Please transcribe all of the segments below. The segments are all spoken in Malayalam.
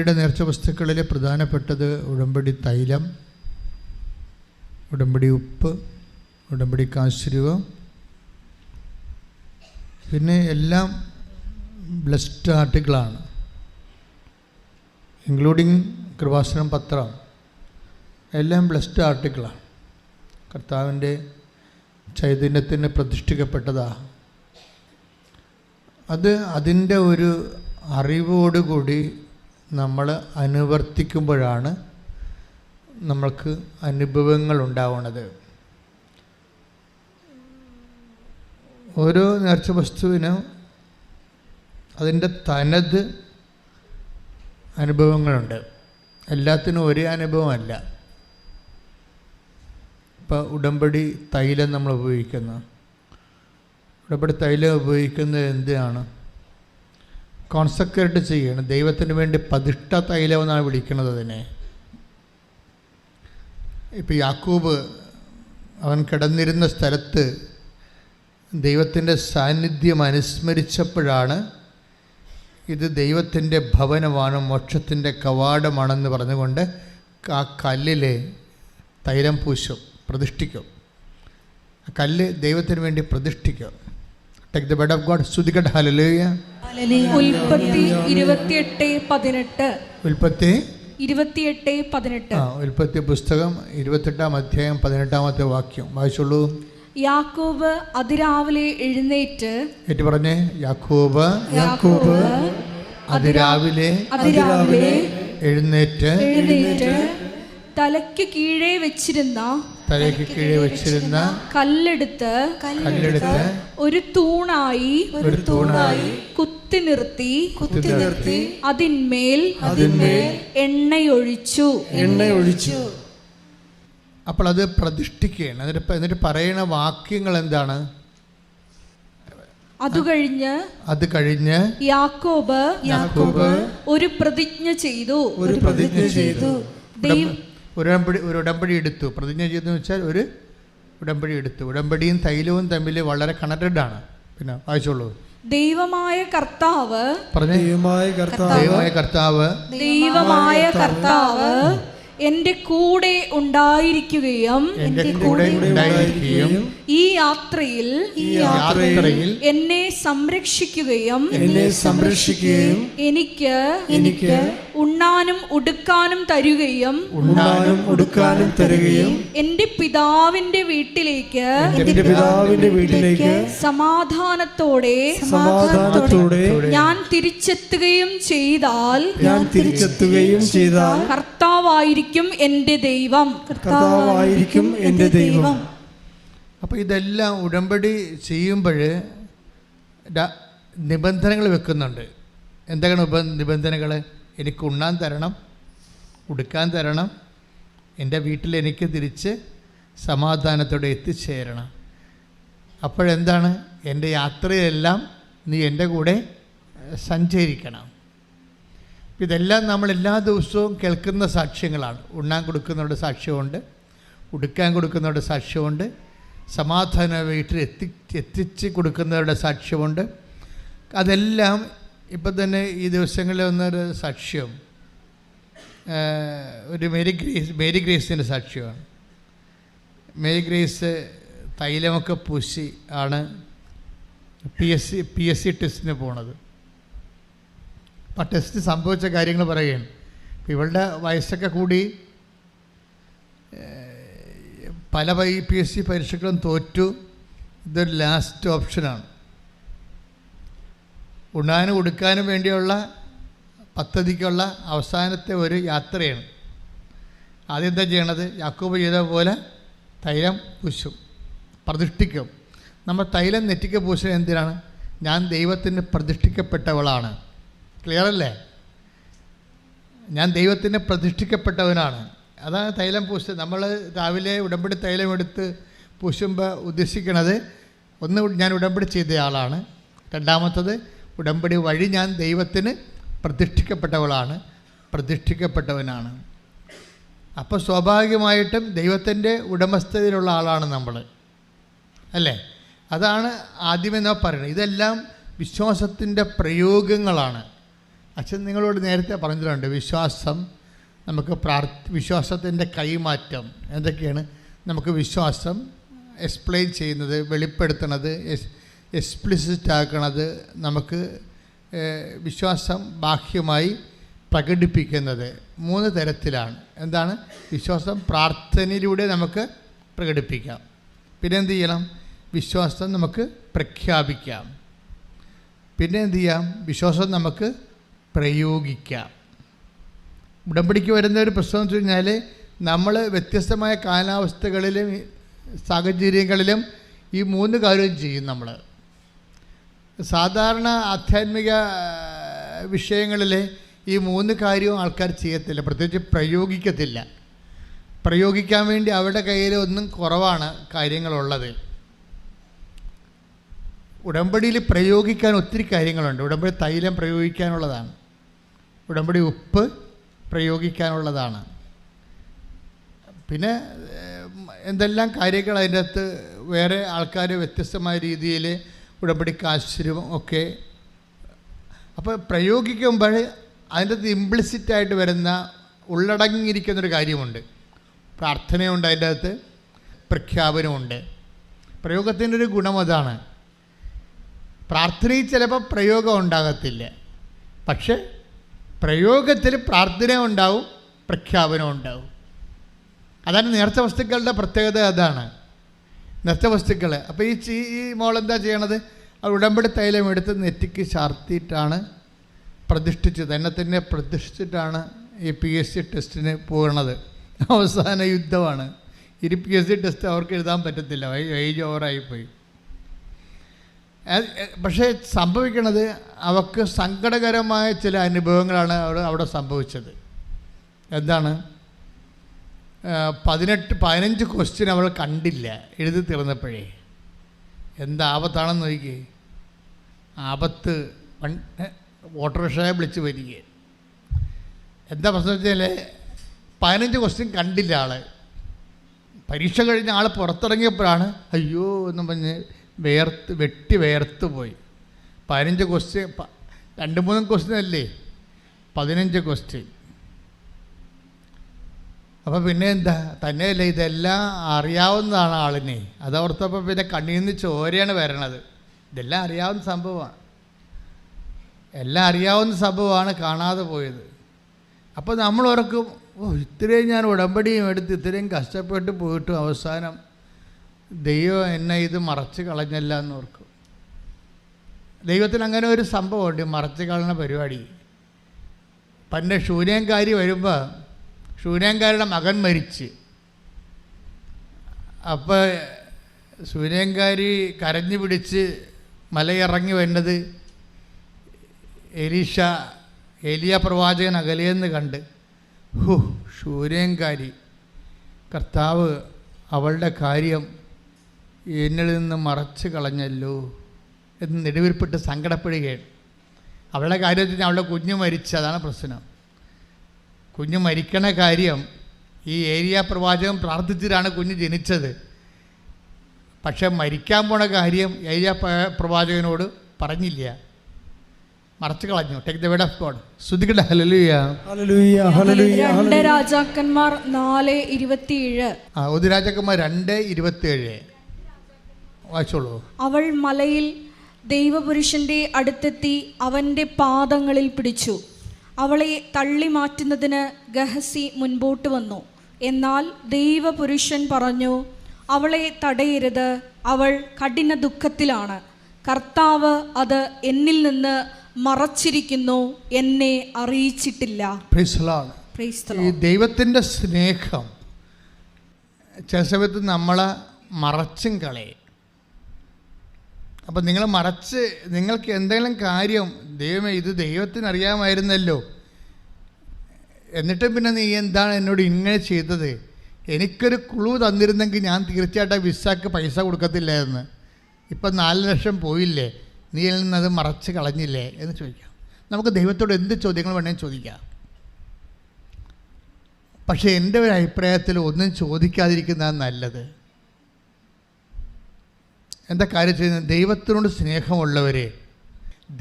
ഉടമ്പടിയുടെ നേർച്ച വസ്തുക്കളിൽ പ്രധാനപ്പെട്ടത് ഉടമ്പടി തൈലം, ഉടമ്പടി ഉപ്പ്, ഉടമ്പടി കാശുരൂപം, പിന്നെ എല്ലാം ബ്ലെസ്ഡ് ആർട്ടിക്കിളാണ്, ഇൻക്ലൂഡിങ് കൃപാസനം പത്രം, എല്ലാം ബ്ലെസ്ഡ് ആർട്ടിക്കിളാണ്. കർത്താവിൻ്റെ ചൈതന്യത്തിന് പ്രതിഷ്ഠിക്കപ്പെട്ടതാണ്. അത് അതിൻ്റെ ഒരു അറിവോടുകൂടി നമ്മൾ അനുവർത്തിക്കുമ്പോഴാണ് നമ്മൾക്ക് അനുഭവങ്ങൾ ഉണ്ടാവുന്നത്. ഓരോ നേർച്ച വസ്തുവിനും അതിൻ്റെ തനത് അനുഭവങ്ങളുണ്ട്. എല്ലാത്തിനും ഒരേ അനുഭവമല്ല. ഇപ്പോൾ ഉടമ്പടി തൈലം നമ്മൾ ഉപയോഗിക്കുന്നു. ഉടമ്പടി തൈലം ഉപയോഗിക്കുന്നത് എന്തിനാണ്? കോൺസെക്രേറ്റ് ചെയ്യണം. ദൈവത്തിന് വേണ്ടി പ്രതിഷ്ഠ തൈലം എന്നാണ് വിളിക്കുന്നത് അതിനെ. ഇപ്പോൾ യാക്കോബ് അവൻ കിടന്നിരുന്ന സ്ഥലത്ത് ദൈവത്തിൻ്റെ സാന്നിധ്യം അനുസ്മരിച്ചപ്പോഴാണ് ഇത് ദൈവത്തിൻ്റെ ഭവനമാണ്, മോക്ഷത്തിൻ്റെ കവാടമാണെന്ന് പറഞ്ഞുകൊണ്ട് ആ കല്ലിൽ തൈലം പൂശും, പ്രതിഷ്ഠിക്കും. ആ കല്ല് ദൈവത്തിന് വേണ്ടി പ്രതിഷ്ഠിക്കും. Take the bed of God. സ്തുതിക്കട്ടെ. ഹല്ലേലൂയ. ഉൽപ്പത്തി 28:18. ഉൽപ്പത്തി 28:18. ഉൽപ്പത്തി പുസ്തകം 28-ാം അധ്യായം 18-ാമത്തെ വാക്യം വായിച്ചോളൂ. യാക്കോബ് അതിരാവിലെ എഴുന്നേറ്റ് പറഞ്ഞേ. യാക്കോബ് അതിരാവിലെ എഴുന്നേറ്റ് തലയ്ക്ക് കീഴേ വെച്ചിരുന്ന കല്ലെടുത്ത് ഒരു തൂണായി കുത്തി നിർത്തി അതിന്മേൽ എണ്ണയൊഴിച്ചു. അപ്പോൾ അത് പ്രതിഷ്ഠിക്കുകയാണ്. എന്നിട്ട് പറയുന്ന വാക്യങ്ങൾ എന്താണ്? അത് കഴിഞ്ഞ് യാക്കോബ് ഒരു പ്രതിജ്ഞ ചെയ്തു. ഒരു ഉടമ്പടി എടുത്തു. പ്രതിജ്ഞ ചെയ്തെന്ന് വെച്ചാൽ ഒരു ഉടമ്പടി എടുത്തു. ഉടമ്പടിയും തൈലവും തമ്മിൽ വളരെ കണക്റ്റഡ് ആണ്. പിന്നെ വായിച്ചോളൂ. ദൈവമായ കർത്താവ് എന്റെ കൂടെ ഉണ്ടായിരിക്കുകയും ഈ യാത്രയിൽ എന്നെ സംരക്ഷിക്കുകയും എനിക്ക് ഉണ്ണാനും ഉടുക്കാനും തരുകയും എന്റെ പിതാവിന്റെ വീട്ടിലേക്ക് സമാധാനത്തോടെ ഞാൻ തിരിച്ചെത്തുകയും ചെയ്താൽ കർത്താവായിരിക്കും എന്റെ ദൈവം. അപ്പോൾ ഇതെല്ലാം ഉടമ്പടി ചെയ്യുമ്പോൾ നിബന്ധനകൾ വെക്കുന്നുണ്ട്. എന്തൊക്കെയാണ് നിബന്ധനകൾ? എനിക്ക് ഉണ്ണാൻ തരണം, ഉടുക്കാൻ തരണം, എൻ്റെ വീട്ടിൽ എനിക്ക് തിരിച്ച് സമാധാനത്തോടെ എത്തിച്ചേരണം. അപ്പോഴെന്താണ്? എൻ്റെ യാത്രയെല്ലാം നീ എൻ്റെ കൂടെ സഞ്ചരിക്കണം. ഇതെല്ലാം നമ്മൾ എല്ലാ ദിവസവും കേൾക്കുന്ന സാക്ഷ്യങ്ങളാണ്. ഉണ്ണാൻ കൊടുക്കുന്നവരുടെ സാക്ഷ്യമുണ്ട്, ഉടുക്കാൻ കൊടുക്കുന്നവരുടെ സാക്ഷ്യമുണ്ട്, സമാധാന വീട്ടിൽ എത്തിച്ച് കൊടുക്കുന്നവരുടെ സാക്ഷ്യമുണ്ട്. അതെല്ലാം ഇപ്പം തന്നെ ഈ ദിവസങ്ങളിൽ വന്നൊരു സാക്ഷ്യം ഒരു മേരി ഗ്രേസിൻ്റെ സാക്ഷ്യമാണ്. മേരി ഗ്രേസ് തൈലമൊക്കെ പൂശി ആണ് PSC ടെസ്റ്റിന് പോണത്. അപ്പം ടെസ്റ്റ് സംഭവിച്ച കാര്യങ്ങൾ പറയുകയാണ്. ഇവളുടെ വയസ്സൊക്കെ കൂടി പല PSC പരീക്ഷകളും തോറ്റു. ഇതൊരു ലാസ്റ്റ് ഓപ്ഷനാണ്. ഉണ്ണാനും ഉടുക്കാനും വേണ്ടിയുള്ള പദ്ധതിക്കുള്ള അവസാനത്തെ ഒരു യാത്രയാണ്. ആദ്യം എന്താ ചെയ്യണത്? യാക്കോബ് ചെയ്ത പോലെ തൈലം പൂശും, പ്രതിഷ്ഠിക്കും. നമ്മൾ തൈലം നെറ്റിക്ക് പൂശുന്നത് എന്തിനാണ്? ഞാൻ ദൈവത്തിന് പ്രതിഷ്ഠിക്കപ്പെട്ടവളാണ്. ക്ലിയർ അല്ലേ? ഞാൻ ദൈവത്തിന് പ്രതിഷ്ഠിക്കപ്പെട്ടവനാണ്. അതാണ് തൈലം പൂശ്. നമ്മൾ രാവിലെ ഉടമ്പടി തൈലം എടുത്ത് പൂശുമ്പോൾ ഉദ്ദേശിക്കുന്നത്, ഒന്ന്, ഞാൻ ഉടമ്പടി ചെയ്ത ആളാണ്. രണ്ടാമത്തത്, ഉടമ്പടി വഴി ഞാൻ ദൈവത്തിന് പ്രതിഷ്ഠിക്കപ്പെട്ടവളാണ്, പ്രതിഷ്ഠിക്കപ്പെട്ടവനാണ്. അപ്പോൾ സ്വാഭാവികമായിട്ടും ദൈവത്തിൻ്റെ ഉടമസ്ഥതയിലുള്ള ആളാണ് നമ്മൾ, അല്ലേ? അതാണ് ആദ്യമേ നാം പറയുന്നത്. ഇതെല്ലാം വിശ്വാസത്തിൻ്റെ പ്രയോഗങ്ങളാണ്. അച്ഛൻ നിങ്ങളോട് നേരത്തെ പറഞ്ഞിട്ടുണ്ട് വിശ്വാസം നമുക്ക് വിശ്വാസത്തിൻ്റെ കൈമാറ്റം എന്തൊക്കെയാണ്. നമുക്ക് വിശ്വാസം എക്സ്പ്ലെയിൻ ചെയ്യുന്നത്, വെളിപ്പെടുത്തുന്നത്, എക്സ്പ്ലിസിറ്റ് ആക്കുന്നത്, നമുക്ക് വിശ്വാസം ബാഹ്യമായി പ്രകടിപ്പിക്കുന്നത് 3 തരത്തിലാണ്. എന്താണ്? വിശ്വാസം പ്രാർത്ഥനയിലൂടെ നമുക്ക് പ്രകടിപ്പിക്കാം. പിന്നെ എന്ത് ചെയ്യണം? വിശ്വാസം നമുക്ക് പ്രഖ്യാപിക്കാം. പിന്നെ എന്ത് ചെയ്യാം? വിശ്വാസം നമുക്ക് പ്രയോഗിക്കാം. ഉടമ്പടിക്ക് വരുന്ന ഒരു പ്രശ്നം എന്ന് വെച്ച് കഴിഞ്ഞാൽ നമ്മൾ വ്യത്യസ്തമായ കാലാവസ്ഥകളിലും സാഹചര്യങ്ങളിലും ഈ 3 കാര്യവും ചെയ്യും. നമ്മൾ സാധാരണ ആധ്യാത്മിക വിഷയങ്ങളിൽ ഈ 3 കാര്യവും ആൾക്കാർ ചെയ്യത്തില്ല, പ്രത്യേകിച്ച് പ്രയോഗിക്കത്തില്ല. പ്രയോഗിക്കാൻ വേണ്ടി അവരുടെ കയ്യിൽ ഒന്നും കുറവാണ് കാര്യങ്ങളുള്ളത്. ഉടമ്പടിയിൽ പ്രയോഗിക്കാൻ ഒത്തിരി കാര്യങ്ങളുണ്ട്. ഉടമ്പടി തൈലം പ്രയോഗിക്കാനുള്ളതാണ്, ഉടമ്പടി ഉപ്പ് പ്രയോഗിക്കാനുള്ളതാണ്, പിന്നെ എന്തെല്ലാം കാര്യങ്ങൾ അതിൻ്റെ അകത്ത് വേറെ ആൾക്കാർ വ്യത്യസ്തമായ രീതിയിൽ ഉടമ്പടിക്ക് ആശ്രയം ഒക്കെ. അപ്പോൾ പ്രയോഗിക്കുമ്പോൾ അതിൻ്റെ അകത്ത് ഇംപ്ലിസിറ്റായിട്ട് വരുന്ന ഉള്ളടങ്ങിയിരിക്കുന്നൊരു കാര്യമുണ്ട്. പ്രാർത്ഥനയുണ്ട്, അതിൻ്റെ അകത്ത് പ്രഖ്യാപനമുണ്ട്. പ്രയോഗത്തിൻ്റെ ഒരു ഗുണം അതാണ്. പ്രാർത്ഥനയിൽ ചിലപ്പോൾ പ്രയോഗം ഉണ്ടാകത്തില്ല, പക്ഷെ പ്രയോഗത്തിൽ പ്രാർത്ഥന ഉണ്ടാവും, പ്രഖ്യാപനം ഉണ്ടാവും. അതാണ് നേർച്ച വസ്തുക്കളുടെ പ്രത്യേകത. അതാണ് നേർച്ച വസ്തുക്കൾ. അപ്പോൾ ഈ മോളെന്താ ചെയ്യണത്? ആ ഉടമ്പടി തൈലം എടുത്ത് നെറ്റിക്ക് ചാർത്തിയിട്ടാണ് പ്രതിഷ്ഠിച്ചത്. തന്നെ പ്രതിഷ്ഠിച്ചിട്ടാണ് ഈ PSC ടെസ്റ്റിന് പോകുന്നത്. അവസാന യുദ്ധമാണ്. ഈ PSC ടെസ്റ്റ് അവർക്ക് എഴുതാൻ പറ്റത്തില്ല, ഏജ് ഓവറായിപ്പോയി. പക്ഷേ സംഭവിക്കണത് അവർക്ക് സങ്കടകരമായ ചില അനുഭവങ്ങളാണ് അവിടെ സംഭവിച്ചത്. എന്താണ്? 15 ക്വസ്റ്റ്യൻ അവൾ കണ്ടില്ല എഴുതി തീർന്നപ്പോഴേ. എന്താ ആപത്താണെന്ന് നോക്കിയേ. ആപത്ത് ഓട്ടോറിക്ഷയെ വിളിച്ച് വരിക. എന്താ പ്രശ്നം വെച്ചാൽ 15 ക്വസ്റ്റ്യൻ കണ്ടില്ല ആൾ. പരീക്ഷ കഴിഞ്ഞ ആൾ പുറത്തിറങ്ങിയപ്പോഴാണ് അയ്യോ എന്നും പറഞ്ഞ് വെട്ടി പോയി. 15 ക്വസ്റ്റ്യൻ, 2-3 ക്വസ്റ്റ്യൻ അല്ലേ, 15 ക്വസ്റ്റ്യൻ. അപ്പോൾ പിന്നെ എന്താ, തന്നെയല്ലേ ഇതെല്ലാം അറിയാവുന്നതാണ് ആളിനെ. അതോർത്തപ്പോൾ പിന്നെ കണ്ണിൽ നിന്ന് ചോരയാണ് വരണത്. ഇതെല്ലാം അറിയാവുന്ന സംഭവമാണ്, എല്ലാം അറിയാവുന്ന സംഭവമാണ്, കാണാതെ പോയത്. അപ്പോൾ നമ്മൾ ഓർക്കും, ഇത്രയും ഞാൻ ഉടമ്പടിയും എടുത്ത് ഇത്രയും കഷ്ടപ്പെട്ട് പോയിട്ടും അവസാനം ദൈവം എന്നെ ഇത് മറച്ച് കളഞ്ഞല്ല എന്ന് ഓർക്കും. ദൈവത്തിന് അങ്ങനെ ഒരു സംഭവമുണ്ട്, മറച്ച് കളയുന്ന പരിപാടി. പണ്ട് ശൂന്യംകാരി വരുമ്പോൾ ശൂന്യംകാരിയുടെ മകൻ മരിച്ച്. അപ്പോൾ ശൂന്യംകാരി കരഞ്ഞു പിടിച്ച് മലയിറങ്ങി വരുന്നത് ഏലിയ പ്രവാചകൻ അകലെയെന്ന് കണ്ട്, ശൂന്യംകാരി, കർത്താവ് അവളുടെ കാര്യം എന്നിൽ നിന്ന് മറച്ച് കളഞ്ഞല്ലോ എന്ന് നെടുവീർപ്പിട്ട് സങ്കടപ്പെടുകയാണ്. അവളുടെ കാര്യത്തിൽ അവളുടെ കുഞ്ഞ് മരിച്ചു, അതാണ് പ്രശ്നം. കുഞ്ഞ് മരിക്കണ കാര്യം ഈ ഏലിയ പ്രവാചകൻ പ്രാർത്ഥിച്ചിട്ടാണ് കുഞ്ഞ് ജനിച്ചത്. പക്ഷെ മരിക്കാൻ പോണ കാര്യം ഏലിയ പ്രവാചകനോട് പറഞ്ഞില്ല, മറച്ചു കളഞ്ഞു. Take the word of God. സ്തുതിക്കട്ടെ. ഹല്ലേലൂയ, ഹല്ലേലൂയ, ഹല്ലേലൂയ. 2 രാജാക്കന്മാർ 4:27. 1 രാജാക്കന്മാർ 2:27 വായിച്ചോളൂ. അവൾ മലയിൽ ദൈവപുരുഷന്റെ അടുത്തെത്തി അവന്റെ പാദങ്ങളിൽ പിടിച്ചു. അവളെ തള്ളി മാറ്റുന്നതിന് ഗഹസി മുൻപോട്ട് വന്നു. എന്നാൽ ദൈവപുരുഷൻ പറഞ്ഞു, അവളെ തടയരുത്, അവൾ കഠിന ദുഃഖത്തിലാണ്. കർത്താവ് അത് എന്നിൽ നിന്ന് മറച്ചിരിക്കുന്നു, എന്നെ അറിയിച്ചിട്ടില്ല. ഈ ദൈവത്തിൻ്റെ സ്നേഹം ചില സമയത്ത് നമ്മളെ മറച്ചും കളയും. അപ്പം നിങ്ങൾക്ക് എന്തെങ്കിലും കാര്യം ദൈവമേ ഇത് ദൈവത്തിന് അറിയാമായിരുന്നല്ലോ, എന്നിട്ടും പിന്നെ നീ എന്താണ് എന്നോട് ഇങ്ങനെ ചെയ്തത്, എനിക്കൊരു ക്ലൂ തന്നിരുന്നെങ്കിൽ ഞാൻ തീർച്ചയായിട്ടും വിസക്ക് പൈസ കൊടുക്കത്തില്ലായിരുന്നു, ഇപ്പം 4 ലക്ഷം പോയില്ലേ, നീ അതിൽ നിന്നത് മറച്ച് കളഞ്ഞില്ലേ എന്ന് ചോദിക്കാം. നമുക്ക് ദൈവത്തോട് എന്ത് ചോദ്യങ്ങൾ വേണമെങ്കിൽ ചോദിക്കാം. പക്ഷേ എൻ്റെ ഒരു അഭിപ്രായത്തിൽ ഒന്നും ചോദിക്കാതിരിക്കുന്നതാണ് നല്ലത്. എന്താ കാര്യം ചെയ്യുന്നത്? ദൈവത്തിനോട് സ്നേഹമുള്ളവരെ,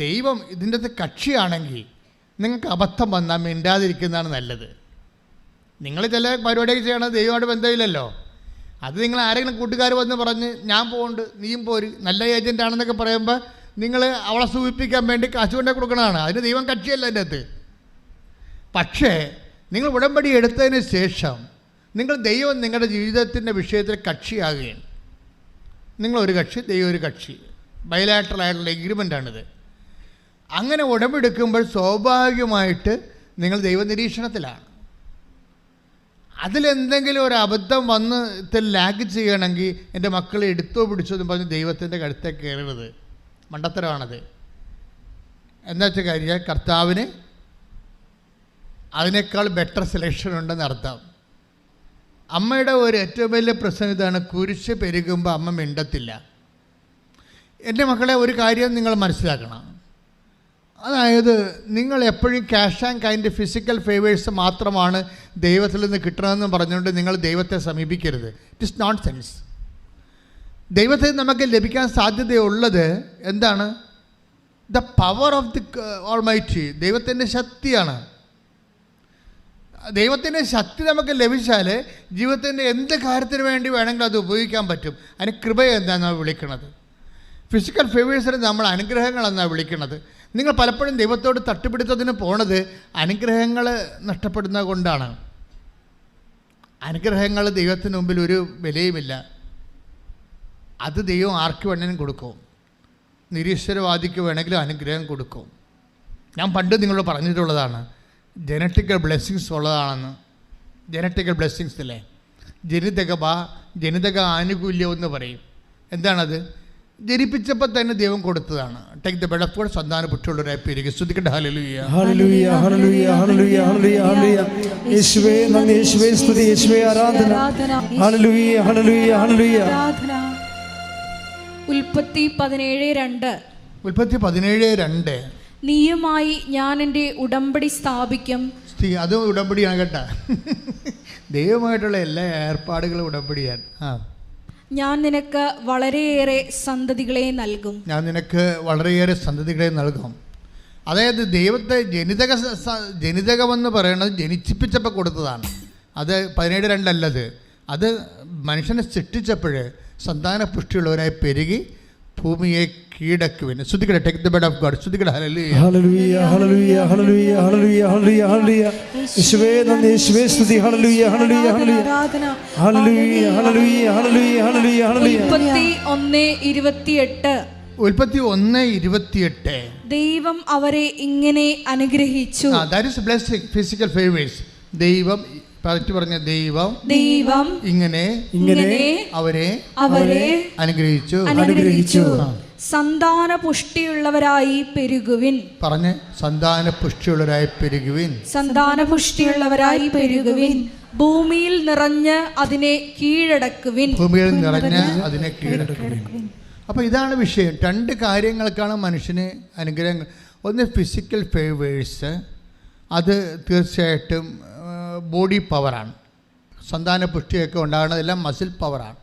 ദൈവം ഇതിൻ്റെ അകത്ത് കക്ഷിയാണെങ്കിൽ നിങ്ങൾക്ക് അബദ്ധം വന്നാൽ മിണ്ടാതിരിക്കുന്നതാണ് നല്ലത്. നിങ്ങൾ ചില പരിപാടിയൊക്കെ ചെയ്യണത് ദൈവമായിട്ട് ബന്ധമില്ലല്ലോ. അത് നിങ്ങൾ ആരെങ്കിലും കൂട്ടുകാർ വന്ന് പറഞ്ഞ് ഞാൻ പോകുന്നുണ്ട് നീയും പോര് നല്ല ഏജൻ്റ് ആണെന്നൊക്കെ പറയുമ്പോൾ നിങ്ങൾ അവളെ സൂചിപ്പിക്കാൻ വേണ്ടി കാശ് കൊണ്ടേ കൊടുക്കണതാണ്. അതിന് ദൈവം കക്ഷിയല്ല അതിൻ്റെ അകത്ത്. പക്ഷേ നിങ്ങൾ ഉടമ്പടി എടുത്തതിന് ശേഷം ദൈവം നിങ്ങളുടെ ജീവിതത്തിൻ്റെ വിഷയത്തിൽ കക്ഷിയാകുകയാണ്. നിങ്ങളൊരു കക്ഷി, ദൈവം ഒരു കക്ഷി, ബയലാറ്ററലായിട്ടുള്ള എഗ്രിമെൻ്റാണിത്. അങ്ങനെ ഉടമ്പെടുക്കുമ്പോൾ സ്വാഭാവികമായിട്ട് നിങ്ങൾ ദൈവനിരീക്ഷണത്തിലാണ്. അതിലെന്തെങ്കിലും ഒരു അബദ്ധം വന്ന് ലാഗ് ചെയ്യണമെങ്കിൽ എൻ്റെ മക്കളെ എടുത്തോ പിടിച്ചോ എന്ന് പറഞ്ഞ് ദൈവത്തിൻ്റെ കഴുത്തെ കയറരുത്. മണ്ടത്തരമാണത്. എന്താ വെച്ചാൽ കാര്യം, കർത്താവിന് അതിനേക്കാൾ ബെറ്റർ സെലക്ഷൻ ഉണ്ടെന്ന് അർത്ഥം. അമ്മയുടെ ഒരു ഏറ്റവും വലിയ പ്രശ്നം ഇതാണ്, കുരിശ് പെരുകുമ്പോൾ അമ്മ മിണ്ടത്തില്ല. എൻ്റെ മക്കളെ ഒരു കാര്യം നിങ്ങൾ മനസ്സിലാക്കണം. അതായത് നിങ്ങൾ എപ്പോഴും cash and kind physical favours മാത്രമാണ് ദൈവത്തിൽ നിന്ന് കിട്ടണമെന്ന് പറഞ്ഞുകൊണ്ട് നിങ്ങൾ ദൈവത്തെ സമീപിക്കരുത്. It is not sense. ദൈവത്തിൽ നമുക്ക് ലഭിക്കാൻ സാധ്യതയുള്ളത് എന്താണ്? The power of the Almighty, ദൈവത്തിൻ്റെ ശക്തിയാണ്. ദൈവത്തിൻ്റെ ശക്തി നമുക്ക് ലഭിച്ചാൽ ജീവിതത്തിൻ്റെ എന്ത് കാര്യത്തിന് വേണ്ടി വേണമെങ്കിലും അത് ഉപയോഗിക്കാൻ പറ്റും. അതിന് കൃപ എന്താണെന്നാണ് വിളിക്കുന്നത്. ഫിസിക്കൽ ഫേവേഴ്സിന് നമ്മൾ അനുഗ്രഹങ്ങളെന്നാണ് വിളിക്കുന്നത്. നിങ്ങൾ പലപ്പോഴും ദൈവത്തോട് തട്ടുപിടുത്തത്തിന് പോണത് അനുഗ്രഹങ്ങൾ നഷ്ടപ്പെടുന്നത് കൊണ്ടാണ്. അനുഗ്രഹങ്ങൾ ദൈവത്തിന് മുമ്പിൽ ഒരു വിലയുമില്ല. അത് ദൈവം ആർക്ക് വേണമെങ്കിലും കൊടുക്കും. നിരീശ്വരവാദിക്ക് വേണമെങ്കിലും അനുഗ്രഹം കൊടുക്കും. ഞാൻ പണ്ട് നിങ്ങളോട് പറഞ്ഞിട്ടുള്ളതാണ്, ജനറ്റിക്കൽ ബ്ലെസ്സിങ്സ് ഉള്ളതാണെന്ന്. ജനറ്റിക്കൽ ബ്ലെസ്സിങ്സ് അല്ലേ, ജനിതക ആനുകൂല്യം എന്ന് പറയും. എന്താണത്? ജനിപ്പിച്ചപ്പോൾ തന്നെ ദൈവം കൊടുത്തതാണ്. Take the bed of God, സന്താന പുഷ്ടിയുള്ളവരായി പെരുകി. സ്തുതിക്കട്ടെ. ഹല്ലേലൂയ, ഹല്ലേലൂയ, ഹല്ലേലൂയ, ഹല്ലേലൂയ, ഹല്ലേലൂയ, ഹല്ലേലൂയ. യേശുവേ നന്ദി, യേശുവേ സ്തുതി, യേശുവേ ആരാധന. ഹല്ലേലൂയ, ഹല്ലേലൂയ, ഹല്ലേലൂയ. ഉൽപ്പത്തി 17:2. ഉൽപ്പത്തി 17:2. നീയുമായി ഞാൻ എൻ്റെ ഉടമ്പടി സ്ഥാപിക്കും. അത് ഉടമ്പടിയാണ് കേട്ടാ. ദൈവമായിട്ടുള്ള എല്ലാ ഏർപ്പാടുകളും ഉടമ്പടിയാണ്. ഞാൻ നിനക്ക് വളരെയേറെ സന്തതികളെ നൽകും. ഞാൻ നിനക്ക് വളരെയേറെ സന്തതികളെ നൽകും. അതായത് ദൈവത്തെ ജനിതകമെന്ന് പറയുന്നത് ജനിച്ചിപ്പിച്ചപ്പോൾ കൊടുത്തതാണ്. അത് 17:2 അല്ലത്. അത് മനുഷ്യനെ സൃഷ്ടിച്ചപ്പോൾ സന്താന പുഷ്ടിയുള്ളവരായി പെരുകി ഭൂമിയെ കീഴടക്കുവിൻ. ശ്രുതിക്കട്ടെ. Take the bed of God. ശ്രുതിക്കട്ടെ. ഹല്ലേലൂയ, ഹല്ലേലൂയ, ഹല്ലേലൂയ, ഹല്ലേലൂയ, ഹല്ലേലൂയ, ഹല്ലേലൂയ, ഹല്ലേലൂയ. യേശുവേ നന്ദി, യേശുവേ സ്തുതി. ഹല്ലേലൂയ, ഹല്ലേലൂയ, ഹല്ലേലൂയ, ഹല്ലേലൂയ, ഹല്ലേലൂയ, ഹല്ലേലൂയ, ഹല്ലേലൂയ, ഹല്ലേലൂയ. ഉൽപ്പത്തി 1:28. ഉൽപ്പത്തി 1:28. ദൈവം അവരെ ഇങ്ങനെ അനുഗ്രഹിച്ചു. That is blessing, physical favours. ദൈവം പറഞ്ഞ ദൈവം ഇങ്ങനെ അവരെ അനുഗ്രഹിച്ചു. സന്താന പുഷ്ടിയുള്ളവരായി പെരുകുവിൻ. പറഞ്ഞ് സന്താന പുഷ്ടിയുള്ളവരായി പെരുകുവിൻ. സന്താന പുഷ്ടിയുള്ളവരായി പെരുകുവിൻ. ഭൂമിയിൽ നിറഞ്ഞ് അതിനെ കീഴടക്കുവിൻ. ഭൂമിയിൽ നിറഞ്ഞ് അതിനെ കീഴടക്കുവിൻ. അപ്പോൾ ഇതാണ് വിഷയം. 2 കാര്യങ്ങൾക്കാണ് മനുഷ്യന് അനുഗ്രഹങ്ങൾ. ഒന്ന് ഫിസിക്കൽ ഫേവേഴ്സ്, അത് തീർച്ചയായിട്ടും ബോഡി പവറാണ്. സന്താന പുഷ്ടിയൊക്കെ ഉണ്ടാകുന്നതെല്ലാം മസിൽ പവറാണ്.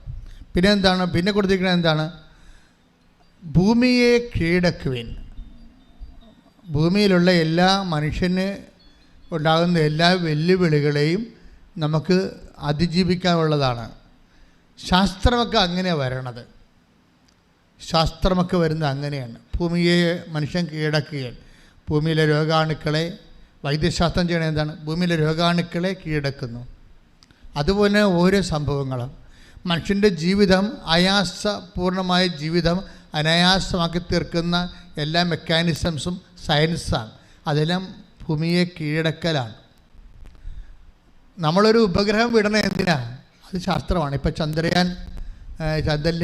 പിന്നെ എന്താണ്? പിന്നെ കൊടുത്തിരിക്കുന്നത് എന്താണ്? ഭൂമിയെ കീഴടക്കുവിൻ. ഭൂമിയിലുള്ള എല്ലാ മനുഷ്യന് ഉണ്ടാകുന്ന എല്ലാ വെല്ലുവിളികളെയും നമുക്ക് അതിജീവിക്കാനുള്ളതാണ്. ശാസ്ത്രമൊക്കെ അങ്ങനെയാണ് വരണത്. ശാസ്ത്രമൊക്കെ വരുന്നത് അങ്ങനെയാണ്. ഭൂമിയെ മനുഷ്യൻ കീഴടക്കുകയാണ്. ഭൂമിയിലെ രോഗാണുക്കളെ, വൈദ്യശാസ്ത്രം ചെയ്യണത് എന്താണ്? ഭൂമിയിലെ രോഗാണുക്കളെ കീഴടക്കുന്നു. അതുപോലെ ഓരോ സംഭവങ്ങളും മനുഷ്യൻ്റെ ജീവിതം, പൂർണ്ണമായ ജീവിതം അനായാസമാക്കി തീർക്കുന്ന എല്ലാ മെക്കാനിസംസും സയൻസാണ്. അതെല്ലാം ഭൂമിയെ കീഴടക്കലാണ്. നമ്മളൊരു ഉപഗ്രഹം വിടണത് എന്തിനാ? അത് ശാസ്ത്രമാണ്. ഇപ്പോൾ ചന്ദ്രനിൽ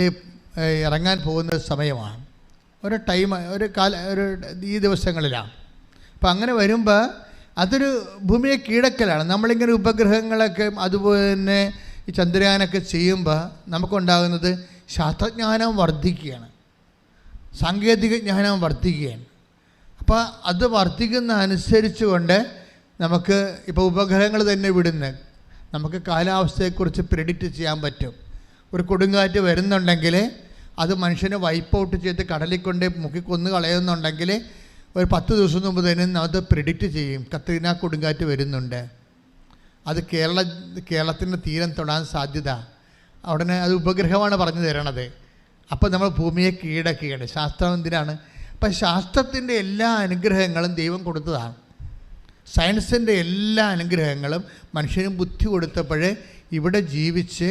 ഇറങ്ങാൻ പോകുന്ന സമയമാണ്. ഒരു ഈ ദിവസങ്ങളിലാണ്. അപ്പം അങ്ങനെ വരുമ്പോൾ അതൊരു ഭൂമിയെ കീഴടക്കലാണ്. നമ്മളിങ്ങനെ ഉപഗ്രഹങ്ങളൊക്കെ അതുപോലെ തന്നെ ഈ ചന്ദ്രയാനൊക്കെ ചെയ്യുമ്പോൾ നമുക്കുണ്ടാകുന്നത് ശാസ്ത്രജ്ഞാനം വർദ്ധിക്കുകയാണ്, സാങ്കേതിക ജ്ഞാനം വർദ്ധിക്കുകയാണ്. അപ്പോൾ അത് വർദ്ധിക്കുന്ന അനുസരിച്ച് കൊണ്ട് നമുക്ക് ഇപ്പോൾ ഉപഗ്രഹങ്ങൾ തന്നെ വിടുന്ന നമുക്ക് കാലാവസ്ഥയെക്കുറിച്ച് പ്രെഡിക്റ്റ് ചെയ്യാൻ പറ്റും. ഒരു കൊടുങ്കാറ്റ് വരുന്നുണ്ടെങ്കിൽ അത് മനുഷ്യനെ വൈപ്പ് ഔട്ട് ചെയ്ത് കടലിൽ കൊണ്ട് മുക്കിക്കൊന്ന് കളയുന്നുണ്ടെങ്കിൽ ഒരു 10 ദിവസം മുമ്പ് തന്നെ അത് പ്രിഡിക്റ്റ് ചെയ്യും. കത്രീന കൊടുങ്കാറ്റ് വരുന്നുണ്ട്, അത് കേരളത്തിൻ്റെ തീരം തൊടാൻ സാധ്യത. ഉടനെ അത് ഉപഗ്രഹമാണ് പറഞ്ഞു തരണത്. അപ്പോൾ നമ്മൾ ഭൂമിയെ കീഴടക്കുകയാണ്. ശാസ്ത്രം എന്തിനാണ്? അപ്പം ശാസ്ത്രത്തിൻ്റെ എല്ലാ അനുഗ്രഹങ്ങളും ദൈവം കൊടുത്തതാണ്. സയൻസിൻ്റെ എല്ലാ അനുഗ്രഹങ്ങളും മനുഷ്യന് ബുദ്ധി കൊടുത്തപ്പോഴേ ഇവിടെ ജീവിച്ച്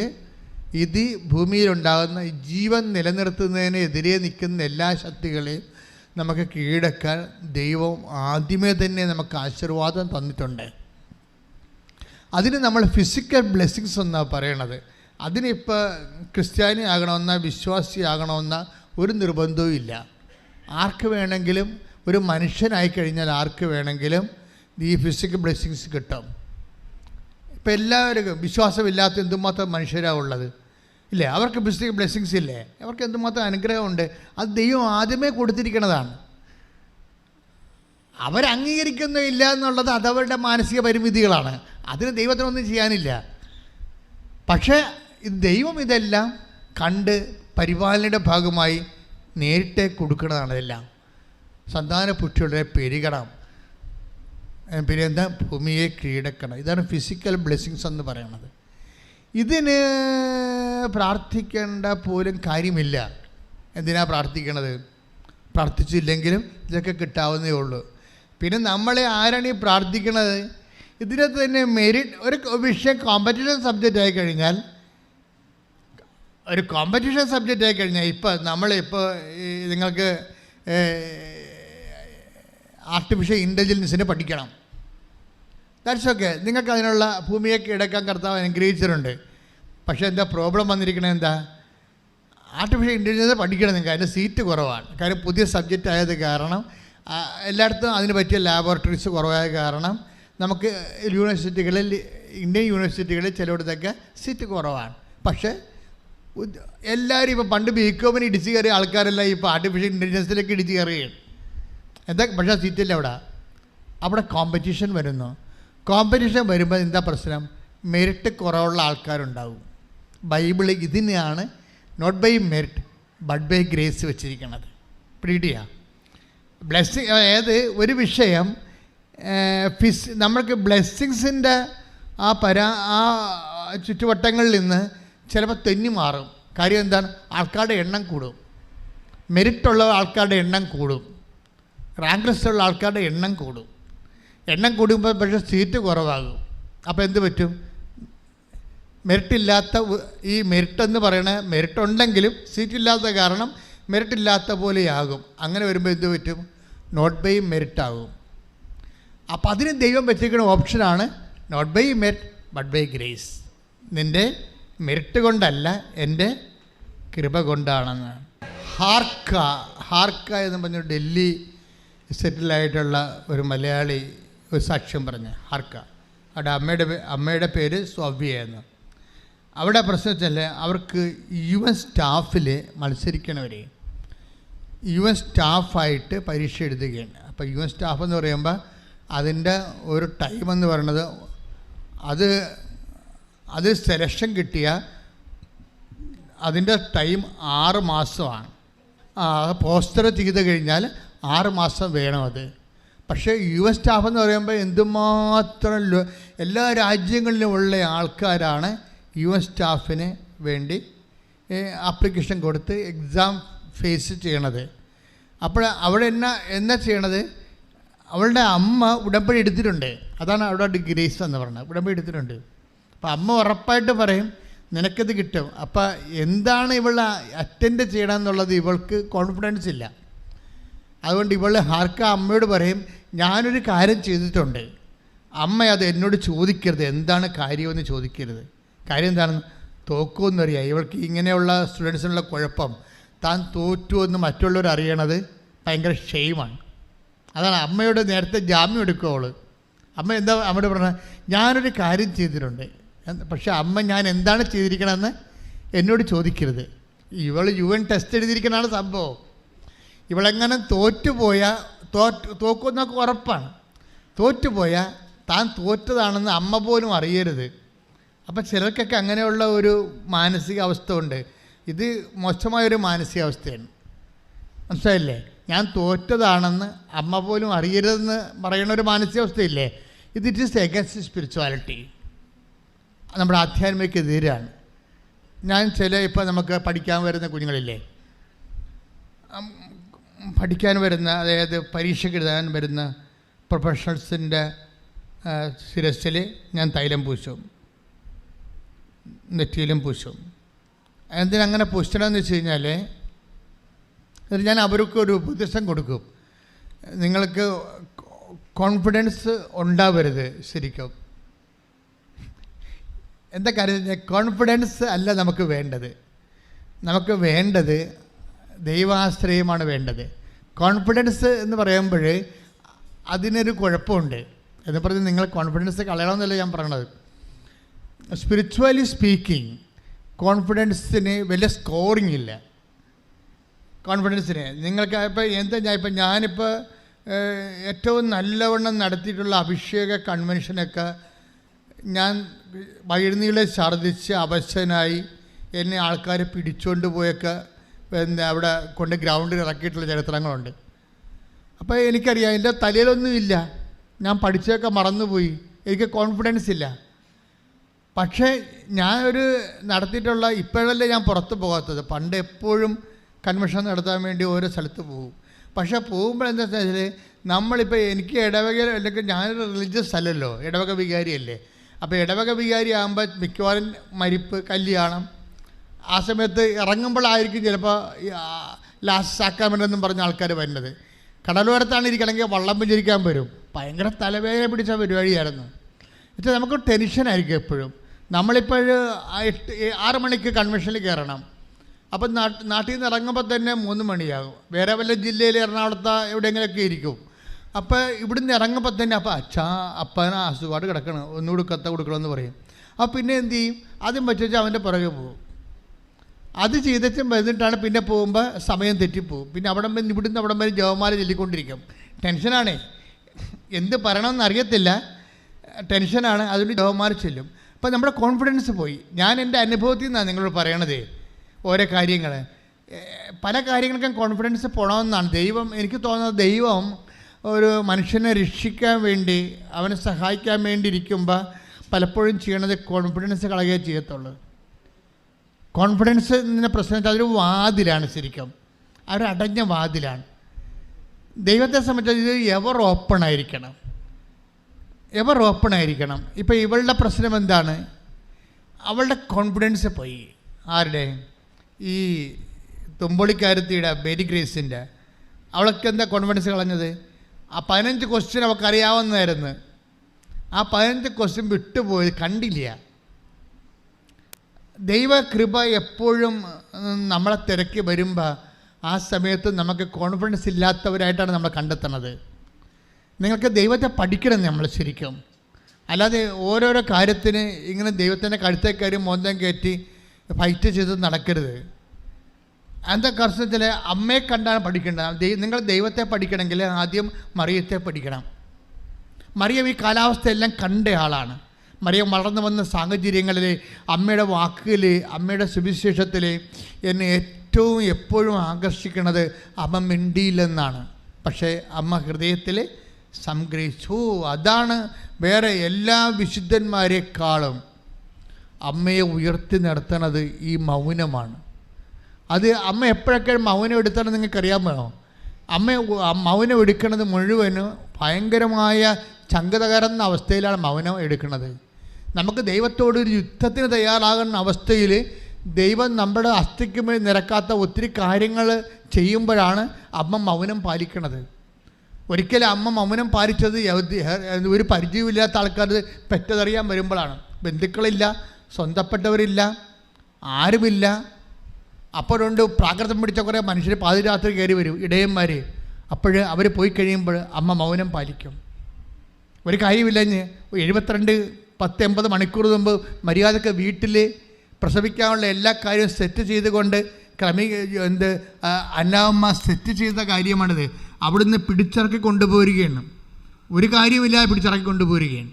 ഇത് ഭൂമിയിലുണ്ടാകുന്ന ജീവൻ നിലനിർത്തുന്നതിനെതിരെ നിൽക്കുന്ന എല്ലാ ശക്തികളെയും നമുക്ക് കീഴടക്കാൻ ദൈവം ആദ്യമേ തന്നെ നമുക്ക് ആശീർവാദം തന്നിട്ടുണ്ട്. അതിന് നമ്മൾ ഫിസിക്കൽ ബ്ലെസ്സിങ്സ് എന്നാണ് പറയണത്. അതിനിപ്പോൾ ക്രിസ്ത്യാനി ആകണമെന്ന വിശ്വാസിയാകണമെന്ന ഒരു നിർബന്ധവും ഇല്ല. ആർക്ക് വേണമെങ്കിലും, ഒരു മനുഷ്യനായി കഴിഞ്ഞാൽ ആർക്ക് വേണമെങ്കിലും ഈ ഫിസിക്കൽ ബ്ലെസ്സിങ്സ് കിട്ടും. ഇപ്പം എല്ലാവർക്കും വിശ്വാസമില്ലാത്ത എന്തുമാത്രം മനുഷ്യരാണ് ഉള്ളത് ഇല്ലേ? അവർക്ക് ഫിസിക്കൽ ബ്ലെസ്സിങ്സ് ഇല്ലേ? അവർക്ക് എന്തുമാത്രം അനുഗ്രഹമുണ്ട്. അത് ദൈവം ആദ്യമേ കൊടുത്തിരിക്കുന്നതാണ്. അവരംഗീകരിക്കുന്നില്ല എന്നുള്ളത് അതവരുടെ മാനസിക പരിമിതികളാണ്. അതിന് ദൈവത്തിനൊന്നും ചെയ്യാനില്ല. പക്ഷേ ദൈവം ഇതെല്ലാം കണ്ട് പരിപാലനയുടെ ഭാഗമായി നേരിട്ട് കൊടുക്കുന്നതാണ്. ഇതെല്ലാം സന്താനപുഷ്ടിയുടെ പെരുകണം, പിന്നെ എന്താ, ഭൂമിയെ കീഴടക്കണം. ഇതാണ് ഫിസിക്കൽ ബ്ലെസ്സിങ്സ് എന്ന് പറയുന്നത്. ഇതിന് പ്രാർത്ഥിക്കേണ്ട പോലും കാര്യമില്ല. എന്തിനാ പ്രാർത്ഥിക്കണത്? പ്രാർത്ഥിച്ചില്ലെങ്കിലും ഇതൊക്കെ കിട്ടാവുന്നേ ഉള്ളൂ. പിന്നെ നമ്മളെ ആരാണ് ഈ പ്രാർത്ഥിക്കണത്? ഇതിനകത്ത് തന്നെ മെറിറ്റ് ഒരു വിഷയം കോമ്പറ്റീഷൻ സബ്ജക്റ്റ് ആയിക്കഴിഞ്ഞാൽ, ഇപ്പം നമ്മളിപ്പോൾ നിങ്ങൾക്ക് ആർട്ടിഫിഷ്യൽ ഇൻ്റലിജൻസിനെ പഠിക്കണം. That's okay. നിങ്ങൾക്ക് അതിനുള്ള ഭൂമിയെ കീഴടക്കാൻ കർത്താവ് അനുഗ്രഹിച്ചിട്ടുണ്ട്. പക്ഷേ എന്താ പ്രോബ്ലം വന്നിരിക്കണത്? എന്താ? ആർട്ടിഫിഷ്യൽ ഇൻ്റലിജൻസ് പഠിക്കണം നിങ്ങൾക്ക്, അതിൻ്റെ സീറ്റ് കുറവാണ്. കാര്യം പുതിയ സബ്ജക്റ്റ് ആയത് കാരണം, എല്ലായിടത്തും അതിന് പറ്റിയ ലാബോറട്ടറീസ് കുറവായ കാരണം നമുക്ക് യൂണിവേഴ്സിറ്റികളിൽ, ഇന്ത്യൻ യൂണിവേഴ്സിറ്റികളിൽ ചിലയിടത്തൊക്കെ സീറ്റ് കുറവാണ്. പക്ഷേ എല്ലാവരും ഇപ്പോൾ പണ്ട് ബികോമിന് ഇടിച്ച് കയറിയ ആൾക്കാരെല്ലാം ഇപ്പോൾ ആർട്ടിഫിഷ്യൽ ഇൻ്റലിജൻസിലേക്ക് ഇടിച്ച് കയറുകയാണ്. എന്താ? പക്ഷേ സീറ്റില്ല അവിടെ കോമ്പറ്റീഷൻ വരുന്നു. കോമ്പറ്റീഷൻ വരുമ്പോൾ എന്താ പ്രശ്നം? മെറിറ്റ് കുറവുള്ള ആൾക്കാരുണ്ടാവും. ബൈബിള് ഇതിനെയാണ് not by merit but by grace വെച്ചിരിക്കുന്നത്. പിടിയ ബ്ലെസ്സിങ്, അതായത് ഒരു വിഷയം നമ്മൾക്ക് ബ്ലെസ്സിങ്സിൻ്റെ ആ ചുറ്റുവട്ടങ്ങളിൽ നിന്ന് ചിലപ്പോൾ തെന്നി മാറും. കാര്യം എന്താണ്? ആൾക്കാരുടെ എണ്ണം കൂടും, മെറിറ്റുള്ള ആൾക്കാരുടെ എണ്ണം കൂടും, റാങ്ക് ലിസ്റ്റുള്ള ആൾക്കാരുടെ എണ്ണം കൂടുമ്പോൾ പക്ഷേ സീറ്റ് കുറവാകും. അപ്പോൾ എന്ത് പറ്റും? മെറിറ്റില്ലാത്ത ഈ മെറിറ്റെന്ന് പറയണ മെറിറ്റുണ്ടെങ്കിലും സീറ്റില്ലാത്ത കാരണം മെറിറ്റില്ലാത്ത പോലെയാകും. അങ്ങനെ വരുമ്പോൾ എന്ത് പറ്റും? നോട്ട് ബൈ മെറിറ്റാകും. അപ്പോൾ അതിന് ദൈവം വെച്ചിരിക്കുന്ന ഓപ്ഷനാണ് not by merit but by grace. നിൻ്റെ മെറിറ്റ് കൊണ്ടല്ല, എൻ്റെ കൃപ കൊണ്ടാണെന്ന്. ഹാർക്ക എന്ന് പറഞ്ഞ ഡൽഹി സെറ്റിലായിട്ടുള്ള ഒരു മലയാളി ഒരു സാക്ഷ്യം പറഞ്ഞ ഹാർക്ക. അവിടെ അമ്മയുടെ പേര് സോഫിയെന്ന്. അവിടെ പ്രശ്നം വെച്ചാൽ അവർക്ക് UN സ്റ്റാഫിൽ മത്സരിക്കണവർ UN സ്റ്റാഫായിട്ട് പരീക്ഷ എഴുതുകയാണ്. അപ്പോൾ UN സ്റ്റാഫ് എന്ന് പറയുമ്പോൾ അതിൻ്റെ ഒരു ടൈം എന്ന് പറയുന്നത്, അത് സെലക്ഷൻ കിട്ടിയ അതിൻ്റെ ടൈം 6 മാസമാണ്. പോസ്റ്റർ ചെയ്ത് കഴിഞ്ഞാൽ 6 മാസം വേണം അത്. പക്ഷേ UN സ്റ്റാഫ് എന്ന് പറയുമ്പോൾ എന്തുമാത്രം എല്ലാ രാജ്യങ്ങളിലുമുള്ള ആൾക്കാരാണ് UN സ്റ്റാഫിന് വേണ്ടി ആപ്ലിക്കേഷൻ കൊടുത്ത് എക്സാം ഫേസ് ചെയ്യണത്. അപ്പോൾ അവിടെ എന്നാ ചെയ്യണത്? അവളുടെ അമ്മ ഉടമ്പടി എടുത്തിട്ടുണ്ട്. അതാണ് അവിടെ ഗ്രേസ് എന്ന് പറയുന്നത്. ഉടമ്പടി എടുത്തിട്ടുണ്ട്. അപ്പോൾ അമ്മ ഉറപ്പായിട്ട് പറയും നിനക്കത് കിട്ടും. അപ്പോൾ എന്താണ് ഇവളെ അറ്റൻഡ് ചെയ്യണമെന്നുള്ളത് ഇവൾക്ക് കോൺഫിഡൻസ് ഇല്ല. അതുകൊണ്ട് ഇവൾ ഹാർക്ക അമ്മയോട് പറയും, ഞാനൊരു കാര്യം ചെയ്തിട്ടുണ്ട്, അമ്മ അത് എന്നോട് ചോദിക്കരുത്, എന്താണ് കാര്യമെന്ന് ചോദിക്കരുത്. കാര്യം എന്താണെന്ന് തോക്കുമെന്നറിയാം. ഇവൾക്ക് ഇങ്ങനെയുള്ള സ്റ്റുഡൻസിനുള്ള കുഴപ്പം, താൻ തോറ്റുവെന്ന് മറ്റുള്ളവർ അറിയണത് ഭയങ്കര ഷെയിമാണ്. അതാണ് അമ്മയോട് നേരത്തെ ജാമ്യം എടുക്കുവോള്. അമ്മ എന്താ അമ്മയോട് പറഞ്ഞത്? ഞാനൊരു കാര്യം ചെയ്തിട്ടുണ്ട്, പക്ഷേ അമ്മ ഞാൻ എന്താണ് ചെയ്തിരിക്കണമെന്ന് എന്നോട് ചോദിക്കരുത്. ഇവൾ UN ടെസ്റ്റ് എഴുതിയിരിക്കണതാണ് സംഭവം. ഇവളെങ്ങനെ തോക്കുമെന്നൊക്കെ ഉറപ്പാണ്. തോറ്റുപോയാൽ താൻ തോറ്റതാണെന്ന് അമ്മ പോലും അറിയരുത്. അപ്പം ചിലർക്കൊക്കെ അങ്ങനെയുള്ള ഒരു മാനസികാവസ്ഥ ഉണ്ട്. ഇത് മോശമായൊരു മാനസികാവസ്ഥയാണ്, മനസ്സിലായില്ലേ? ഞാൻ തോറ്റതാണെന്ന് അമ്മ പോലും അറിയരുതെന്ന് പറയുന്ന ഒരു മാനസികാവസ്ഥയില്ലേ, ഇറ്റ് ഈസ് എഗൻസ്റ്റ് സ്പിരിച്വാലിറ്റി, നമ്മുടെ ആധ്യാത്മികതയെതിരാണ്. ഞാൻ ഇപ്പോൾ നമുക്ക് പഠിക്കാൻ വരുന്ന കുഞ്ഞുങ്ങളില്ലേ, പഠിക്കാൻ വരുന്ന, അതായത് പരീക്ഷയ്ക്ക് എഴുതാൻ വരുന്ന പ്രൊഫഷണൽസിൻ്റെ ശിരസ്സിൽ ഞാൻ തൈലം പൂശും, നെറ്റിയിലും പൂശും. എന്തിനങ്ങനെ പൂശണമെന്ന് വെച്ച് കഴിഞ്ഞാൽ, ഞാൻ അവർക്കൊരു ഉപദേശം കൊടുക്കും. നിങ്ങൾക്ക് കോൺഫിഡൻസ് ഉണ്ടാവരുത്. ശരിക്കും എന്താ കാര്യം, കോൺഫിഡൻസ് അല്ല നമുക്ക് വേണ്ടത്. നമുക്ക് വേണ്ടത് ദൈവാശ്രയമാണ് വേണ്ടത്. കോൺഫിഡൻസ് എന്ന് പറയുമ്പോൾ അതിനൊരു കുഴപ്പമുണ്ട് എന്ന് പറഞ്ഞ് നിങ്ങൾ കോൺഫിഡൻസ് കളയണമെന്നല്ല ഞാൻ പറയണത്. സ്പിരിച്വലി സ്പീക്കിംഗ് കോൺഫിഡൻസിന് വലിയ സ്കോറിങ് ഇല്ല. കോൺഫിഡൻസിന് നിങ്ങൾക്ക് ഞാനിപ്പോൾ ഏറ്റവും നല്ലവണ്ണം നടത്തിയിട്ടുള്ള അഭിഷേക കൺവെൻഷനൊക്കെ ഞാൻ വഴിനീളെ ഛർദ്ദിച്ച് അവശനായി എന്നെ ആൾക്കാർ പിടിച്ചുകൊണ്ട് പോയൊക്കെ അവിടെ കൊണ്ട് ഗ്രൗണ്ടിൽ ഇറക്കിയിട്ടുള്ള ചരിത്രങ്ങളുണ്ട്. അപ്പോൾ എനിക്കറിയാം എൻ്റെ തലയിലൊന്നുമില്ല, ഞാൻ പഠിച്ചതൊക്കെ മറന്നുപോയി, എനിക്ക് കോൺഫിഡൻസ് ഇല്ല. പക്ഷേ ഞാനൊരു നടത്തിയിട്ടുള്ള, ഇപ്പോഴല്ലേ ഞാൻ പുറത്ത് പോകാത്തത്, പണ്ട് എപ്പോഴും കൺവെൻഷൻ നടത്താൻ വേണ്ടി ഓരോ സ്ഥലത്ത് പോകും. പക്ഷേ പോകുമ്പോൾ എന്താ വെച്ചാൽ നമ്മളിപ്പോൾ എനിക്ക് ഇടവക, അല്ലെങ്കിൽ ഞാനൊരു റിലീജിയസ് അല്ലല്ലോ, ഇടവക വികാരിയല്ലേ. അപ്പോൾ ഇടവക വികാരി ആകുമ്പോൾ മിക്കവാറും മരിപ്പ്, കല്യാണം, ആ സമയത്ത് ഇറങ്ങുമ്പോഴായിരിക്കും ചിലപ്പോൾ ലാസ്റ്റ് സാക്രാമെൻ്റ് എന്നും പറഞ്ഞ ആൾക്കാർ വരുന്നത്. കടലോരത്താണ് ഇരിക്കണമെങ്കിൽ വള്ളം പുഞ്ചിരിക്കാൻ വരും. ഭയങ്കര തലവേദന പിടിച്ച പരിപാടിയായിരുന്നു. എന്നുവെച്ചാൽ നമുക്ക് ടെൻഷനായിരിക്കും എപ്പോഴും. നമ്മളിപ്പോൾ 6 മണിക്ക് കൺവെൻഷനിൽ കയറണം. അപ്പം നാട്ടിൽ നിന്ന് ഇറങ്ങുമ്പോൾ തന്നെ 3 മണിയാകും. വേറെ വല്ല ജില്ലയിൽ എറണാകുളത്ത് എവിടെയെങ്കിലുമൊക്കെ ഇരിക്കും. അപ്പോൾ ഇവിടുന്ന് ഇറങ്ങുമ്പോൾ തന്നെ അപ്പന അസുഖമായിട്ട് കിടക്കണം, ഒന്നുകൂടി കത്ത കൊടുക്കണമെന്ന് പറയും. അപ്പോൾ പിന്നെ എന്ത് ചെയ്യും, ആദ്യം വെച്ചാൽ അവൻ്റെ പുറകെ പോകും. അത് ചെയ്തിട്ടും വന്നിട്ടാണ് പിന്നെ പോകുമ്പോൾ സമയം തെറ്റിപ്പോവും. പിന്നെ ഇവിടുന്ന് അവിടം വരെ ജവമാല ചൊല്ലിക്കൊണ്ടിരിക്കും. ടെൻഷനാണേ, എന്ത് പറയണമെന്ന് അറിയത്തില്ല, ടെൻഷനാണ്. അതുകൊണ്ട് ജവമാല ചൊല്ലും. അപ്പോൾ നമ്മുടെ കോൺഫിഡൻസ് പോയി. ഞാൻ എൻ്റെ അനുഭവത്തിൽ നിന്നാണ് നിങ്ങളോട് പറയണത്. ഓരോ കാര്യങ്ങൾ, പല കാര്യങ്ങൾക്കും കോൺഫിഡൻസ് പോകണമെന്നാണ്. എനിക്ക് തോന്നുന്നത് ദൈവം ഒരു മനുഷ്യനെ രക്ഷിക്കാൻ വേണ്ടി, അവനെ സഹായിക്കാൻ വേണ്ടി ഇരിക്കുമ്പോൾ പലപ്പോഴും ചെയ്യണത് കോൺഫിഡൻസ് കളയുകയേ ചെയ്യത്തുള്ളൂ. കോൺഫിഡൻസ് എന്ന പ്രശ്നത്തിൽ അതൊരു വാതിലാണ്, ശരിക്കും അതൊരു അടഞ്ഞ വാതിലാണ്. ദൈവത്തെ സംബന്ധിച്ച് ഇത് എവർ ഓപ്പൺ ആയിരിക്കണം. ഇപ്പോൾ ഇവളുടെ പ്രശ്നം എന്താണ്, അവളുടെ കോൺഫിഡൻസ് പോയി. ആരുടെ? ഈ തുമ്പൊളിക്കാരത്തിയുടെ മേരി ഗ്രേസിൻ്റെ. അവൾക്ക് എന്താ കോൺഫിഡൻസ് കളഞ്ഞത്? ആ 15 ക്വസ്റ്റ്യൻ അവൾക്ക് അറിയാവുന്നതായിരുന്നു. ആ 15 ക്വസ്റ്റ്യൻ വിട്ടുപോയി, കണ്ടില്ല. ദൈവകൃപ എപ്പോഴും നമ്മളെ തിരക്കി വരുമ്പോൾ ആ സമയത്ത് നമുക്ക് കോൺഫിഡൻസ് ഇല്ലാത്തവരായിട്ടാണ് നമ്മൾ കണ്ടെത്തുന്നത്. നിങ്ങൾക്ക് ദൈവത്തെ പഠിക്കണം നമ്മൾ ശരിക്കും. അല്ലാതെ ഓരോരോ കാര്യത്തിന് ഇങ്ങനെ ദൈവത്തിൻ്റെ കഴുത്തേ കയറി മോന്തം കയറ്റി ഫൈറ്റ് ചെയ്ത് നടക്കരുത്. എന്താ കർശനത്തിൽ അമ്മയെ കണ്ടാണ് പഠിക്കേണ്ടത്. നിങ്ങൾ ദൈവത്തെ പഠിക്കണമെങ്കിൽ ആദ്യം മറിയത്തെ പഠിക്കണം. മറിയം ഈ കാലാവസ്ഥയെല്ലാം കണ്ട ആളാണ്. മറിയം വളർന്നു വന്ന സാഹചര്യങ്ങളിൽ അമ്മയുടെ വാക്കുകൾ, അമ്മയുടെ സുവിശേഷത്തിൽ എന്നെ ഏറ്റവും എപ്പോഴും ആകർഷിക്കുന്നത് അമ്മ മിണ്ടിയില്ലെന്നാണ്. പക്ഷേ അമ്മ ഹൃദയത്തിൽ സംഗ്രഹിച്ചു. അതാണ് വേറെ എല്ലാ വിശുദ്ധന്മാരെക്കാളും അമ്മയെ ഉയർത്തി നിർത്തുന്നത് ഈ മൗനമാണ്. അത് അമ്മ എപ്പോഴൊക്കെ മൗനം എടുത്തണം നിങ്ങൾക്കറിയാമോ? മൗനം എടുക്കുന്നത് മുഴുവനും ഭയങ്കരമായ ചങ്കതകരുന്ന അവസ്ഥയിലാണ് മൗനം എടുക്കുന്നത്. നമുക്ക് ദൈവത്തോടൊരു യുദ്ധത്തിന് തയ്യാറാകുന്ന അവസ്ഥയിൽ ദൈവം നമ്മുടെ അസ്ഥിക്ക് മേൽ നിരക്കാത്ത ഒത്തിരി കാര്യങ്ങൾ ചെയ്യുമ്പോഴാണ് അമ്മ മൗനം പാലിക്കുന്നത്. ഒരിക്കലും അമ്മ മൗനം പാലിച്ചത് ഒരു പരിചയമില്ലാത്ത ആൾക്കാർ പെറ്റതറിയാൻ വരുമ്പോഴാണ്. ബന്ധുക്കളില്ല, സ്വന്തപ്പെട്ടവരില്ല, ആരുമില്ല. അപ്പോഴുണ്ട് പ്രാകൃതം പിടിച്ച കുറേ മനുഷ്യർ പാതിരാത്രി കയറി വരും, ഇടയന്മാർ. അപ്പോൾ അവർ പോയി കഴിയുമ്പോൾ അമ്മ മൗനം പാലിക്കും. ഒരു കാര്യമില്ലഞ്ഞ് 72-80 മണിക്കൂർ മുമ്പ് മര്യാദക്ക് വീട്ടിൽ പ്രസവിക്കാനുള്ള എല്ലാ കാര്യവും സെറ്റ് ചെയ്തുകൊണ്ട് അന്നാമ്മ സെറ്റ് ചെയ്ത കാര്യമാണിത്. അവിടുന്ന് പിടിച്ചിറക്കി കൊണ്ടുപോരുകയാണ്. ഒരു കാര്യമില്ലാതെ പിടിച്ചിറക്കി കൊണ്ടുപോരുകയാണ്.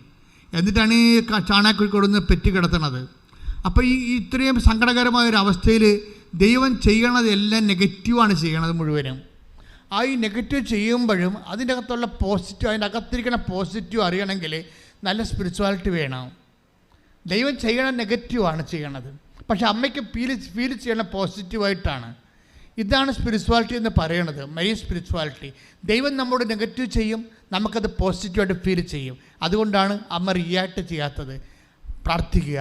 എന്നിട്ടാണ് ഈ ചാണാക്കുഴിക്കൊടുന്ന് പെറ്റി കിടത്തുന്നത്. അപ്പോൾ ഇത്രയും സങ്കടകരമായൊരവസ്ഥയിൽ ദൈവം ചെയ്യണത് എല്ലാം നെഗറ്റീവാണ് ചെയ്യണത് മുഴുവനും. ആ ഈ നെഗറ്റീവ് ചെയ്യുമ്പോഴും അതിൻ്റെ അകത്തുള്ള പോസിറ്റീവ്, അതിൻ്റെ അകത്തിരിക്കുന്ന പോസിറ്റീവ് അറിയണമെങ്കിൽ നല്ല സ്പിരിച്വാലിറ്റി വേണം. ദൈവം ചെയ്യണ നെഗറ്റീവാണ് ചെയ്യണത്, പക്ഷെ അമ്മയ്ക്ക് ഫീൽ ചെയ്യണ പോസിറ്റീവായിട്ടാണ്. ഇതാണ് സ്പിരിച്വാലിറ്റി എന്ന് പറയണത്, മരിയ സ്പിരിച്വാലിറ്റി. ദൈവം നമ്മോട് നെഗറ്റീവ് ചെയ്യും, നമുക്കത് പോസിറ്റീവായിട്ട് ഫീൽ ചെയ്യും. അതുകൊണ്ടാണ് അമ്മ റിയാക്ട് ചെയ്യാത്തത്. പ്രാർത്ഥിക്കുക,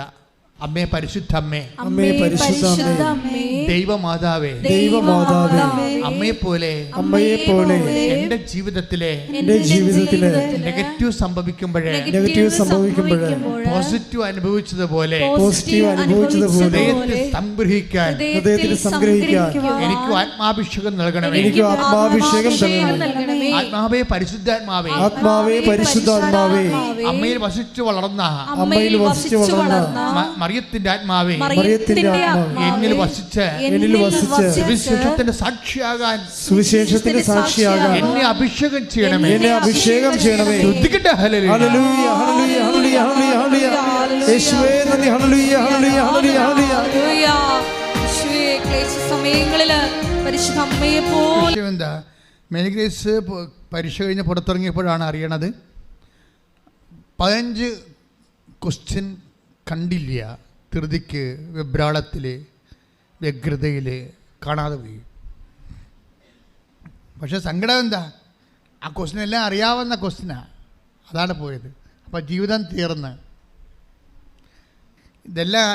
അമ്മേ പരിശുദ്ധ അമ്മേ, അമ്മേ പരിശുദ്ധ അമ്മേ, ദൈവമാതാവേ, ദൈവമാതാവേ, അമ്മയെ പോലെ എൻ്റെ ജീവിതത്തിലെ നെഗറ്റീവ് സംഭവിക്കുമ്പോഴേ പോസിറ്റീവ് അനുഭവിച്ചതുപോലെ സംഗ്രഹിക്കാൻ എനിക്ക് ആത്മാഭിഷേകം നൽകണമേ. ആത്മാവേ പരിശുദ്ധാത്മാവേ, പരിശുദ്ധാത്മാവേ, അമ്മയിൽ വസിച്ചു വളർന്ന മറിയത്തിന്റെ ആത്മാവേ, എന്നിൽ വസിച്ച് സുവിശേഷത്തിന്റെ സാക്ഷിയാകാൻ എന്നെ അഭിഷേകം ചെയ്യണമേ. ശ്രദ്ധിക്കട്ടെ. ഹല്ലേലൂയ, ഹല്ലേലൂയ, ഹല്ലേലൂയ, ഹല്ലേലൂയ, യേശുവേ നന്ദി. ഹല്ലേലൂയ, ഹല്ലേലൂയ, ഹല്ലേലൂയ, ഹല്ലേലൂയ. യേശുവേ ക്ലേശ സമയങ്ങളില് പരിശുദ്ധ അമ്മയെ പോലെ എന്താ മേരി ഗ്രേസ് പരീക്ഷ കഴിഞ്ഞ് പുറത്തിറങ്ങിയപ്പോഴാണ് അറിയണത് 15 ക്വസ്റ്റ്യൻ കണ്ടില്ല. ധൃതിക്ക്, വെബ്രാളത്തിൽ, വ്യഗ്രതയിൽ കാണാതെ പോയി. പക്ഷെ സങ്കടം എന്താ, ആ ക്വസ്റ്റ്യൻ എല്ലാം അറിയാവുന്ന ക്വസ്റ്റ്യനാണ്, അതാണ് പോയത്. അപ്പോൾ ജീവിതം തീർന്ന്. ഇതെല്ലാം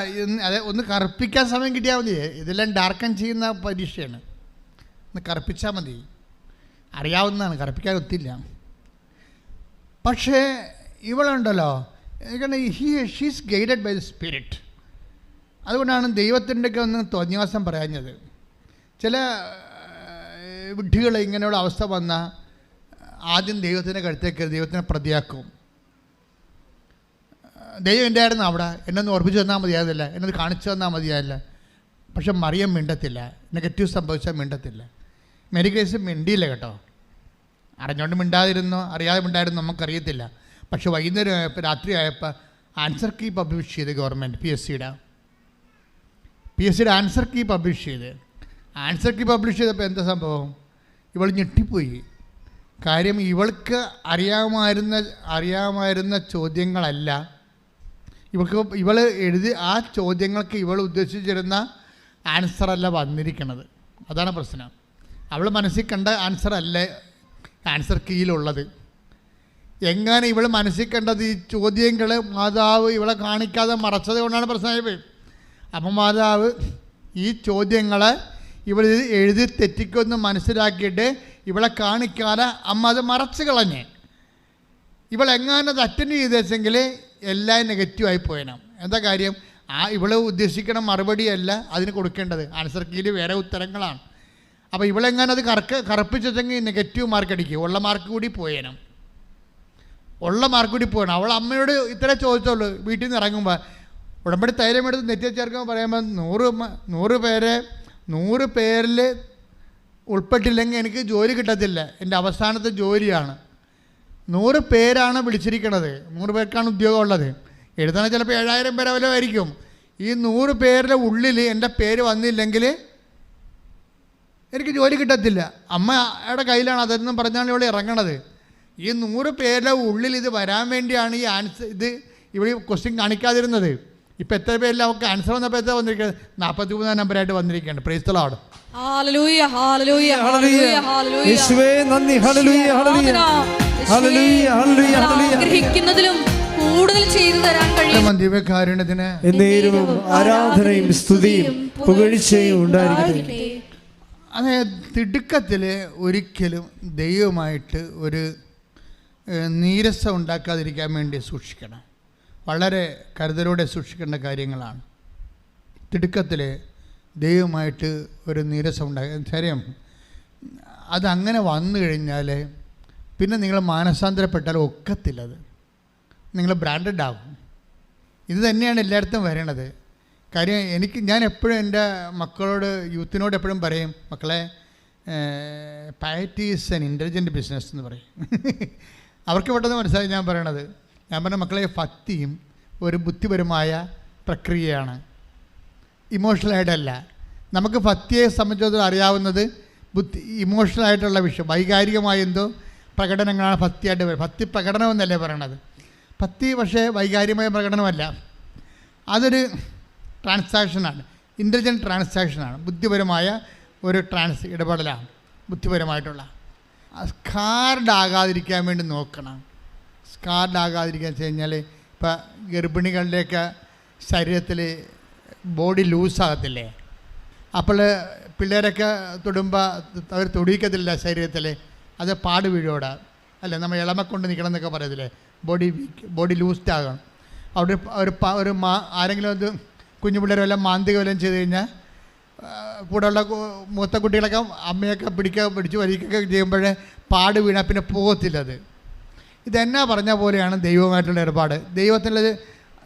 അത് ഒന്ന് കറുപ്പിക്കാൻ സമയം കിട്ടിയാൽ മതി. ഇതെല്ലാം ഡാർക്കൻ ചെയ്യുന്ന പരീക്ഷയാണ്. ഒന്ന് കറുപ്പിച്ചാൽ മതി. അറിയാവുന്നതാണ്, കറുപ്പിക്കാൻ ഒത്തില്ല. പക്ഷേ ഇവളുണ്ടല്ലോ, she's guided by the spirit. അതുകൊണ്ടാണ് ദൈവത്തിൻ്റെയൊക്കെ ഒന്ന് തോന്നിവാസം പറയാഞ്ഞത്. ചില വിഡ്ഢികൾ ഇങ്ങനെയുള്ള അവസ്ഥ വന്നാൽ ആദ്യം ദൈവത്തിൻ്റെ കഴുത്തേക്ക് ദൈവത്തിനെ പ്രതിയാക്കും. ദൈവം എൻ്റെ ആയിരുന്നു അവിടെ, എന്നൊന്ന് ഓർപ്പിച്ച് തന്നാൽ മതിയായതല്ല, എന്നൊന്ന് കാണിച്ചു തന്നാൽ മതിയായല്ല. പക്ഷെ മറിയം മിണ്ടത്തില്ല, നെഗറ്റീവ് സംഭവിച്ചാൽ മിണ്ടത്തില്ല. മേരി ഗ്രേസ് മിണ്ടിയില്ല കേട്ടോ. അറിഞ്ഞുകൊണ്ട് മിണ്ടാതിരുന്നോ അറിയാതെ മിണ്ടായിരുന്നോ നമുക്കറിയത്തില്ല. പക്ഷെ വൈകുന്നേരം ആയപ്പോൾ, രാത്രി ആയപ്പോൾ ആൻസർ കീ പബ്ലിഷ് ചെയ്ത് ഗവൺമെൻറ് പി എസ് സിയുടെ ആൻസർ കീ പബ്ലിഷ് ചെയ്ത്. ആൻസർ കീ പബ്ലിഷ് ചെയ്തപ്പോൾ എന്താ സംഭവം? ഇവൾ ഞെട്ടിപ്പോയി. കാര്യം ഇവൾക്ക് അറിയാമായിരുന്ന ചോദ്യങ്ങളല്ല ഇവൾ എഴുതി, ആ ചോദ്യങ്ങൾക്ക് ഇവൾ ഉദ്ദേശിച്ചിരുന്ന ആൻസറല്ല വന്നിരിക്കുന്നത്. അതാണ് പ്രശ്നം. അവൾ മനസ്സിൽ കണ്ട ആൻസറല്ല ആൻസർ കീയിലുള്ളത്. എങ്ങനെ ഇവൾ മനസ്സിൽ കണ്ടത് ഈ ചോദ്യങ്ങൾ മാതാവ് ഇവളെ കാണിക്കാതെ മറച്ചത് കൊണ്ടാണ് പ്രശ്നമായി. അപ്പം മാതാവ് ഈ ചോദ്യങ്ങളെ ഇവൾ എഴുതി തെറ്റിക്കുമെന്ന് മനസ്സിലാക്കിയിട്ട് ഇവളെ കാണിക്കാതെ അമ്മ അത് മറച്ചു കളഞ്ഞ്. ഇവളെങ്ങാനും അത് അറ്റൻഡ് ചെയ്തെങ്കിൽ എല്ലാം നെഗറ്റീവായി പോയണം. എന്താ കാര്യം? ഇവൾ ഉദ്ദേശിക്കണ മറുപടിയല്ല അതിന് കൊടുക്കേണ്ടത്. ആൻസർ കീയിൽ വേറെ ഉത്തരങ്ങളാണ്. അപ്പോൾ ഇവളെങ്ങാനും അത് കറുപ്പിച്ചെങ്കിൽ നെഗറ്റീവ് മാർക്ക് അടിക്കും. ഉള്ള മാർക്ക് കൂടി പോയണം. അവൾ അമ്മയോട് ഇത്ര ചോദിച്ചുള്ളൂ. വീട്ടിൽ നിന്ന് ഇറങ്ങുമ്പോൾ ഉടമ്പടി തൈലമെടുത്ത് നെറ്റിയെ ചേർക്കുമ്പോൾ പറയുമ്പോൾ 100 പേരിൽ ഉൾപ്പെട്ടില്ലെങ്കിൽ എനിക്ക് ജോലി കിട്ടത്തില്ല, എൻ്റെ അവസാനത്തെ ജോലിയാണ്. 100 പേരാണ് വിളിച്ചിരിക്കണത്, 100 പേർക്കാണ് ഉദ്യോഗം ഉള്ളത്. എഴുതണ ചിലപ്പോൾ 7000 പേരെ വല്ല ആയിരിക്കും. ഈ 100 പേരുടെ ഉള്ളിൽ എൻ്റെ പേര് വന്നില്ലെങ്കിൽ എനിക്ക് ജോലി കിട്ടത്തില്ല. അമ്മയുടെ കയ്യിലാണ് അതെന്നും പറഞ്ഞാണ് ഇവിടെ ഇറങ്ങണത്. ഈ 100 പേരുടെ ഉള്ളിൽ ഇത് വരാൻ വേണ്ടിയാണ് ഈ ആൻസർ ഇവിടെ ക്വസ്റ്റ്യൻ കാണിക്കാതിരുന്നത്. ഇപ്പം എത്ര പേരിൽ അവർക്ക് ആൻസർ വന്നപ്പോൾ എത്ര വന്നിരിക്കുന്നത്? 43 നമ്പറായിട്ട് വന്നിരിക്കുകയാണ്. Praise the Lord. ഹല്ലേലൂയ, ഹല്ലേലൂയ, ഹല്ലേലൂയ, ഹല്ലേലൂയ. യേശുവേ നന്ദി. ഹല്ലേലൂയ, ഹല്ലേലൂയ, ഹല്ലേലൂയ, ഹല്ലേലൂയ, ഹല്ലേലൂയ. ആഗ്രഹിക്കുന്നതിലും കൂടുതൽ ചെയ്തു തരാൻ കഴിയും. ദിവ്യകാരുണ്യത്തിന് എന്നേരവും ആരാധനയും സ്തുതിയും പുകഴ്ചയും ഉണ്ടായിരിക്കട്ടെ. അതെ, തിടുക്കത്തിൽ ഒരിക്കലും ദൈവമായിട്ട് ഒരു നീരസം ഉണ്ടാക്കാതിരിക്കാൻ വേണ്ടി സൂക്ഷിക്കണം. വളരെ കരുതലോടെ സൂക്ഷിക്കേണ്ട കാര്യങ്ങളാണ്. തിടുക്കത്തിൽ ദൈവമായിട്ട് ഒരു നീരസം ഉണ്ടാക്കുക. ശരിയും അതങ്ങനെ വന്നു കഴിഞ്ഞാൽ പിന്നെ നിങ്ങൾ മാനസാന്തരപ്പെട്ടാൽ ഒക്കത്തില്ലത്. നിങ്ങൾ ബ്രാൻഡഡ് ആകും. ഇത് തന്നെയാണ് എല്ലായിടത്തും വരണത്. കാര്യം ഞാൻ എപ്പോഴും എൻ്റെ മക്കളോട്, യൂത്തിനോട് എപ്പോഴും പറയും, മക്കളെ പയറ്റി ഈസ് ആൻ ഇൻ്റലിജൻറ്റ് ബിസിനസ് എന്ന് പറയും. അവർക്ക് പെട്ടെന്ന് മനസ്സിലായി ഞാൻ പറയണത്. ഞാൻ പറഞ്ഞ മക്കളെ, ഭക്തിയും ഒരു ബുദ്ധിപരമായ പ്രക്രിയയാണ്, ഇമോഷണലായിട്ടല്ല. നമുക്ക് ഭക്തിയെ സംബന്ധിച്ചിടത്തോളം അറിയാവുന്നത് ഇമോഷണലായിട്ടുള്ള വിഷയം, വൈകാരികമായ എന്തോ പ്രകടനങ്ങളാണ് ഭക്തിയായിട്ട് വരും. ഭക്തി പ്രകടനമെന്നല്ലേ പറയണത്. ഭക്തി പക്ഷേ വൈകാരികമായ പ്രകടനമല്ല, അതൊരു ട്രാൻസാക്ഷനാണ്, ഇൻ്റലിജൻറ്റ് ട്രാൻസാക്ഷനാണ്, ബുദ്ധിപരമായ ഒരു ഇടപെടലാണ്, ബുദ്ധിപരമായിട്ടുള്ള. സ്കാർഡാകാതിരിക്കാൻ വേണ്ടി നോക്കണം. സ്കാർഡാകാതിരിക്കാൻ വെച്ച് കഴിഞ്ഞാൽ ഇപ്പം ഗർഭിണികളുടെയൊക്കെ ശരീരത്തിൽ ബോഡി ലൂസാകത്തില്ലേ, അപ്പോൾ പിള്ളേരൊക്കെ തൊടുമ്പോൾ അവർ തൊടിയിക്കത്തില്ല ശരീരത്തിൽ, അത് പാട് വീഴോടാ അല്ലേ, നമ്മൾ ഇളമ കൊണ്ട് നിൽക്കണം എന്നൊക്കെ പറയത്തില്ലേ, ബോഡി ലൂസ്ഡ് ആകണം. അവിടെ ഒരു ആരെങ്കിലും അത് കുഞ്ഞു പിള്ളേർ വല്ലതും മാന്തിക വല്ലതും ചെയ്ത് കഴിഞ്ഞാൽ കൂടെയുള്ള മൂത്ത കുട്ടികളൊക്കെ അമ്മയൊക്കെ പിടിച്ച് വലിക്കുകയൊക്കെ ചെയ്യുമ്പോഴേ പാട് വീണാൽ പിന്നെ പോകത്തില്ലത്. ഇതെന്നാ പറഞ്ഞ പോലെയാണ് ദൈവമായിട്ടുള്ള ഏർപ്പാട്. ദൈവത്തിൻ്റെ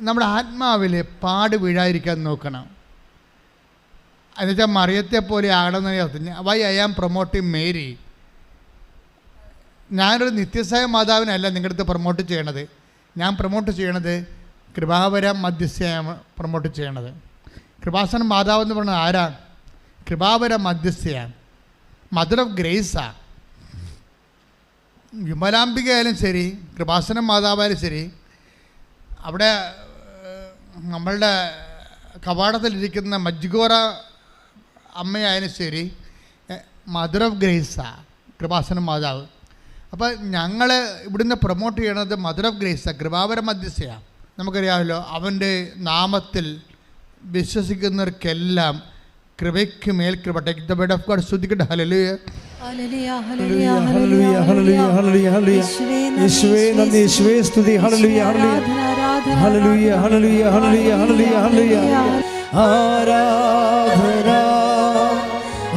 നമ്മുടെ ആത്മാവിൽ പാട് വീഴാതിരിക്കാൻ നോക്കണം. എന്നുവെച്ചാൽ മറിയത്തെ പോലെ ആകണമെന്ന് why I am promoting Mary. ഞാനൊരു നിത്യസായ മാതാവിനല്ല നിങ്ങളുടെ അടുത്ത് പ്രൊമോട്ട് ചെയ്യണത്, ഞാൻ പ്രൊമോട്ട് ചെയ്യണത് കൃപാവര മധ്യസ്ഥയാണ് പ്രൊമോട്ട് ചെയ്യണത്. കൃപാസന മാതാവ് എന്ന് പറയുന്നത് ആരാ? കൃപാവര മധ്യസ്ഥയാണ്, മദർ ഓഫ് ഗ്രേസാണ്. വിമലാംബികയായാലും ശരി, കൃപാസന മാതാവായാലും ശരി, അവിടെ നമ്മളുടെ കവാടത്തിലിരിക്കുന്ന മജ്ഗോറ അമ്മയായാലും ശരി, മദർ ഓഫ് ഗ്രേസാണ് കൃപാസന മാതാവ്. അപ്പോൾ ഞങ്ങൾ ഇവിടുന്ന് പ്രൊമോട്ട് ചെയ്യണത് മദർ ഓഫ് ഗ്രേസാണ്, കൃപാവര മധ്യസ്ഥയാണ്. നമുക്കറിയാമല്ലോ, അവൻ്റെ നാമത്തിൽ വിശ്വസിക്കുന്നവർക്കെല്ലാം കൃപയ്ക്ക് മേൽ കൃപ. Take the word of God. സ്തുതിക്കട്ടെ. ഹല്ലേലൂയ, ഹല്ലേലൂയ, ഹല്ലേലൂയ, ഹല്ലേലൂയ, ഹല്ലേലൂയ. യേശുവേ നന്ദി, യേശുവേ സ്തുതി. ഹല്ലേലൂയ, ഹല്ലേലൂയ, ഹല്ലേലൂയ, ഹല്ലേലൂയ, ഹല്ലേലൂയ, ഹല്ലേലൂയ. ആരാധന,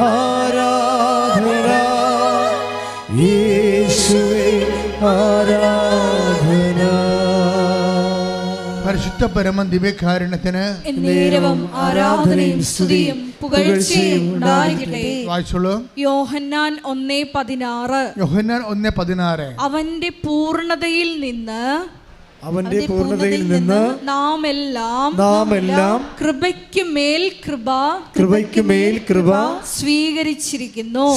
ആരാധന യേശുവേ, ആരാധന. പരിശുദ്ധ പരമ ദിവ്യകാരുണ്യത്തിന് എന്നേരവും ആരാധനയും സ്തുതിയും പുകഴ്ചയും ഉണ്ടായിരിക്കട്ടെ. വായിച്ചോളൂ. യോഹന്നാൻ 1:16. യോഹന്നാൻ 1:16. അവന്റെ പൂർണ്ണതയിൽ നിന്ന്, അവന്റെ പൂർണ്ണതയിൽ നിന്ന് നാം എല്ലാം കൃപയ്ക്ക് മേൽ കൃപ, കൃപയ്ക്ക് മേൽ കൃപ സ്വീകരിച്ചിരിക്കുന്നു.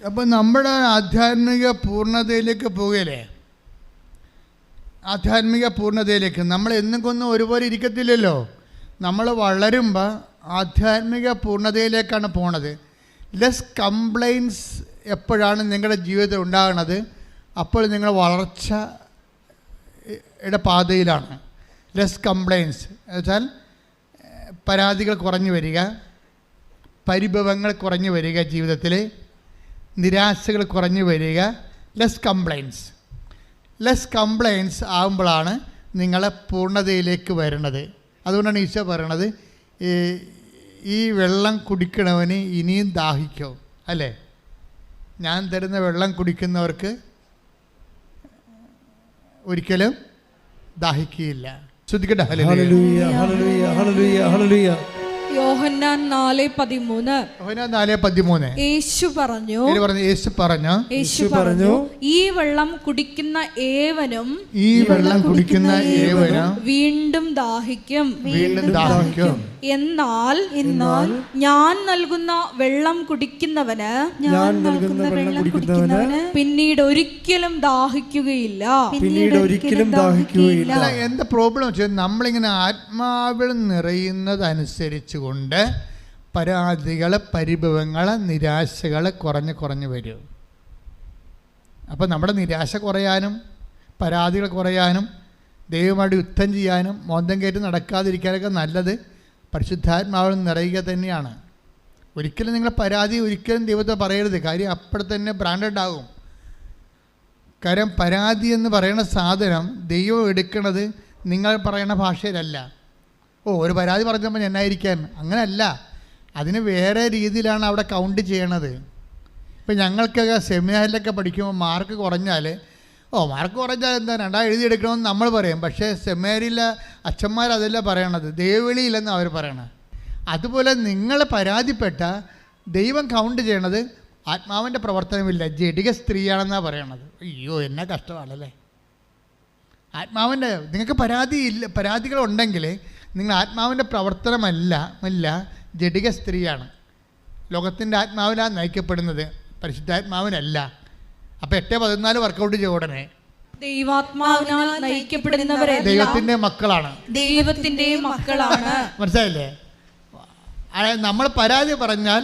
അപ്പം നമ്മുടെ ആധ്യാത്മിക പൂർണ്ണതയിലേക്ക് പോകലേ, ആധ്യാത്മിക പൂർണ്ണതയിലേക്ക് നമ്മൾ എന്നും കൊന്നും ഒരുപോലെ ഇരിക്കത്തില്ലല്ലോ. നമ്മൾ വളരുമ്പോൾ ആധ്യാത്മിക പൂർണ്ണതയിലേക്കാണ് പോണത്. ലെസ് കംപ്ലൈൻസ് എപ്പോഴാണ് നിങ്ങളുടെ ജീവിതത്തിൽ ഉണ്ടാകുന്നത്, അപ്പോൾ നിങ്ങൾ വളർച്ചയുടെ പാതയിലാണ്. ലെസ് കംപ്ലൈൻസ് എന്നുവെച്ചാൽ പരാതികൾ കുറഞ്ഞു വരിക, പരിഭവങ്ങൾ കുറഞ്ഞു വരിക, ജീവിതത്തിൽ നിരാശകൾ കുറഞ്ഞു വരിക. ലെസ് കംപ്ലൈൻസ് ആകുമ്പോഴാണ് നിങ്ങളെ പൂർണ്ണതയിലേക്ക് വരുന്നത്. അതുകൊണ്ടാണ് ഈശോ പറയണത്, ഈ വെള്ളം കുടിക്കണവന് ഇനിയും ദാഹിക്കും അല്ലേ. ഞാൻ തരുന്ന വെള്ളം കുടിക്കുന്നവർക്ക് ഒരിക്കലും ദാഹിക്കുകയില്ല. ശ്രദ്ധിക്കട്ടെ. ഹല്ലേലൂയ, ഹല്ലേലൂയ, ഹല്ലേലൂയ, ഹല്ലേലൂയ. യോഹന്നാൻ 4:13. യേശു പറഞ്ഞു, ഈ വെള്ളം കുടിക്കുന്ന ഏവനും വീണ്ടും ദാഹിക്കും. എന്നാൽ ഞാൻ നൽകുന്ന വെള്ളം കുടിക്കുന്നവന് പിന്നീട് ഒരിക്കലും ദാഹിക്കുകയില്ല. എന്താ പ്രോബ്ലം വെച്ചാൽ നമ്മളിങ്ങനെ ആത്മാവിൽ നിറയുന്നതനുസരിച്ച് കൊണ്ട് പരാതികൾ, പരിഭവങ്ങൾ, നിരാശകൾ കുറഞ്ഞു വരും. അപ്പോൾ നമ്മുടെ നിരാശ കുറയാനും പരാതികൾ കുറയാനും ദൈവമായിട്ട് യുദ്ധം ചെയ്യാനും മോന്തം കയറ്റി നടക്കാതിരിക്കാനൊക്കെ നല്ലത് പരിശുദ്ധാത്മാവിൽ നിറയുക തന്നെയാണ്. ഒരിക്കലും നിങ്ങൾ പരാതി ഒരിക്കലും ദൈവത്തെ പറയരുത്. കാര്യം അപ്പോഴത്തെ തന്നെ ബ്രാൻഡഡ് ആകും. കാര്യം പരാതി എന്ന് പറയുന്ന സാധനം ദൈവം എടുക്കുന്നത് നിങ്ങൾ പറയുന്ന ഭാഷയിലല്ല. ഒരു പരാതി പറഞ്ഞപ്പോൾ എന്നായിരിക്കാൻ, അങ്ങനെയല്ല. അതിന് വേറെ രീതിയിലാണ് അവിടെ കൗണ്ട് ചെയ്യണത്. ഇപ്പം ഞങ്ങൾക്കൊക്കെ സെമിനാറിലൊക്കെ പഠിക്കുമ്പോൾ മാർക്ക് കുറഞ്ഞാൽ എന്താ 2 എഴുതിയെടുക്കണമെന്ന് നമ്മൾ പറയും. പക്ഷേ സെമിനാറിലെ അച്ഛന്മാരതല്ല പറയണത്, ദൈവവിളിയില്ലെന്ന് അവർ പറയണത്. അതുപോലെ നിങ്ങൾ പരാതിപ്പെട്ട ദൈവം കൗണ്ട് ചെയ്യണത് ആത്മാവിൻ്റെ പ്രവർത്തനമില്ല, ജഡിക സ്ത്രീയാണെന്നാണ് പറയണത്. അയ്യോ, എന്നാ കഷ്ടമാണല്ലേ. ആത്മാവിൻ്റെ നിങ്ങൾക്ക് പരാതികളുണ്ടെങ്കിൽ നിങ്ങൾ ആത്മാവിൻ്റെ പ്രവർത്തനമല്ല, ജഡിക സ്ത്രീയാണ്. ലോകത്തിൻ്റെ ആത്മാവിനാണ് നയിക്കപ്പെടുന്നത്, പരിശുദ്ധാത്മാവിനല്ല. അപ്പോൾ 8:14 വർക്കൗട്ട് ചെയ്യ ഉടനെ ദൈവാത്മാവിനാൽ നയിക്കപ്പെടുന്നവരെല്ലാം ദൈവത്തിൻ്റെ മക്കളാണ്, ദൈവത്തിന്റെ മക്കളാണ്. മനസ്സിലായില്ലേ? നമ്മൾ പരാതി പറഞ്ഞാൽ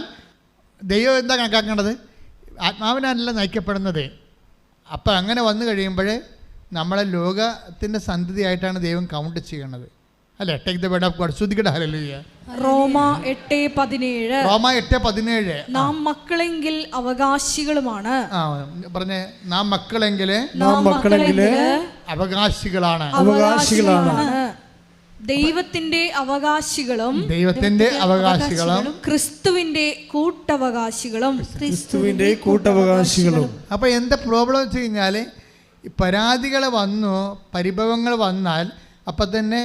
ദൈവം എന്താ കണക്കാക്കേണ്ടത്? ആത്മാവിനല്ല നയിക്കപ്പെടുന്നത്. അപ്പം അങ്ങനെ വന്നു കഴിയുമ്പോൾ നമ്മളെ ലോകത്തിൻ്റെ സന്തതിയായിട്ടാണ് ദൈവം കൗണ്ട് ചെയ്യണത്, അല്ലേ? Take the word of God. ശ്രുതിക്കട്ടെ ഹല്ലേലൂയ. റോമ 8:17 നാം മക്കളെങ്കിൽ അവകാശികളുമാണ്. പറഞ്ഞേ, നാം മക്കളെങ്കിൽ അവകാശികളാണ്. ദൈവത്തിന്റെ അവകാശികളും ക്രിസ്തുവിന്റെ കൂട്ടവകാശികളും. അപ്പോൾ എന്താ പ്രോബ്ലം വെച്ച് കഴിഞ്ഞാൽ, പരാതികൾ വന്നു, പരിഭവങ്ങൾ വന്നാൽ അപ്പം തന്നെ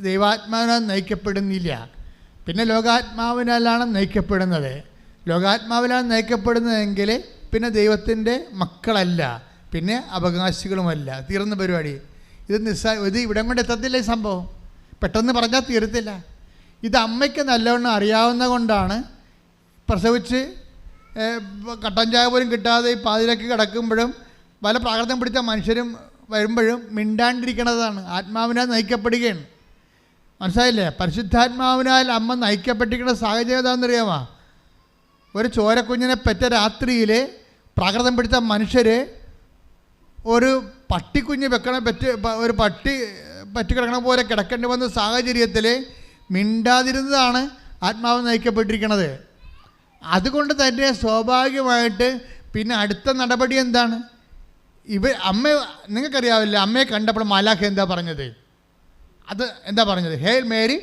ദൈവാത്മാവിനാൽ നയിക്കപ്പെടുന്നില്ല, പിന്നെ ലോകാത്മാവിനാലാണ് നയിക്കപ്പെടുന്നത്. ലോകാത്മാവിനാണ് നയിക്കപ്പെടുന്നതെങ്കിൽ പിന്നെ ദൈവത്തിൻ്റെ മക്കളല്ല, പിന്നെ അവകാശികളുമല്ല. തീർന്ന പരിപാടി. ഇത് ഇവിടം കൊണ്ട് എത്തത്തില്ല. ഈ സംഭവം പെട്ടെന്ന് പറഞ്ഞാൽ തീരത്തില്ല. ഇത് അമ്മയ്ക്ക് നല്ലവണ്ണം അറിയാവുന്ന കൊണ്ടാണ് പ്രസവിച്ച് കട്ടൻ ചായ പോലും കിട്ടാതെ ഈ പാതിരക്ക് കിടക്കുമ്പോഴും പല പ്രാകൃതം പിടിച്ച മനുഷ്യരും വരുമ്പോഴും മിണ്ടാണ്ടിരിക്കണതാണ്. ആത്മാവിനാൽ നയിക്കപ്പെടുകയാണ്. മനസ്സിലായില്ലേ? പരിശുദ്ധാത്മാവിനാൽ അമ്മ നയിക്കപ്പെട്ടിരിക്കുന്ന സാഹചര്യം എന്താണെന്നറിയാമോ? ഒരു ചോരക്കുഞ്ഞിനെ പെറ്റ രാത്രിയിൽ പ്രാകൃതം പിടിച്ച മനുഷ്യർ ഒരു പട്ടിക്കുഞ്ഞ് ഒരു പട്ടി പറ്റിക്കിടക്കണ പോലെ കിടക്കേണ്ടി വന്ന സാഹചര്യത്തിൽ മിണ്ടാതിരുന്നതാണ് ആത്മാവ് നയിക്കപ്പെട്ടിരിക്കുന്നത്. അതുകൊണ്ട് തന്നെ സ്വാഭാവികമായിട്ട് പിന്നെ അടുത്ത നടപടി എന്താണ്? അമ്മ, നിങ്ങൾക്കറിയാവില്ല, അമ്മയെ കണ്ടപ്പോൾ മാലാഖ എന്താ പറഞ്ഞത്? അത് എന്താ പറഞ്ഞത്? Hail Mary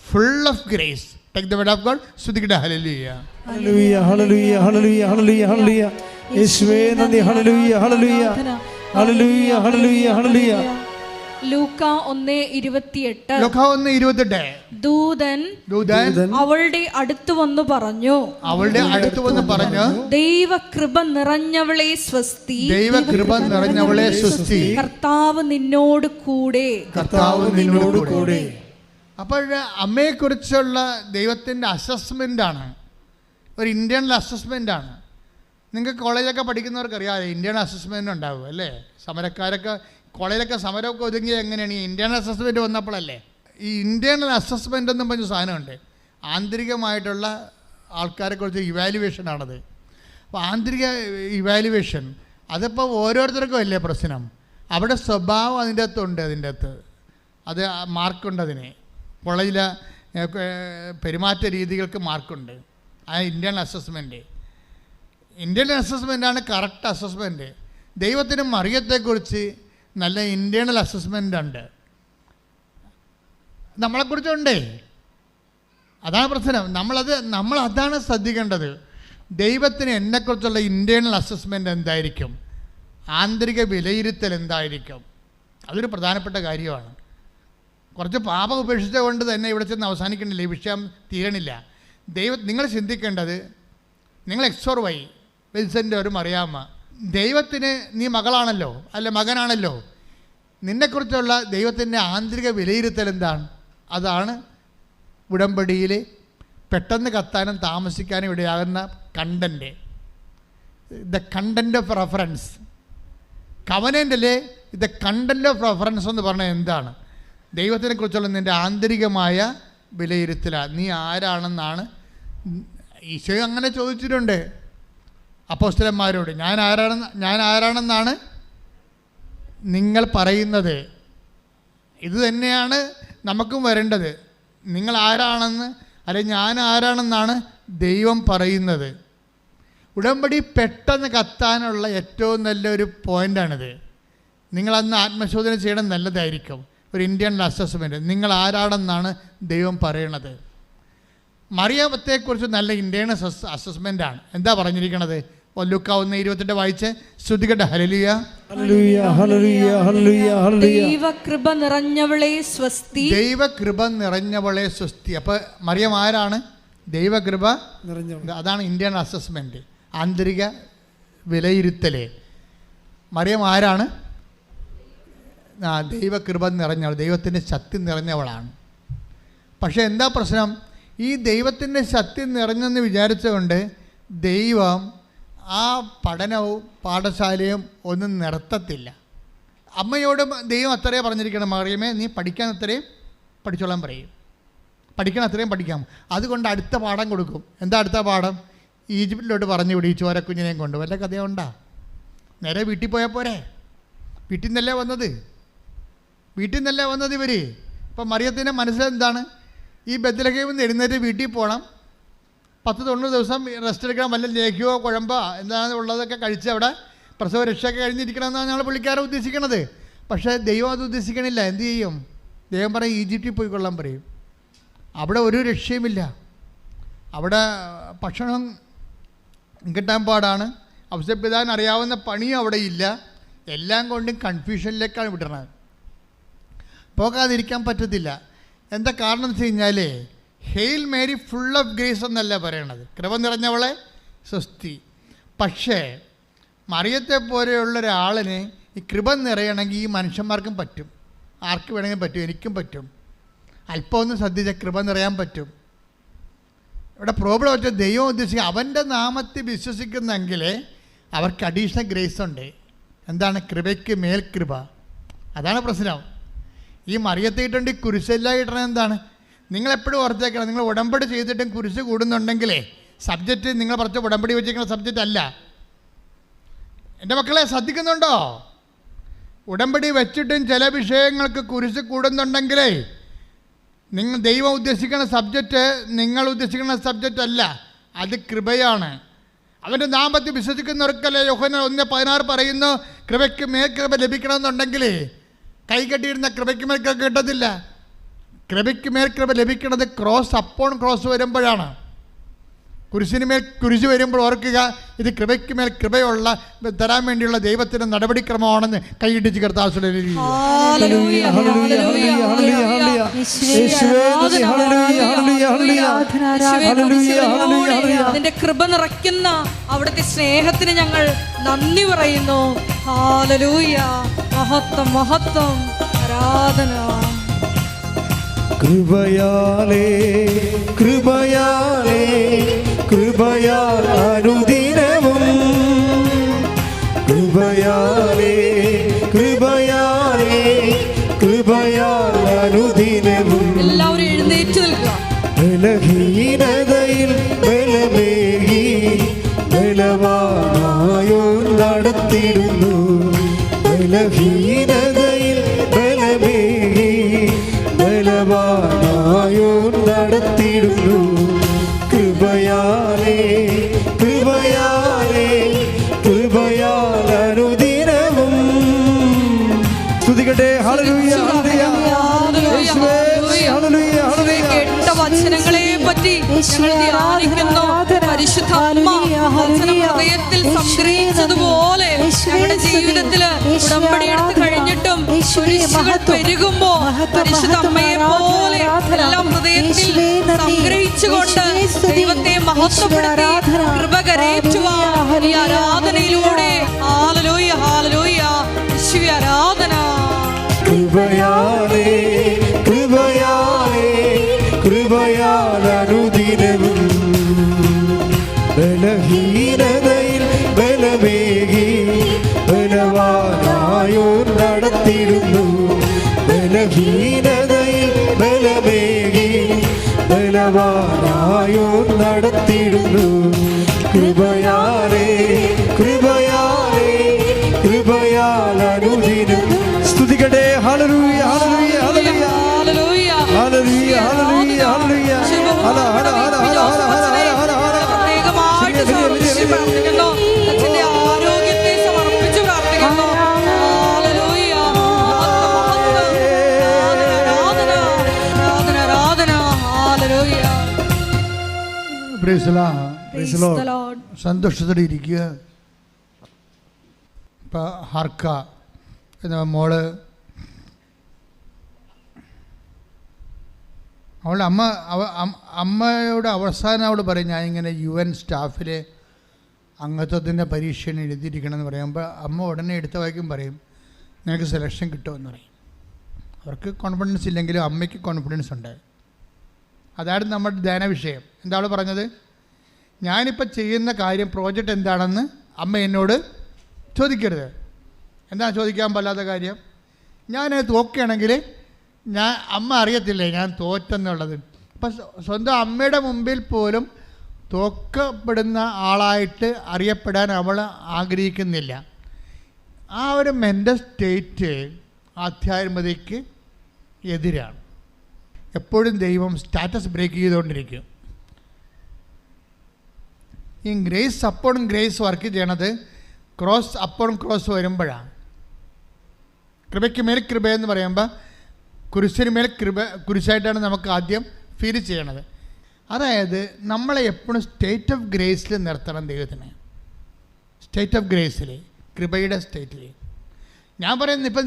full of grace, take the word of God. ശ്രുതിക്കട്ടെ ഹല്ലേലൂയ. ഹല്ലേലൂയ ഹല്ലേലൂയ ഹല്ലേലൂയ ഹല്ലേലൂയ ഹല്ലേലൂയ. യേശുവേ നന്ദി. ഹല്ലേലൂയ ഹല്ലേലൂയ ഹല്ലേലൂയ ഹല്ലേലൂയ ഹല്ലേലൂയ. ലൂക്ക 1:28 ദൂതൻ അവളുടെ അടുത്ത് വന്നു പറഞ്ഞു, ദൈവകൃപ നിറഞ്ഞവളെ സ്വസ്തി, കർത്താവ് നിന്നോട് കൂടെ. അപ്പോൾ അമ്മയെക്കുറിച്ചുള്ള ദൈവത്തിൻ്റെ അസസ്മെൻ്റാണ്, ഒരു ഇന്റേണൽ അസസ്മെൻ്റാണ്. നിങ്ങൾക്ക് കോളേജൊക്കെ പഠിക്കുന്നവർക്കറിയാം, ഇന്റേണൽ അസസ്മെൻ്റ് ഉണ്ടാവും അല്ലേ? സമരക്കാരൊക്കെ കോളേജിലൊക്കെ സമരമൊക്കെ ഒതുങ്ങിയത് എങ്ങനെയാണ്? ഈ ഇൻറ്റേർണൽ അസസ്മെൻറ്റ് വന്നപ്പോഴല്ലേ. ഈ ഇൻറ്റേർണൽ അസസ്മെൻ്റ് എന്നും പറഞ്ഞ സാധനമുണ്ട്. ആന്തരികമായിട്ടുള്ള ആൾക്കാരെക്കുറിച്ച് ഇവാലുവേഷനാണത്. അപ്പോൾ ആന്തരിക ഇവാലുവേഷൻ അതിപ്പോൾ ഓരോരുത്തർക്കും അല്ലേ പ്രശ്നം. അവിടെ സ്വഭാവം അതിൻ്റെ അകത്തുണ്ട്, അത് മാർക്കുണ്ട്. അതിന് കോളേജിലെ പെരുമാറ്റ രീതികൾക്ക് മാർക്കുണ്ട്. ആ ഇൻറ്റേർണൽ അസസ്മെൻ്റാണ് കറക്റ്റ് അസസ്മെൻറ്റ്. ദൈവത്തിന് മറിയത്തെക്കുറിച്ച് നല്ല ഇൻറ്റേർണൽ അസസ്മെൻ്റ് ഉണ്ട്, നമ്മളെക്കുറിച്ചുണ്ടേ. അതാണ് പ്രശ്നം. നമ്മളതാണ് ശ്രദ്ധിക്കേണ്ടത്. ദൈവത്തിന് എന്നെക്കുറിച്ചുള്ള ഇൻറ്റേർണൽ അസസ്മെൻ്റ് എന്തായിരിക്കും, ആന്തരിക വിലയിരുത്തൽ എന്തായിരിക്കും, അതൊരു പ്രധാനപ്പെട്ട കാര്യമാണ്. കുറച്ച് പാപം ഉപേക്ഷിച്ച കൊണ്ട് തന്നെ ഇവിടെ ചെന്ന് അവസാനിക്കണില്ല, ഈ വിഷയം തീരണില്ല. നിങ്ങൾ ചിന്തിക്കേണ്ടത്, നിങ്ങൾ XOR Y, വിൻസെൻ്റ് ഒരു മറിയാമ്മ, ദൈവത്തിന് നീ മകളാണല്ലോ, അല്ല മകനാണല്ലോ, നിന്നെക്കുറിച്ചുള്ള ദൈവത്തിൻ്റെ ആന്തരിക വിലയിരുത്തൽ എന്താണ്? അതാണ് ഉടമ്പടിയിൽ പെട്ടെന്ന് കത്താനും താമസിക്കാനും ഇടയാകുന്ന content, the content of reference. കവനൻ്റിലെ ദ കണ്ടൻറ്റ് ഓഫ് റെഫറൻസ് എന്ന് പറഞ്ഞാൽ എന്താണ്? ദൈവത്തിനെക്കുറിച്ചുള്ള നിൻ്റെ ആന്തരികമായ വിലയിരുത്തലാണ്. നീ ആരാണെന്നാണ് ഈശോ അങ്ങനെ ചോദിച്ചിട്ടുണ്ട് അപ്പോസ്തലന്മാരോട്. ഞാൻ ആരാണെന്നാണ് നിങ്ങൾ പറയുന്നത്? ഇത് തന്നെയാണ് നമുക്കും വരേണ്ടത്. നിങ്ങൾ ആരാണെന്ന്, അല്ലെങ്കിൽ ഞാൻ ആരാണെന്നാണ് ദൈവം പറയുന്നത്. ഉടമ്പടി പെട്ടെന്ന് കത്താനുള്ള ഏറ്റവും നല്ലൊരു പോയിൻ്റാണിത്. നിങ്ങളന്ന് ആത്മശോധന ചെയ്യണം, നല്ലതായിരിക്കും. ഒരു ഇന്റേണൽ അസസ്മെൻറ്റ്, നിങ്ങൾ ആരാണെന്നാണ് ദൈവം പറയണത്. മറിയാമത്തെക്കുറിച്ച് നല്ല ഇന്റേണൽ അസസ്മെൻ്റാണ്. എന്താ പറഞ്ഞിരിക്കണത്? ലൂക്ക 1:28 വായിച്ച് ശ്രുതികട്ടെ. ഹല്ലേലൂയ ഹല്ലേലൂയ ഹല്ലേലൂയ ഹല്ലേലൂയ ഹല്ലേലൂയ. ദൈവകൃപ നിറഞ്ഞവളെ സ്വസ്തി, ദൈവകൃപ നിറഞ്ഞവളെ സ്വസ്തി. അപ്പോൾ മറിയം ആരാണ്? ദൈവകൃപ നിറഞ്ഞവൾ. അതാണ് ഇന്റേണൽ അസസ്മെൻറ്റ്, ആന്തരിക വിലയിരുത്തൽ. മറിയം ആരാണ്? ദൈവകൃപ നിറഞ്ഞവൾ, ദൈവത്തിൻ്റെ ശക്തി നിറഞ്ഞവളാണ്. പക്ഷേ എന്താ പ്രശ്നം? ഈ ദൈവത്തിൻ്റെ സത്യം നിറഞ്ഞെന്ന് വിചാരിച്ചുകൊണ്ട് ദൈവം ആ പഠനവും പാഠശാലയും ഒന്നും നിർത്തത്തില്ല. അമ്മയോട് ദൈവം അത്രയും പറഞ്ഞിരിക്കണം, മറിയമേ നീ പഠിക്കാൻ അത്രയും പഠിച്ചോളാൻ പറയും, പഠിക്കണം അത്രയും പഠിക്കാം. അതുകൊണ്ട് അടുത്ത പാഠം കൊടുക്കും. എന്താ അടുത്ത പാഠം? ഈജിപ്തിലോട്ട് പറഞ്ഞു വിടും ഈ ചോരക്കുഞ്ഞിനെയും കൊണ്ട്. വല്ല കഥയുണ്ടാ? നേരെ വീട്ടിൽ പോയാൽ പോരെ? വീട്ടിൽ നിന്നല്ലേ വന്നത്, വീട്ടിൽ നിന്നല്ലേ വന്നത് ഇവർ. ഇപ്പം മറിയത്തിൻ്റെ മനസ്സിലെന്താണ്? ഈ ബെത്ലഹേമിൽ നിന്ന് എഴുന്നേറ്റ് വീട്ടിൽ പോകണം, 10-90 ദിവസം റെസ്റ്റ് എടുക്കണം, വല്ല ലേഖ്യമോ കുഴമ്പോ എന്താണ് ഉള്ളതൊക്കെ കഴിച്ച് അവിടെ പ്രസവ രക്ഷയൊക്കെ കഴിഞ്ഞിരിക്കണമെന്നാണ് ഞങ്ങൾ പുള്ളിക്കാരെ ഉദ്ദേശിക്കണത്. പക്ഷേ ദൈവം അത് ഉദ്ദേശിക്കണില്ല. എന്ത് ചെയ്യും? ദൈവം പറയും ഈജിപ്തിൽ പോയിക്കൊള്ളാൻ പറയും. അവിടെ ഒരു രക്ഷയുമില്ല, അവിടെ ഭക്ഷണം കിട്ടാൻ പാടാണ്, ഔഷധപിതാൻ അറിയാവുന്ന പണിയും അവിടെ ഇല്ല. എല്ലാം കൊണ്ടും കൺഫ്യൂഷനിലേക്കാണ് വിടണത്. പോകാതിരിക്കാൻ പറ്റത്തില്ല. എന്താ കാരണം എന്ന് വെച്ച് കഴിഞ്ഞാൽ hail Mary full of grace എന്നല്ല പറയണത്, കൃപ നിറഞ്ഞവളെ സ്വസ്തി. പക്ഷേ മറിയത്തെ പോലെയുള്ള ഒരാളിന് ഈ കൃപ നിറയണമെങ്കിൽ ഈ മനുഷ്യന്മാർക്കും പറ്റും, ആർക്ക് വേണമെങ്കിലും പറ്റും, എനിക്കും പറ്റും. അല്പം ഒന്ന് ശ്രദ്ധിച്ചാൽ കൃപ നിറയാൻ പറ്റും. ഇവിടെ പ്രോബ്ലം വെച്ചാൽ ദൈവം ഉദ്ദേശിക്കുക അവൻ്റെ നാമത്തിൽ വിശ്വസിക്കുന്നെങ്കിൽ അവർക്ക് അഡീഷണൽ ഗ്രേസ് ഉണ്ട്. എന്താണ്? കൃപയ്ക്ക് മേൽ കൃപ. അതാണ് പ്രശ്നം. ഈ മറിയത്തിട്ടുണ്ട് ഈ കുരിശെല്ലാം ഇടണം. എന്താണ്? നിങ്ങളെപ്പോഴും ഓർത്തേക്കണം, നിങ്ങൾ ഉടമ്പടി ചെയ്തിട്ടും കുരിശ് കൂടുന്നുണ്ടെങ്കിലേ സബ്ജക്റ്റ് നിങ്ങൾ പറഞ്ഞ ഉടമ്പടി വെച്ചിരിക്കുന്ന സബ്ജക്റ്റ് അല്ല. എൻ്റെ മക്കളെ ശ്രദ്ധിക്കുന്നുണ്ടോ? ഉടമ്പടി വെച്ചിട്ടും ചില വിഷയങ്ങൾക്ക് കുരിശ് കൂടുന്നുണ്ടെങ്കിലേ നിങ്ങൾ ദൈവം ഉദ്ദേശിക്കുന്ന സബ്ജക്റ്റ് നിങ്ങൾ ഉദ്ദേശിക്കുന്ന സബ്ജക്റ്റ് അല്ല, അത് കൃപയാണ്. അവൻ്റെ നാമത്തിൽ വിശ്വസിക്കുന്നവർക്കല്ലേ യോഹന്നാൻ 1:16 പറയുന്നു, കൃപയ്ക്ക് മേൽ കൃപ ലഭിക്കണമെന്നുണ്ടെങ്കിൽ കൈ കെട്ടിയിരുന്ന കൃപയ്ക്ക് മേൽ കൃപ കിട്ടത്തില്ല. കൃപയ്ക്ക് മേൽ കൃപ ലഭിക്കുന്നത് ക്രോസ് അപ്പോൺ ക്രോസ് വരുമ്പോഴാണ്. കുരിശിന് മേൽ കുരിശ് വരുമ്പോൾ ഓർക്കുക, ഇത് കൃപയ്ക്ക് മേൽ കൃപയുള്ള തരാൻ വേണ്ടിയുള്ള ദൈവത്തിൻ്റെ നടപടിക്രമമാണെന്ന് കൈയിട്ടിച്ച് കർത്താവ്. അതിന്റെ കൃപ നിറയ്ക്കുന്ന അവിടുത്തെ സ്നേഹത്തിന് ഞങ്ങൾ നന്ദി പറയുന്നു. ഹല്ലേലൂയ, മഹത്വം മഹത്വം, ആരാധന. കൃപയാലേ കൃപയാലേ കൃപയാൽ അനുദിനവും, കൃപയാലേ കൃപയാലേ കൃപയാൽ അനുദിനവും. എല്ലാവരും എഴുന്നേറ്റ് നിൽക്കുക. ബലഹീനതയിൽ ബലമേകി ബലവാനായോ നടത്തിടുന്നു. ബലഹീനതയിൽ ബലമേകി ബലവാനായോ നടത്തിടുന്നു. കൃപയാലേ കൃപയാലേ കൃപയാൽ അനുദിനവും. സ്തുതിക്കട്ടെ. ഹല്ലേലൂയ ഹല്ലേലൂയ ഹല്ലേലൂയ. കേട്ട വചനങ്ങളെ പറ്റി ഞങ്ങൾ ധ്യാനിക്കുന്നു. പരിശുദ്ധ അമ്മ വചനം ഹൃദയത്തിൽ സംഗ്രഹിച്ചതുപോലെ ഞങ്ങളുടെ ജീവിതത്തില് ഉടമ്പടി എടുത്ത് കഴിഞ്ഞിട്ടും കുരിശുകൾ പെരുകുമ്പോ പരിശുദ്ധ അമ്മയെ പോലെ എല്ലാം ഹൃദയത്തിൽ സംഗ്രഹിച്ചുകൊണ്ട് ദൈവത്തെ മഹത്വപ്പെടുത്തി കൃപ കരേറ്റുവാൻ ഈ ആരാധനയിലൂടെ ഹല്ലേലൂയ ഹല്ലേലൂയ യേശുവേ ആരാധന. കൃപയാലേ കൃപയാലേ കൃപയാൽ അനുദിനവും. ബലഹീനതയിൽ ബലമേകി ബലവാനായോ നടത്തിടുന്നു. ബലഹീനതയിൽ ബലമേകി ബലവാനായോ നടത്തിടുന്നു. കൃപയാലേ കൃപയാലേ കൃപയാൽ അനുദിനം. സ്തുതിക്കട്ടെ. ഹല്ലേലൂയ ഹല്ലേലൂയ ഹല്ലേലൂയ ഹല്ലേലൂയ ഹല്ലേലൂയ ഹല്ലേലൂയ. ഹല ഹല ഹല ഹല ഹല ഹല ഹല ഹല. പ്രത്യേകമായിട്ട് സമർപ്പിച്ച് പ്രാർത്ഥിക്കുന്നു. അച്ഛന്റെ ആരോഗ്യത്തെ സമർപ്പിച്ച് പ്രാർത്ഥിക്കുന്നു. ഹല്ലേലൂയ, ആരാധന ആരാധന ആരാധന. Hallelujah. Praise the Praise the Lord. സന്തോഷത്തോടെ ഇരിക്കുക. ഇപ്പം ഹർക്ക എന്ന മോള് അവളുടെ അമ്മയോട് അവസാനം അവൾ പറയും, ഞാനിങ്ങനെ UN സ്റ്റാഫിലെ അംഗത്വത്തിൻ്റെ പരീക്ഷയാണ് എഴുതിയിരിക്കണമെന്ന് പറയുമ്പോൾ അമ്മ ഉടനെ എടുത്ത വായിക്കും പറയും, നിനക്ക് സെലക്ഷൻ കിട്ടുമെന്ന് പറയും. അവർക്ക് കോൺഫിഡൻസ് ഇല്ലെങ്കിലും അമ്മയ്ക്ക് കോൺഫിഡൻസ് ഉണ്ട്. അതാണ് നമ്മുടെ ധ്യാന വിഷയം. എന്താ അവൾ പറഞ്ഞത്? ഞാനിപ്പോൾ ചെയ്യുന്ന കാര്യം പ്രോജക്റ്റ് എന്താണെന്ന് അമ്മ എന്നോട് ചോദിക്കരുത്. എന്താണ് ചോദിക്കാൻ പാടില്ലാത്ത കാര്യം? ഞാൻ തോക്കുകയാണെങ്കിൽ അമ്മ അറിയത്തില്ലേ ഞാൻ തോറ്റെന്നുള്ളത്. അപ്പം സ്വന്തം അമ്മയുടെ മുമ്പിൽ പോലും തോക്കപ്പെടുന്ന ആളായിട്ട് അറിയപ്പെടാൻ അവൾ ആഗ്രഹിക്കുന്നില്ല. ആ ഒരു മെൻ്റൽ സ്റ്റേറ്റ് ആധ്യാത്മികതയ്ക്ക് എതിരാണ്. എപ്പോഴും ദൈവം സ്റ്റാറ്റസ് ബ്രേക്ക് ചെയ്തുകൊണ്ടിരിക്കും. ഈ ഗ്രേസ് അപ്പോൺ ഗ്രേസ് വർക്ക് ചെയ്യണത് ക്രോസ് അപ്പോൺ ക്രോസ് വരുമ്പോഴാണ്. കൃപയ്ക്ക് മേൽ കൃപ എന്ന് പറയുമ്പോൾ കുരിശിന് മേൽ കുരിശായിട്ടാണ് നമുക്ക് ആദ്യം ഫീൽ ചെയ്യണത്. അതായത് നമ്മളെ എപ്പോഴും സ്റ്റേറ്റ് ഓഫ് ഗ്രേസിൽ നിർത്തണം ദൈവത്തിനെ. സ്റ്റേറ്റ് ഓഫ് ഗ്രേസിൽ, കൃപയുടെ സ്റ്റേറ്റിൽ. ഞാൻ പറയുന്നത് ഇപ്പം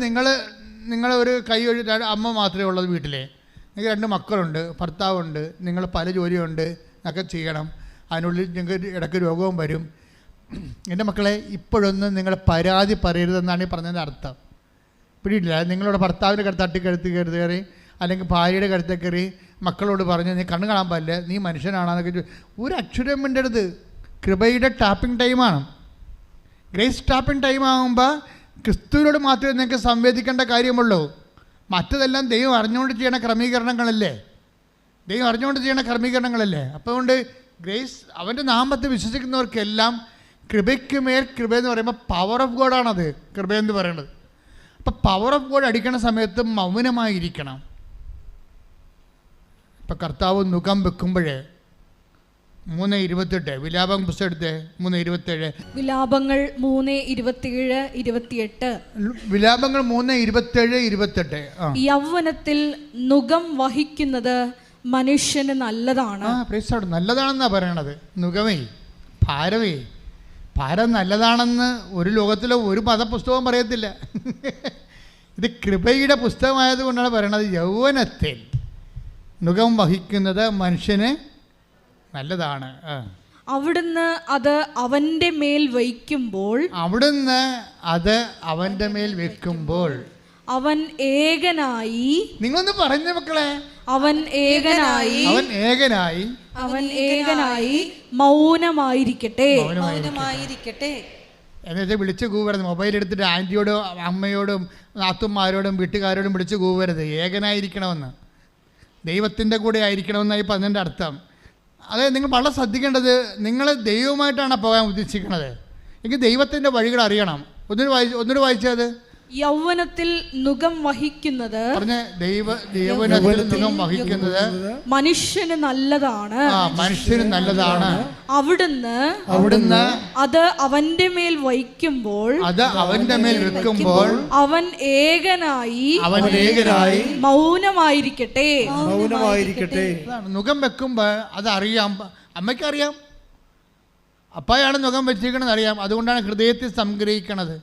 നിങ്ങൾ ഒരു കൈ അമ്മ മാത്രമേ ഉള്ളത് വീട്ടിലെ, നിങ്ങൾക്ക് 2 മക്കളുണ്ട്, ഭർത്താവുണ്ട്, നിങ്ങൾ പല ജോലിയുണ്ട്, ഒക്കെ ചെയ്യണം. അതിനുള്ളിൽ നിങ്ങൾക്ക് ഇടയ്ക്ക് രോഗവും വരും. എൻ്റെ മക്കളെ, ഇപ്പോഴൊന്നും നിങ്ങൾ പരാതി പറയരുതെന്നാണ് ഈ പറഞ്ഞതിൻ്റെ അർത്ഥം. പിടിയില്ല. നിങ്ങളുടെ ഭർത്താവിൻ്റെ തട്ടിക്കഴുത്ത് കയറി അല്ലെങ്കിൽ ഭാര്യയുടെ കഴുത്തെ കയറി മക്കളോട് പറഞ്ഞ് നീ കണ്ണ് കാണാൻ പാടില്ല, നീ മനുഷ്യനാണെന്നൊക്കെ ഒരു അക്ഷരം വേണ്ടത്. കൃപയുടെ ടാപ്പിംഗ് ടൈമാണ്. ഗ്രേസ് ടാപ്പിംഗ് ടൈം ആകുമ്പോൾ ക്രിസ്തുവിനോട് മാത്രമേ നിങ്ങൾക്ക് സംവേദിക്കേണ്ട കാര്യമുള്ളൂ. മറ്റതെല്ലാം ദൈവം അറിഞ്ഞുകൊണ്ട് ചെയ്യണ ക്രമീകരണങ്ങളല്ലേ. അപ്പോൾ അതുകൊണ്ട് ഗ്രേസ് അവൻ്റെ നാമത്തെ വിശ്വസിക്കുന്നവർക്കെല്ലാം കൃപയ്ക്ക് മേൽ കൃപ എന്ന് പറയുമ്പോൾ പവർ ഓഫ് ഗോഡാണത് കൃപയെന്ന് പറയുന്നത്. അപ്പോൾ പവർ ഓഫ് ഗോഡ് അടിക്കണ സമയത്ത് മൗനമായിരിക്കണം. ഇപ്പം കർത്താവ് നുകം വെക്കുമ്പോഴേ 3:28 വിലാപം പുസ്തകം എടുത്തേ. 3:27 വിലാപങ്ങൾ 3:27-28. വിലാപങ്ങൾ 3:27-28. യൗവനത്തിൽ നുകം വഹിക്കുന്നത് മനുഷ്യന് നല്ലതാണ്. നല്ലതാണെന്നാണ് പറയണത്. നുകമേ, ഭാരം നല്ലതാണെന്ന് ഒരു ലോകത്തിലെ ഒരു മതപുസ്തകവും പറയത്തില്ല. ഇത് കൃപയുടെ പുസ്തകമായതുകൊണ്ടാണ് പറയണത്. യൗവനത്തിൽ നുകം വഹിക്കുന്നത് മനുഷ്യന് നല്ലതാണ്. അവിടുന്ന് അത് അവൻ്റെ മേൽ വയ്ക്കുമ്പോൾ അവൻ ഏകനായി. നിങ്ങളൊന്ന് പറഞ്ഞ മക്കളെ, അവൻ ഏകനായി മൗനമായിരിക്കട്ടെ. എന്നുവെച്ചാൽ വിളിച്ച് കൂവരുത്. മൊബൈൽ എടുത്തിട്ട് ആൻറ്റിയോടും അമ്മയോടും നാത്തുമാരോടും വീട്ടുകാരോടും വിളിച്ച് കൂവരുത്. ഏകനായിരിക്കണമെന്ന്, ദൈവത്തിൻ്റെ കൂടെ ആയിരിക്കണമെന്നായി പറഞ്ഞതിൻ്റെ അർത്ഥം. അതായത് നിങ്ങൾ വളരെ ശ്രദ്ധിക്കേണ്ടത്, നിങ്ങൾ ദൈവമായിട്ടാണ് പോകാൻ ഉദ്ദേശിക്കുന്നത് എങ്കിൽ ദൈവത്തിൻ്റെ വഴികൾ അറിയണം. ഒന്നുകൂടി വായിച്ചത്. യൗവനത്തിൽ നുകം വഹിക്കുന്നത് മനുഷ്യന് നല്ലതാണ്. അവിടുന്ന് അത് അവന്റെ മേൽ വയ്ക്കുമ്പോൾ അവൻ ഏകനായി മൗനമായിരിക്കട്ടെ. നുകം വെക്കുമ്പോൾ അതറിയാം. അമ്മയ്ക്കറിയാം, അപ്പായാണ് നുകം വെച്ചിരിക്കണമെന്ന് അറിയാം. അതുകൊണ്ടാണ് ഹൃദയത്തിൽ സംഗ്രഹിക്കണത്.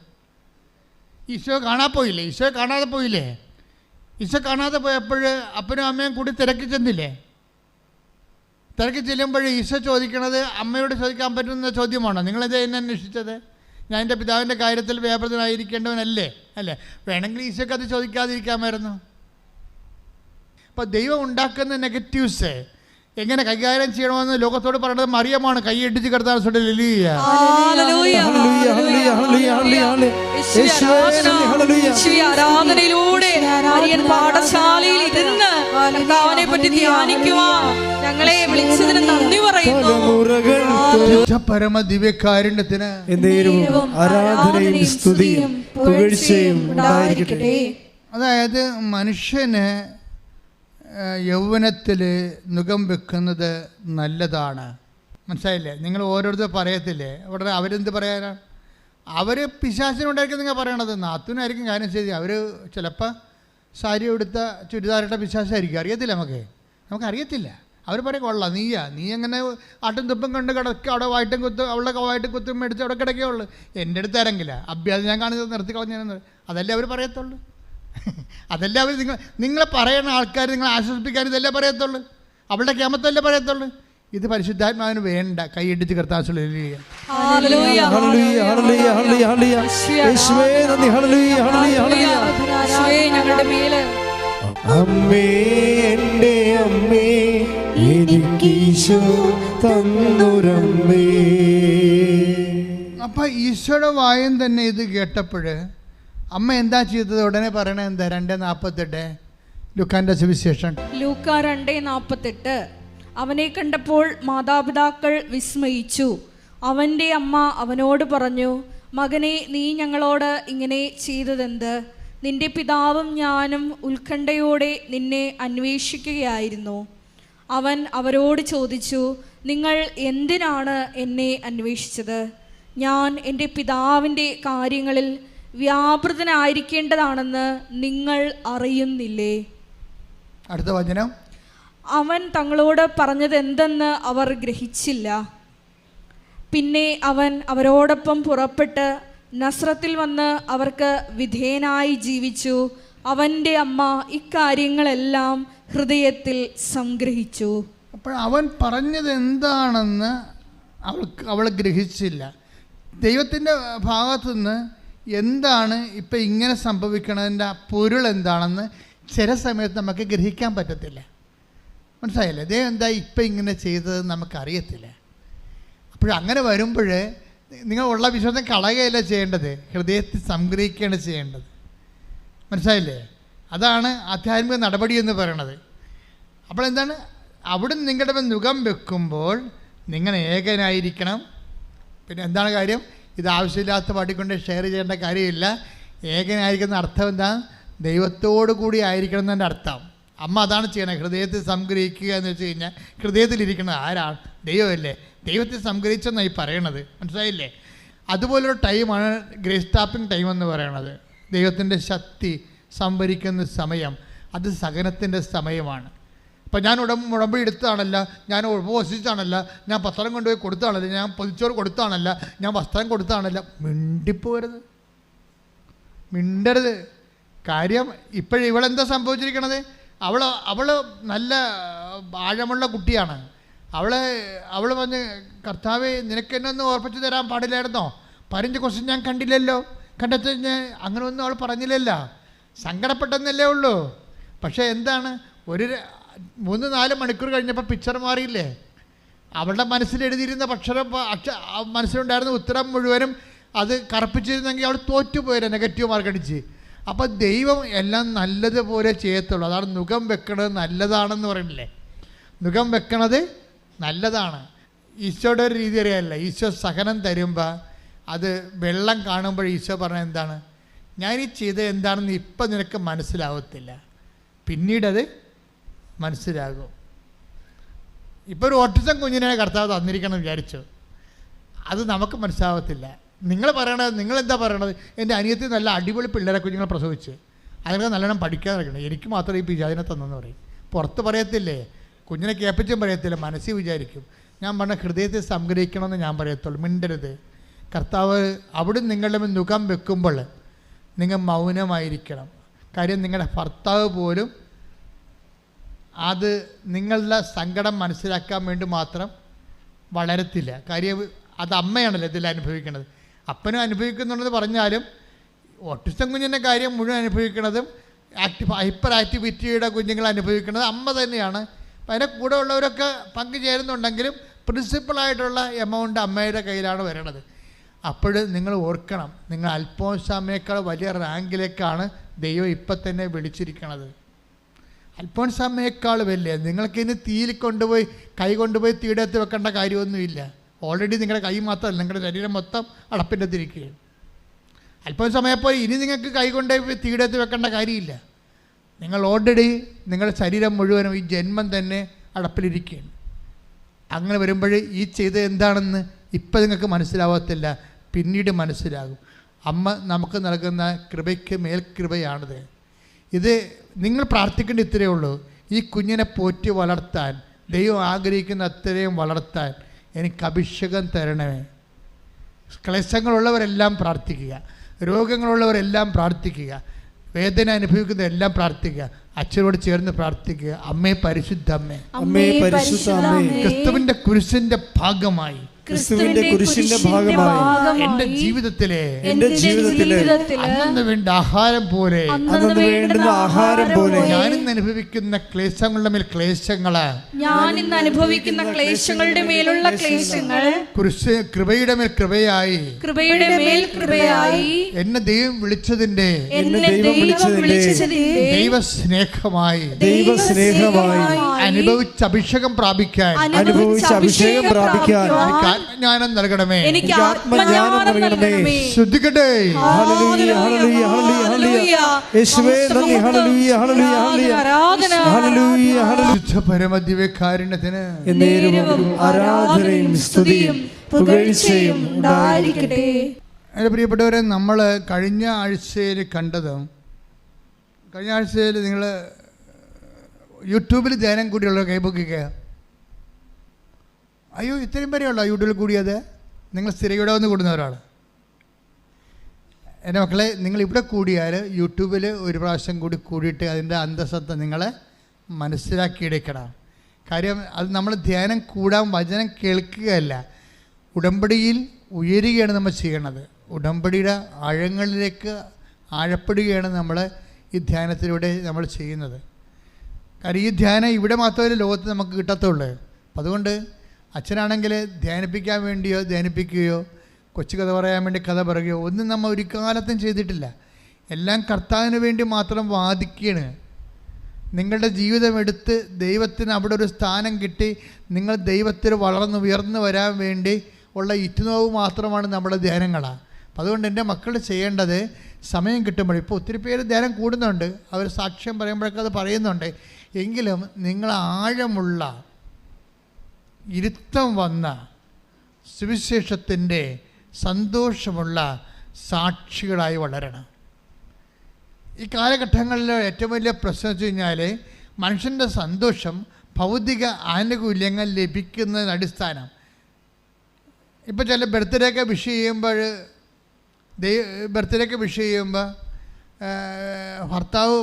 ഈശോ കാണാതെ പോയില്ലേ? ഈശോ കാണാതെ പോയപ്പോൾ അപ്പനും അമ്മയും കൂടി തിരക്കി ചെല്ലുമ്പോൾ ഈശോ ചോദിക്കണത് അമ്മയോട് ചോദിക്കാൻ പറ്റുന്ന ചോദ്യമാണോ? നിങ്ങളെന്താ എന്നെ അന്വേഷിച്ചത്? ഞാൻ എൻ്റെ പിതാവിൻ്റെ കാര്യത്തിൽ വ്യാപൃതനായിരിക്കേണ്ടവനല്ലേ? വേണമെങ്കിൽ ഈശോക്ക് അത് ചോദിക്കാതിരിക്കാമായിരുന്നു. അപ്പോൾ ദൈവം ഉണ്ടാക്കുന്ന നെഗറ്റീവ്സ് എങ്ങനെ കൈകാര്യം ചെയ്യണമെന്ന് ലോകത്തോട് പറയുന്നത് മറിയമാണ്. കൈയടിച്ച് കിടത്താൻ ആരാധനയിലൂടെ പാഠശാലയിൽ ഇരുന്ന് കർത്താവിനെ പറ്റി ധ്യാനിക്കുവാൻ ഞങ്ങളെ വിളിച്ചതിന് നന്ദി പറയുന്നു. പരമ ദിവ്യകാരുണ്യത്തിന് ആരാധനയും സ്തുതിയും പുകഴ്ചയും ഉണ്ടായിരിക്കട്ടെ. അതായത് മനുഷ്യന് യൗവനത്തിൽ നുകം വെക്കുന്നത് നല്ലതാണ്. മനസ്സിലായില്ലേ? നിങ്ങൾ ഓരോരുത്തർ പറയത്തില്ലേ അവിടെ അവരെന്ത് പറയാനാണ്? അവർ പിശാചിനുണ്ടായിരിക്കും നിങ്ങൾ പറയണത്. നാത്തൂനായിരിക്കും കാര്യം ശരി. അവർ ചിലപ്പോൾ സാരി എടുത്ത ചുരിദാറിട്ട പിശാചായിരിക്കും. അറിയത്തില്ല, നമുക്കറിയത്തില്ല. അവർ പറയും കൊള്ളാം, നീ എങ്ങനെ ആട്ടും തുപ്പും കണ്ട് കിടക്കുക, അവിടെ വായിട്ടും കുത്തും, അവളുടെ വായിട്ടും കുത്തും മേടിച്ച് അവിടെ കിടക്കേ ഉള്ളൂ. എൻ്റെ അടുത്ത് ഇറങ്ങില്ല, അഭ്യാസം ഞാൻ കാണിച്ചത് നിർത്തി കളഞ്ഞു. അതല്ലേ അവർ പറയത്തുള്ളൂ. അതല്ലേ അവർ നിങ്ങളെ പറയുന്ന ആൾക്കാർ നിങ്ങളെ ആശ്വസിപ്പിക്കാൻ ഇതല്ലേ പറയത്തുള്ളൂ. അവളുടെ ക്യാമത്തല്ലേ പറയത്തുള്ളൂ. ഇത് പരിശുദ്ധാത്മാവിന് വേണ്ട. കൈയിടിച്ച് കർത്താൻ അമ്മേ, എൻ്റെ അമ്മേ, എനിക്കീശോ തന്നുരമ്പേ. അപ്പം ഈശോയുടെ വായും തന്നെ ഇത് കേട്ടപ്പോൾ അമ്മ എന്താ ചെയ്തത്? ഉടനെ പറയണേ എന്താ? 2:48 ലൂക്കാന്റെ സുവിശേഷം. ലൂക്ക 2:48. അവനെ കണ്ടപ്പോൾ മാതാപിതാക്കൾ വിസ്മയിച്ചു. അവൻ്റെ അമ്മ അവനോട് പറഞ്ഞു, മകനെ, നീ ഞങ്ങളോട് ഇങ്ങനെ ചെയ്തതെന്ത്? നിന്റെ പിതാവും ഞാനും ഉത്കണ്ഠയോടെ നിന്നെ അന്വേഷിക്കുകയായിരുന്നു. അവൻ അവരോട് ചോദിച്ചു, നിങ്ങൾ എന്തിനാണ് എന്നെ അന്വേഷിച്ചത്? ഞാൻ എൻ്റെ പിതാവിൻ്റെ കാര്യങ്ങളിൽ വ്യാപൃതനായിരിക്കേണ്ടതാണെന്ന് നിങ്ങൾ അറിയുന്നില്ലേ? അടുത്ത വചനം. അവൻ തങ്ങളോട് പറഞ്ഞത് എന്തെന്ന് അവർ ഗ്രഹിച്ചില്ല. പിന്നെ അവൻ അവരോടൊപ്പം പുറപ്പെട്ട് നസ്രത്തിൽ വന്ന് അവർക്ക് വിധേയനായി ജീവിച്ചു. അവൻ്റെ അമ്മ ഇക്കാര്യങ്ങളെല്ലാം ഹൃദയത്തിൽ സംഗ്രഹിച്ചു. അപ്പോൾ അവൻ പറഞ്ഞത് എന്താണെന്ന് അവൾ ഗ്രഹിച്ചില്ല. ദൈവത്തിൻ്റെ ഭാഗത്തുനിന്ന് എന്താണ് ഇപ്പം ഇങ്ങനെ സംഭവിക്കണതിൻ്റെ പൊരുൾ എന്താണെന്ന് ചില സമയത്ത് നമുക്ക് ഗ്രഹിക്കാൻ പറ്റത്തില്ല. മനസ്സിലായില്ലേ? ദൈവം എന്താ ഇപ്പം ഇങ്ങനെ ചെയ്തതെന്ന് നമുക്കറിയത്തില്ല. അപ്പോഴങ്ങനെ വരുമ്പോൾ നിങ്ങൾ ഉള്ള വിശ്വാസം കളയുകയല്ല ചെയ്യേണ്ടത്, ഹൃദയത്തിൽ സംഗ്രഹിക്കുകയാണ് ചെയ്യേണ്ടത്. മനസ്സിലായില്ലേ? അതാണ് ആധ്യാത്മിക നടപടി എന്ന് പറയണത്. അപ്പോൾ എന്താണ്? അവിടെ നിങ്ങളുടെ മേൽ നുകം വെക്കുമ്പോൾ നിങ്ങൾ ഏകനായിരിക്കണം. പിന്നെ എന്താണ് കാര്യം? ഇത് ആവശ്യമില്ലാത്ത പാട്ടിക്കൊണ്ട് ഷെയർ ചെയ്യേണ്ട കാര്യമില്ല. ഏകനായിരിക്കുന്ന അർത്ഥം എന്താ? ദൈവത്തോടു കൂടി ആയിരിക്കണം എന്നതിൻ്റെ അർത്ഥം. അമ്മ അതാണ് ചെയ്യണത്, ഹൃദയത്തിൽ സംഗ്രഹിക്കുക എന്ന് വെച്ച് കഴിഞ്ഞാൽ ഹൃദയത്തിലിരിക്കുന്നത് ആരാണ്? ദൈവമല്ലേ. ദൈവത്തെ സംഗ്രഹിച്ചെന്നായി പറയണത്. മനസ്സിലായില്ലേ? അതുപോലൊരു ടൈമാണ് ഗ്രേസ് ടാപ്പിംഗ് ടൈം എന്ന് പറയണത്. ദൈവത്തിൻ്റെ ശക്തി സംഭരിക്കുന്ന സമയം, അത് സഹനത്തിൻ്റെ സമയമാണ്. അപ്പം ഞാൻ ഉടമ്പടി എടുത്തതാണല്ല, ഞാൻ ഉപവസിച്ചാണല്ല, ഞാൻ പത്രം കൊണ്ടുപോയി കൊടുത്താണല്ല, ഞാൻ പൊതിച്ചോറ് കൊടുത്താണല്ല, ഞാൻ വസ്ത്രം കൊടുത്താണല്ല. മിണ്ടിപ്പോരുത്, മിണ്ടരുത്. കാര്യം ഇപ്പോഴും ഇവളെന്താ സംഭവിച്ചിരിക്കണത്? അവൾ നല്ല ആഴമുള്ള കുട്ടിയാണ്. അവൾ പറഞ്ഞ്, കർത്താവേ, നിനക്കെന്നെ ഒന്ന് ഓർപ്പിച്ച് തരാൻ പാടില്ലായിരുന്നോ? 15 ക്വസ്റ്റ്യൻ ഞാൻ കണ്ടില്ലല്ലോ, കണ്ടെത്തി അങ്ങനെ ഒന്നും അവൾ പറഞ്ഞില്ലല്ലോ. സങ്കടപ്പെട്ടെന്നല്ലേ ഉള്ളൂ. പക്ഷേ എന്താണ്, ഒരു 3-4 മണിക്കൂർ കഴിഞ്ഞപ്പോൾ പിക്ചർ മാറിയില്ലേ? അവളുടെ മനസ്സിലെഴുതിയിരുന്ന മനസ്സിലുണ്ടായിരുന്ന ഉത്തരം മുഴുവനും അത് കറപ്പിച്ചിരുന്നെങ്കിൽ അവൾ തോറ്റുപോയില്ല, നെഗറ്റീവ് മാർക്ക് അടിച്ച്. അപ്പോൾ ദൈവം എല്ലാം നല്ലതുപോലെ ചെയ്യത്തുള്ളൂ. അതാണ് നുകം വെക്കണത് നല്ലതാണെന്ന് പറയണില്ലേ? നുകം വെക്കണത് നല്ലതാണ്. ഈശോയുടെ ഒരു രീതി അറിയാമല്ല. ഈശോ സഹനം തരുമ്പോൾ അത് വെള്ളം കാണുമ്പോൾ ഈശോ പറഞ്ഞ എന്താണ്? ഞാനീ ചെയ്തത് എന്താണെന്ന് ഇപ്പം നിനക്ക് മനസ്സിലാവത്തില്ല, പിന്നീടത് മനസ്സിലാകും. ഇപ്പോൾ ഒരു ഓട്ടിസം കുഞ്ഞിനെ കർത്താവ് തന്നിരിക്കണം വിചാരിച്ചു, അത് നമുക്ക് മനസ്സിലാവത്തില്ല. നിങ്ങൾ പറയണത്, നിങ്ങളെന്താ പറയണത്? എൻ്റെ അനിയത്തി നല്ല അടിപൊളി പിള്ളേരെ കുഞ്ഞുങ്ങളെ പ്രസവിച്ച് അതിനൊക്കെ നല്ലോണം പഠിക്കാൻ നടക്കണം, എനിക്ക് മാത്രമേ ഈ പിജാതിനെ തന്നെന്ന് പറയും. പുറത്ത് പറയത്തില്ലേ, കുഞ്ഞിനെ കേൾപ്പിച്ചും പറയത്തില്ല, മനസ്സിൽ വിചാരിക്കും. ഞാൻ പറഞ്ഞ ഹൃദയത്തെ സംഗ്രഹിക്കണമെന്ന് ഞാൻ പറയത്തുള്ളൂ. മിണ്ടരുത്. കർത്താവ് അവിടെ നിങ്ങളുടെ മുൻ നുകം വെക്കുമ്പോൾ നിങ്ങൾ മൗനമായിരിക്കണം. കാര്യം നിങ്ങളുടെ ഭർത്താവ് പോലും അത് നിങ്ങളുടെ സങ്കടം മനസ്സിലാക്കാൻ വേണ്ടി മാത്രം വളരത്തില്ല. കാര്യം അത് അമ്മയാണല്ലോ ഇതിൽ അനുഭവിക്കുന്നത്. അപ്പനും അനുഭവിക്കുന്നുണ്ടെന്ന് പറഞ്ഞാലും ഓട്ടിസം കുഞ്ഞിൻ്റെ കാര്യം മുഴുവൻ അനുഭവിക്കുന്നതും ഹൈപ്പർ ആക്ടിവിറ്റിയുടെ കുഞ്ഞുങ്ങൾ അനുഭവിക്കുന്നത് അമ്മ തന്നെയാണ്. അപ്പം അതിൻ്റെ കൂടെ ഉള്ളവരൊക്കെ പങ്കുചേരുന്നുണ്ടെങ്കിലും പ്രിൻസിപ്പളായിട്ടുള്ള എമൗണ്ട് അമ്മയുടെ കയ്യിലാണ് വരണത്. അപ്പോൾ നിങ്ങൾ ഓർക്കണം, നിങ്ങൾ അൽഫോൻസാമ്മയേക്കാൾ വലിയ റാങ്കിലേക്കാണ് ദൈവം ഇപ്പം തന്നെ വിളിച്ചിരിക്കണത്. അൽഫോൻസാമ്മയേക്കാൾ വലിയ, നിങ്ങൾക്കിനി തീയിൽ കൊണ്ടുപോയി കൈ കൊണ്ടുപോയി തീടത്ത് വെക്കേണ്ട കാര്യമൊന്നുമില്ല. ഓൾറെഡി നിങ്ങളുടെ കൈ മാത്രമല്ല, നിങ്ങളുടെ ശരീരം മൊത്തം അടപ്പിൻ്റെ തിരിക്കുകയാണ്. അൽഫോൻസാമ്മയെപ്പോൾ ഇനി നിങ്ങൾക്ക് കൈ കൊണ്ടുപോയി തീടത്ത് വെക്കേണ്ട കാര്യമില്ല. നിങ്ങൾ ഓൾറെഡി നിങ്ങളുടെ ശരീരം മുഴുവനും ഈ ജന്മം തന്നെ അടപ്പിലിരിക്കുകയാണ്. അങ്ങനെ വരുമ്പോൾ ഈ ചെയ്തത് എന്താണെന്ന് ഇപ്പം നിങ്ങൾക്ക് മനസ്സിലാവത്തില്ല, പിന്നീട് മനസ്സിലാകും. അമ്മ നമുക്ക് നൽകുന്ന കൃപയ്ക്ക് മേൽകൃപയാണിത്. ഇത് നിങ്ങൾ പ്രാർത്ഥിക്കേണ്ട ഇത്രയേ ഉള്ളൂ. ഈ കുഞ്ഞിനെ പോറ്റി വളർത്താൻ, ദൈവം ആഗ്രഹിക്കുന്ന അത്രയും വളർത്താൻ എനിക്ക് അഭിഷേകം തരണമേ. ക്ലേശങ്ങളുള്ളവരെല്ലാം പ്രാർത്ഥിക്കുക, രോഗങ്ങളുള്ളവരെല്ലാം പ്രാർത്ഥിക്കുക, വേദന അനുഭവിക്കുന്നതെല്ലാം പ്രാർത്ഥിക്കുക, അച്ഛനോട് ചേർന്ന് പ്രാർത്ഥിക്കുക. അമ്മേ പരിശുദ്ധ അമ്മേ, അമ്മേ പരിശുദ്ധ അമ്മേ, ക്രിസ്തുവിൻ്റെ കുരിശിൻ്റെ ഭാഗമായി ക്രിസ്തുവിന്റെ കുരിശിന്റെ ഭാഗമായി എന്റെ ജീവിതത്തിലെ ജീവിതത്തിലെ വേണ്ട ആഹാരം പോലെ വേണ്ടുന്ന ആഹാരം പോലെ ഞാനിന്ന് അനുഭവിക്കുന്ന ക്ലേശങ്ങളുടെ മേൽ ക്ലേശങ്ങള് ഞാനിന്ന് അനുഭവിക്കുന്ന ക്ലേശങ്ങളുടെ മേലുള്ള ക്ലേശങ്ങൾ കൃപയുടെ മേൽ കൃപയായി എന്നെ ദൈവം വിളിച്ചതിന്റെ ദൈവസ്നേഹമായി അനുഭവിച്ച അഭിഷേകം പ്രാപിക്കാൻ ആത്മജ്ഞാനം നൽകണമേ. ശ്രദ്ധിക്കട്ടെ. പരമദിവ്യകാരുണ്യത്തിന് ആരാധനയും സ്തുതിയും പുകഴ്ചയും ഉണ്ടായിരിക്കട്ടെ. എൻ്റെ പ്രിയപ്പെട്ടവരെ, നമ്മൾ കഴിഞ്ഞ ആഴ്ചയിൽ കണ്ടതും കഴിഞ്ഞ ആഴ്ചയിൽ നിങ്ങൾ യൂട്യൂബിൽ ധ്യാനം കൂടിയുള്ള കൈപൊക്കിക്കുക. അയ്യോ, ഇത്രയും വരെയുള്ളൂ യൂട്യൂബിൽ കൂടിയത്? നിങ്ങൾ സ്ഥിരയുടെ വന്ന് കൂടുന്നവരാണ്. എൻ്റെ മക്കളെ, നിങ്ങളിവിടെ കൂടിയാൽ യൂട്യൂബിൽ ഒരു പ്രാവശ്യം കൂടി കൂടിയിട്ട് അതിൻ്റെ അന്തസത്ത നിങ്ങൾ മനസ്സിലാക്കിയെടുക്കണം. കാര്യം അത് നമ്മൾ ധ്യാനം കൂടാൻ വചനം കേൾക്കുകയല്ല, ഉടമ്പടിയിൽ ഉയരുകയാണ് നമ്മൾ ചെയ്യണത്. ഉടമ്പടിയുടെ ആഴങ്ങളിലേക്ക് ആഴപ്പെടുകയാണ് നമ്മൾ ഈ ധ്യാനത്തിലൂടെ നമ്മൾ ചെയ്യുന്നത്. കാര്യം ഈ ധ്യാനം ഇവിടെ മാത്രമല്ല ലോകത്ത് നമുക്ക് കിട്ടത്തുള്ളൂ. അപ്പം അതുകൊണ്ട് അച്ഛനാണെങ്കിൽ ധ്യാനിപ്പിക്കാൻ വേണ്ടിയോ ധ്യാനിപ്പിക്കുകയോ കൊച്ചു കഥ പറയാൻ വേണ്ടി കഥ പറയുകയോ ഒന്നും നമ്മൾ ഒരു കാലത്തും ചെയ്തിട്ടില്ല. എല്ലാം കർത്താവിന് വേണ്ടി മാത്രം വാദിക്കുകയാണ്. നിങ്ങളുടെ ജീവിതം എടുത്ത് ദൈവത്തിന് അവിടെ ഒരു സ്ഥാനം കിട്ടി നിങ്ങൾ ദൈവത്തിൽ ഉയർന്നു വരാൻ വേണ്ടി ഉള്ള ഇറ്റുനോവ് മാത്രമാണ് നമ്മുടെ ധ്യാനങ്ങളാണ്. അപ്പം അതുകൊണ്ട് എൻ്റെ മക്കൾ ചെയ്യേണ്ടത് സമയം കിട്ടുമ്പോൾ, ഇപ്പോൾ ഒത്തിരി പേര് ധ്യാനം കൂടുന്നുണ്ട്, അവർ സാക്ഷ്യം പറയുമ്പോഴൊക്കെ അത് പറയുന്നുണ്ട്, എങ്കിലും നിങ്ങൾ ആഴമുള്ള ഇരുത്തം വന്ന സുവിശേഷത്തിൻ്റെ സന്തോഷമുള്ള സാക്ഷികളായി വളരണം. ഈ കാലഘട്ടങ്ങളിൽ ഏറ്റവും വലിയ പ്രശ്നം വെച്ച് കഴിഞ്ഞാൽ മനുഷ്യൻ്റെ സന്തോഷം ഭൗതിക ആനുകൂല്യങ്ങൾ ലഭിക്കുന്നതിന് അടിസ്ഥാനം. ഇപ്പോൾ ചില ബർത്ത്ഡേയൊക്കെ വിഷ് ചെയ്യുമ്പോൾ ഭർത്താവ്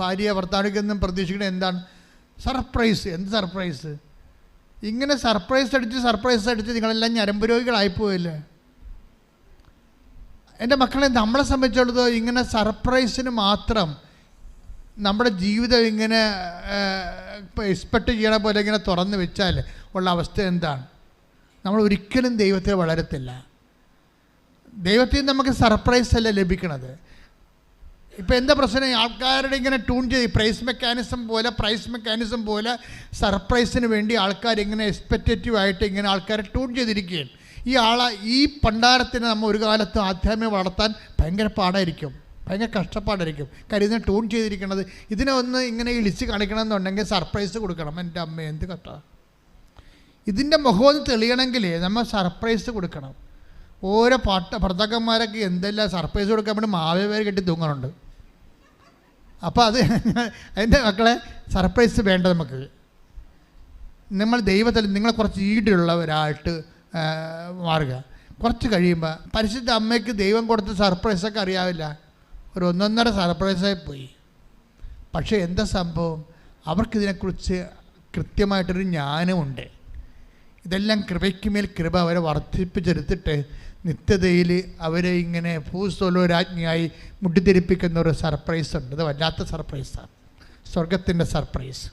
ഭാര്യ ഭർത്താവിനെന്നും പ്രതീക്ഷിക്കുന്നത് എന്താണ്? സർപ്രൈസ്. എന്ത് സർപ്രൈസ്? ഇങ്ങനെ സർപ്രൈസ് അടിച്ച് നിങ്ങളെല്ലാം ഞരമ്പ് രോഗികളായിപ്പോയില്ലേ? എൻ്റെ മക്കളെ, നമ്മളെ സംബന്ധിച്ചിടത്തോളം ഇങ്ങനെ സർപ്രൈസിന് മാത്രം നമ്മുടെ ജീവിതം ഇങ്ങനെ എക്സ്പെക്റ്റ് ചെയ്യണ പോലെ ഇങ്ങനെ തുറന്ന് വെച്ചാൽ ഉള്ള അവസ്ഥ എന്താണ്? നമ്മൾ ഒരിക്കലും ദൈവത്തിൽ വളരത്തില്ല. ദൈവത്തിൽ നമുക്ക് സർപ്രൈസ് അല്ല ലഭിക്കണത്. ഇപ്പോൾ എന്താ പ്രശ്നം? ആൾക്കാരുടെ ഇങ്ങനെ ട്യൂൺ ചെയ്ത് പ്രൈസ് മെക്കാനിസം പോലെ സർപ്രൈസിന് വേണ്ടി ആൾക്കാരിങ്ങനെ എക്സ്പെക്റ്റേറ്റീവായിട്ട് ഇങ്ങനെ ആൾക്കാരെ ട്യൂൺ ചെയ്തിരിക്കുകയാണ്. ഈ പണ്ടാരത്തിന് നമ്മൾ ഒരു കാലത്ത് ആധ്യാത്മികം വളർത്താൻ ഭയങ്കര പാടായിരിക്കും, ഭയങ്കര കഷ്ടപ്പാടായിരിക്കും. കാര്യം ഇതിനെ ട്യൂൺ ചെയ്തിരിക്കുന്നത്, ഇതിനെ ഒന്ന് ഇങ്ങനെ ഇളിച്ച് കാണിക്കണമെന്നുണ്ടെങ്കിൽ സർപ്രൈസ് കൊടുക്കണം. എൻ്റെ അമ്മ എന്ത് കഷ്ട! ഇതിൻ്റെ മുഖമൊന്ന് തെളിയണമെങ്കിൽ നമ്മൾ സർപ്രൈസ് കൊടുക്കണം. ഓരോ ഭർത്താക്കന്മാരൊക്കെ എന്തെല്ലാം സർപ്രൈസ് കൊടുക്കാൻ വേണ്ടി മാവേവേര് കെട്ടി തൂങ്ങുന്നുണ്ട്. അപ്പോൾ അതിൻ്റെ മക്കളെ, സർപ്രൈസ് വേണ്ട നമുക്ക്. നമ്മൾ ദൈവത്തിൽ നിങ്ങൾ കുറച്ച് ഈടുള്ളവരായിട്ട് മാറുക. കുറച്ച് കഴിയുമ്പോൾ പരിശുദ്ധ അമ്മയ്ക്ക് ദൈവം കൊടുത്ത സർപ്രൈസൊക്കെ അറിയാവില്ല, ഒരു 1.5 സർപ്രൈസായി പോയി. പക്ഷേ എന്താ സംഭവം? അവർക്കിതിനെക്കുറിച്ച് കൃത്യമായിട്ടൊരു ജ്ഞാനമുണ്ട്. ഇതെല്ലാം കൃപയ്ക്ക് മേൽ കൃപ അവരെ വർദ്ധിപ്പിച്ചെടുത്തിട്ട് നിത്യതയിൽ അവരെ ഇങ്ങനെ ഭൂസ്വലോരാജ്ഞിയായി മുട്ടിത്തിരിപ്പിക്കുന്ന ഒരു സർപ്രൈസ് ഉണ്ട്. ഇത് വല്ലാത്ത സർപ്രൈസാണ്, സ്വർഗത്തിൻ്റെ സർപ്രൈസ്.